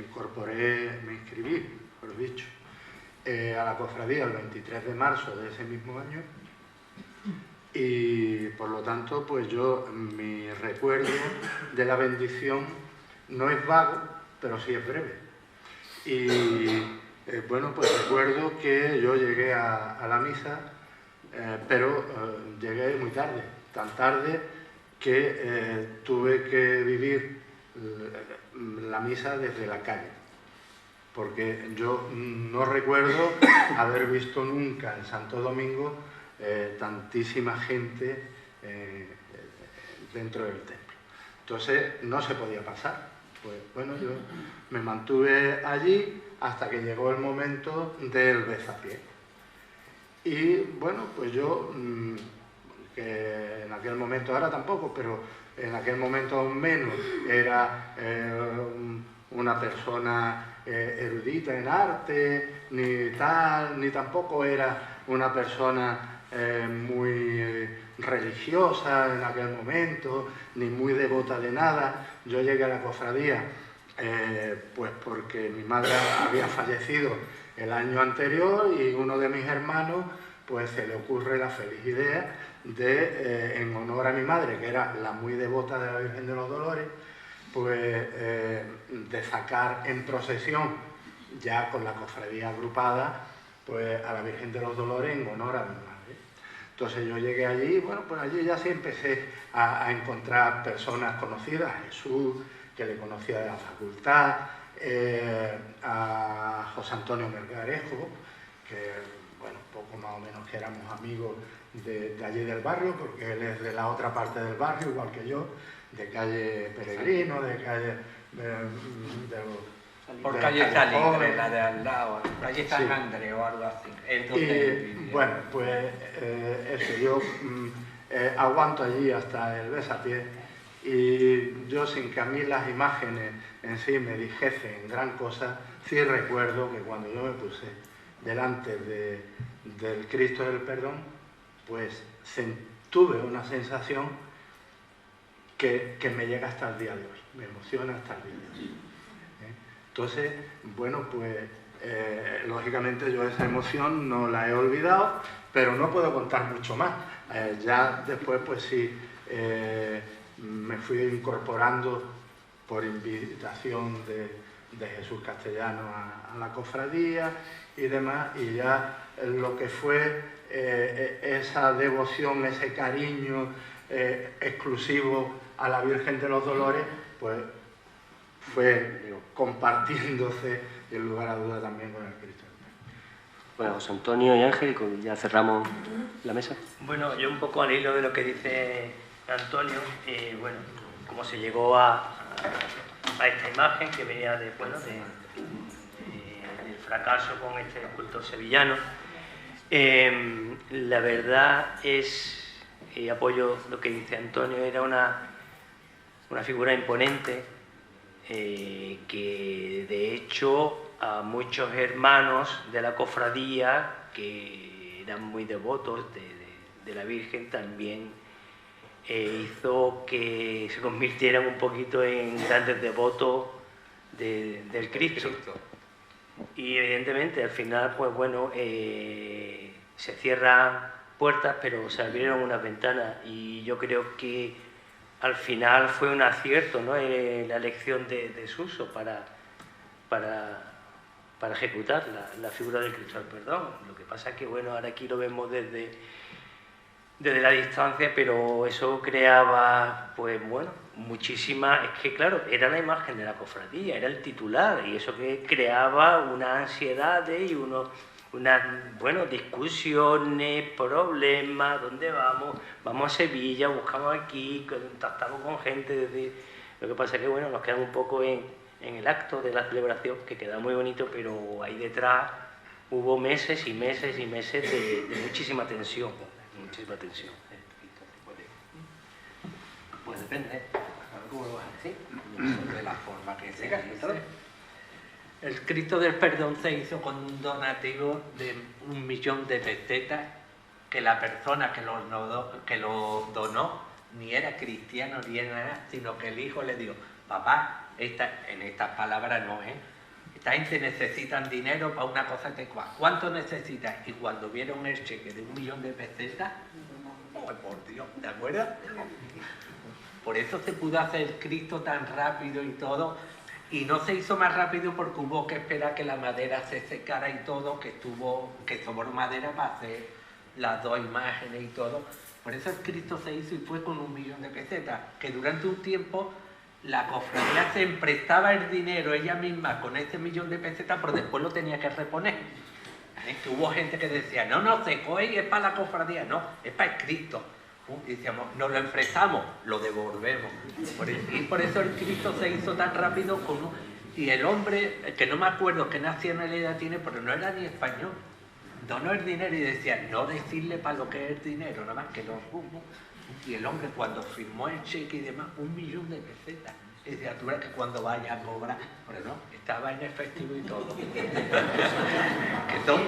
inscribí, por dicho, a la cofradía el 23 de marzo de ese mismo año, y por lo tanto, pues mi recuerdo de la bendición no es vago, pero sí es breve. Y bueno, pues recuerdo que yo llegué a la misa, pero llegué muy tarde, tan tarde que tuve que vivir la misa desde la calle, porque yo no recuerdo haber visto nunca en Santo Domingo tantísima gente dentro del templo. Entonces no se podía pasar. Pues bueno, yo me mantuve allí hasta que llegó el momento del bezapié. Y bueno, pues yo, que en aquel momento, ahora tampoco, pero en aquel momento aún menos, era una persona erudita en arte, ni tal, ni tampoco era una persona muy religiosa en aquel momento, ni muy devota de nada. Yo llegué a la cofradía pues porque mi madre había fallecido el año anterior y uno de mis hermanos pues se le ocurre la feliz idea de, en honor a mi madre, que era la muy devota de la Virgen de los Dolores, pues de sacar en procesión, ya con la cofradía agrupada, pues a la Virgen de los Dolores en honor a mi madre. Entonces yo llegué allí, bueno, pues allí ya sí empecé a encontrar personas conocidas, a Jesús, que le conocía de la facultad, a José Antonio Melgarejo, que, bueno, poco más o menos que éramos amigos de allí del barrio, porque él es de la otra parte del barrio, igual que yo, de calle Peregrino, de calle... Por calle Saligre, la de al lado, calle San Andrés o algo así. Y bueno, pues eso, yo aguanto allí hasta el besapié y yo, sin que a mí las imágenes en sí me dijesen gran cosa, sí recuerdo que cuando yo me puse delante del Cristo del Perdón, pues tuve una sensación que me llega hasta el día de hoy, me emociona hasta el día de hoy. Entonces, bueno, pues lógicamente yo esa emoción no la he olvidado, pero no puedo contar mucho más. Ya después, pues sí, me fui incorporando por invitación de Jesús Castellano a la cofradía y demás, y ya lo que fue esa devoción, ese cariño exclusivo a la Virgen de los Dolores, pues fue compartiéndose, en lugar a duda, también con el Cristo. Bueno, José Antonio y Ángel, ya cerramos la mesa. Bueno, yo un poco al hilo de lo que dice Antonio, bueno, cómo se llegó a esta imagen que venía del fracaso con este escultor sevillano. La verdad es, y apoyo lo que dice Antonio, era una figura imponente, que de hecho a muchos hermanos de la cofradía que eran muy devotos de la Virgen también hizo que se convirtieran un poquito en grandes devotos del Cristo. Y evidentemente al final, pues bueno, se cierran puertas, pero se abrieron unas ventanas, y yo creo que al final fue un acierto, ¿no? La elección de Suso para ejecutar la figura del Cristo del Perdón. Lo que pasa es que, bueno, ahora aquí lo vemos desde la distancia, pero eso creaba, pues bueno, muchísima... Es que, claro, era la imagen de la cofradía, era el titular, y eso que creaba una ansiedad y unas, bueno, discusiones, problemas, ¿dónde vamos? Vamos a Sevilla, buscamos aquí, contactamos con gente desde... Lo que pasa es que, bueno, nos quedamos un poco en el acto de la celebración, que queda muy bonito, pero ahí detrás hubo meses y meses y meses de muchísima tensión. Muchísima tensión. Pues depende, ¿cómo lo vas a decir? De la forma que se hizo. El Cristo del Perdón se hizo con un donativo de 1 millón de pesetas, que la persona que lo donó ni era cristiano ni era nada, sino que el hijo le dijo: papá, en estas palabras no es, esta gente necesitan dinero para una cosa que ¿cuánto necesitas? Y cuando vieron el cheque de 1 millón de pesetas, ¡oh, por Dios! ¿Te acuerdas? Por eso se pudo hacer el Cristo tan rápido y todo. Y no se hizo más rápido porque hubo que esperar que la madera se secara y todo, que sobró madera para hacer las dos imágenes y todo. Por eso el Cristo se hizo y fue con 1 millón de pesetas, que durante un tiempo la cofradía se emprestaba el dinero ella misma con ese 1.000.000 de pesetas, pero después lo tenía que reponer. Que hubo gente que decía, no, se coge y es para la cofradía, no, es para el Cristo. Y decíamos, nos lo emprestamos, lo devolvemos. Y por eso el Cristo se hizo tan rápido con y el hombre, que no me acuerdo qué nacionalidad tiene, pero no era ni español, donó el dinero y decía, no decirle para lo que es el dinero, nada más que los rumos. Y el hombre cuando firmó el cheque y demás, 1.000.000 de pesetas. Y decía, tú verás que cuando vaya a cobrar, pero no, estaba en efectivo y todo. Que son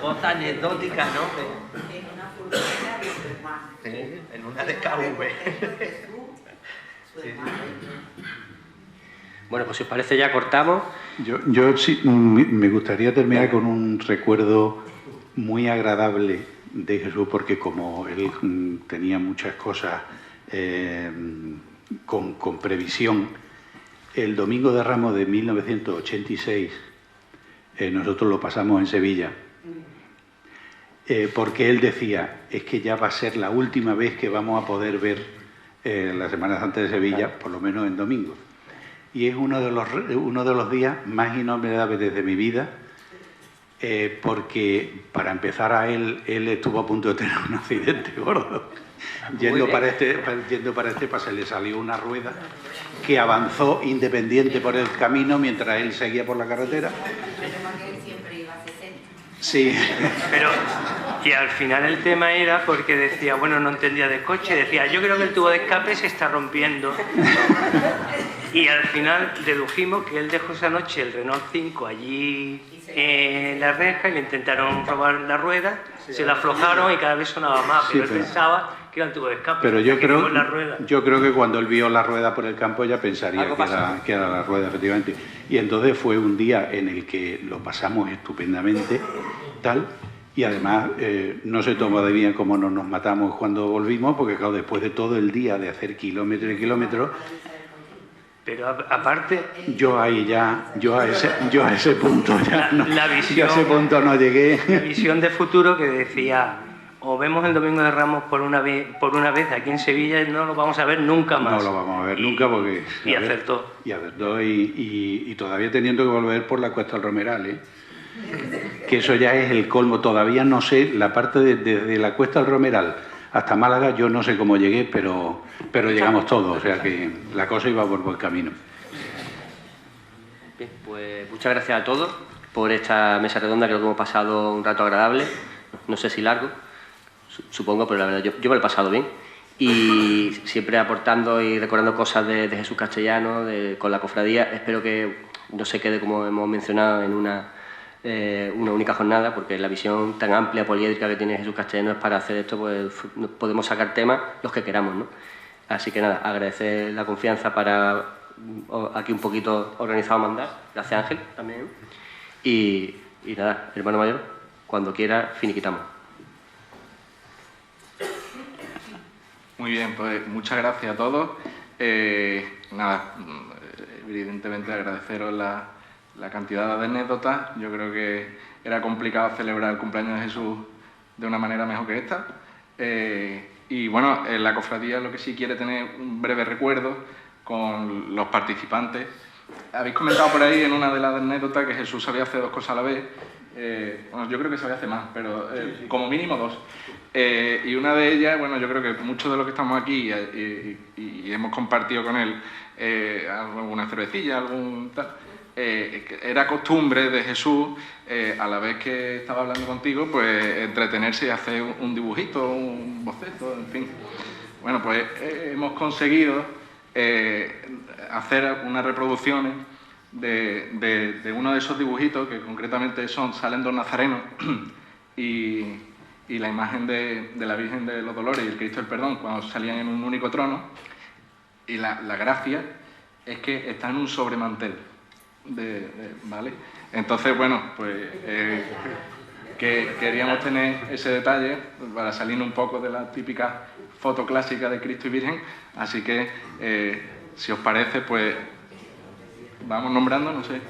cosas anecdóticas, ¿no? En una furgoneta de su hermano. Sí, en una de KV. Bueno, pues si os parece ya cortamos. Yo sí, me gustaría terminar con un recuerdo muy agradable de Jesús, porque como él tenía muchas cosas con previsión, el Domingo de Ramos de 1986 nosotros lo pasamos en Sevilla, porque él decía, es que ya va a ser la última vez que vamos a poder ver la Semana Santa de Sevilla, por lo menos en domingo. Y es uno de los días más inolvidables de mi vida, porque para empezar él estuvo a punto de tener un accidente gordo. Yendo para este se le salió una rueda que avanzó independiente por el camino mientras él seguía por la carretera. Pero porque él siempre iba a 60. Sí. Pero, y al final el tema era porque decía, bueno, no entendía de coche, decía, yo creo que el tubo de escape se está rompiendo. Y al final dedujimos que él dejó esa noche el Renault 5 allí en la reja y le intentaron robar la rueda, se la aflojaron y cada vez sonaba más, pero él pensaba que era el tubo de escape. Pero yo creo que cuando él vio la rueda por el campo ya pensaría que era la rueda, efectivamente. Y entonces fue un día en el que lo pasamos estupendamente, tal, y además no se tomó de bien cómo nos matamos cuando volvimos, porque claro, después de todo el día de hacer kilómetros y kilómetros. Pero aparte, yo a ese punto ya yo a ese punto no llegué. La visión de futuro que decía, o vemos el Domingo de Ramos por una vez aquí en Sevilla y no lo vamos a ver nunca más. No lo vamos a ver nunca porque... Y acertó. Y todavía teniendo que volver por la Cuesta del Romeral, ¿eh? Que eso ya es el colmo. Todavía no sé, la parte desde la Cuesta del Romeral hasta Málaga, yo no sé cómo llegué, pero llegamos todos, o sea que la cosa iba por buen camino. Bien, pues muchas gracias a todos por esta mesa redonda, creo que hemos pasado un rato agradable, no sé si largo, supongo, pero la verdad yo me lo he pasado bien. Y siempre aportando y recordando cosas de Jesús Castellano, con la cofradía. Espero que no se quede, como hemos mencionado, en una única jornada, porque la visión tan amplia, poliédrica que tiene Jesús Castellano es para hacer esto, pues podemos sacar temas los que queramos, ¿no? Así que nada, agradecer la confianza para aquí un poquito organizado mandar. Gracias, Ángel, también. Y nada, hermano mayor, cuando quiera, finiquitamos. Muy bien, pues muchas gracias a todos. Nada, evidentemente agradeceros la cantidad de anécdotas. Yo creo que era complicado celebrar el cumpleaños de Jesús de una manera mejor que esta. Y bueno, la cofradía lo que sí quiere tener un breve recuerdo con los participantes. Habéis comentado por ahí en una de las anécdotas que Jesús sabía hacer 2 cosas a la vez. Bueno, yo creo que sabía hacer más, pero como mínimo 2. Y una de ellas, bueno, yo creo que muchos de los que estamos aquí y hemos compartido con él alguna cervecilla, algún tal, era costumbre de Jesús, a la vez que estaba hablando contigo, pues entretenerse y hacer un dibujito, un boceto, en fin. Bueno, pues hemos conseguido hacer unas reproducciones de uno de esos dibujitos, que concretamente salen 2 nazarenos y la imagen de la Virgen de los Dolores y el Cristo del Perdón cuando salían en un único trono. Y la gracia es que está en un sobremantel, ¿vale? Entonces, bueno, pues que queríamos tener ese detalle para salir un poco de la típica foto clásica de Cristo y Virgen. Así que, si os parece, pues vamos nombrando, no sé,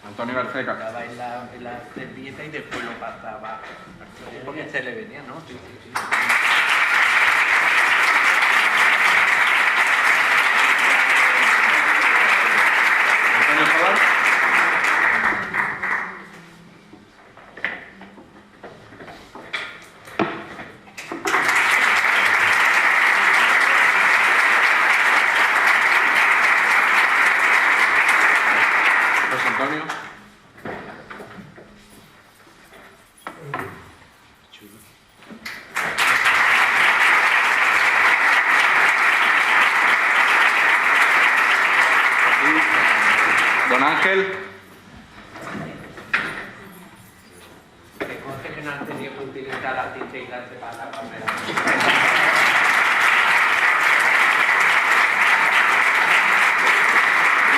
Antonio Garceca. Estaba en la servilleta y después lo pasaba, porque se le venía, ¿no? Sí. Antonio. Don Ángel. Que conste que no han tenido que utilizar la tinta y la para la cámara.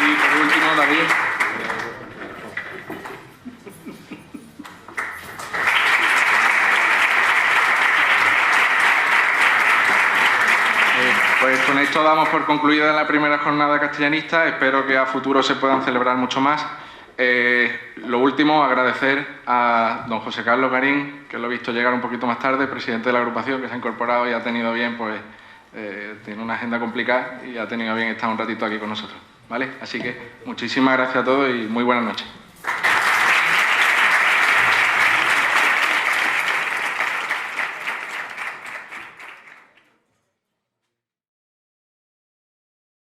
Y por último, David. Pues con esto damos por concluida la primera jornada castellanista. Espero que a futuro se puedan celebrar mucho más. Lo último, agradecer a don José Carlos Garín, que lo he visto llegar un poquito más tarde, presidente de la agrupación, que se ha incorporado y ha tenido bien, pues tiene una agenda complicada y ha tenido bien estar un ratito aquí con nosotros, ¿vale? Así que muchísimas gracias a todos y muy buenas noches.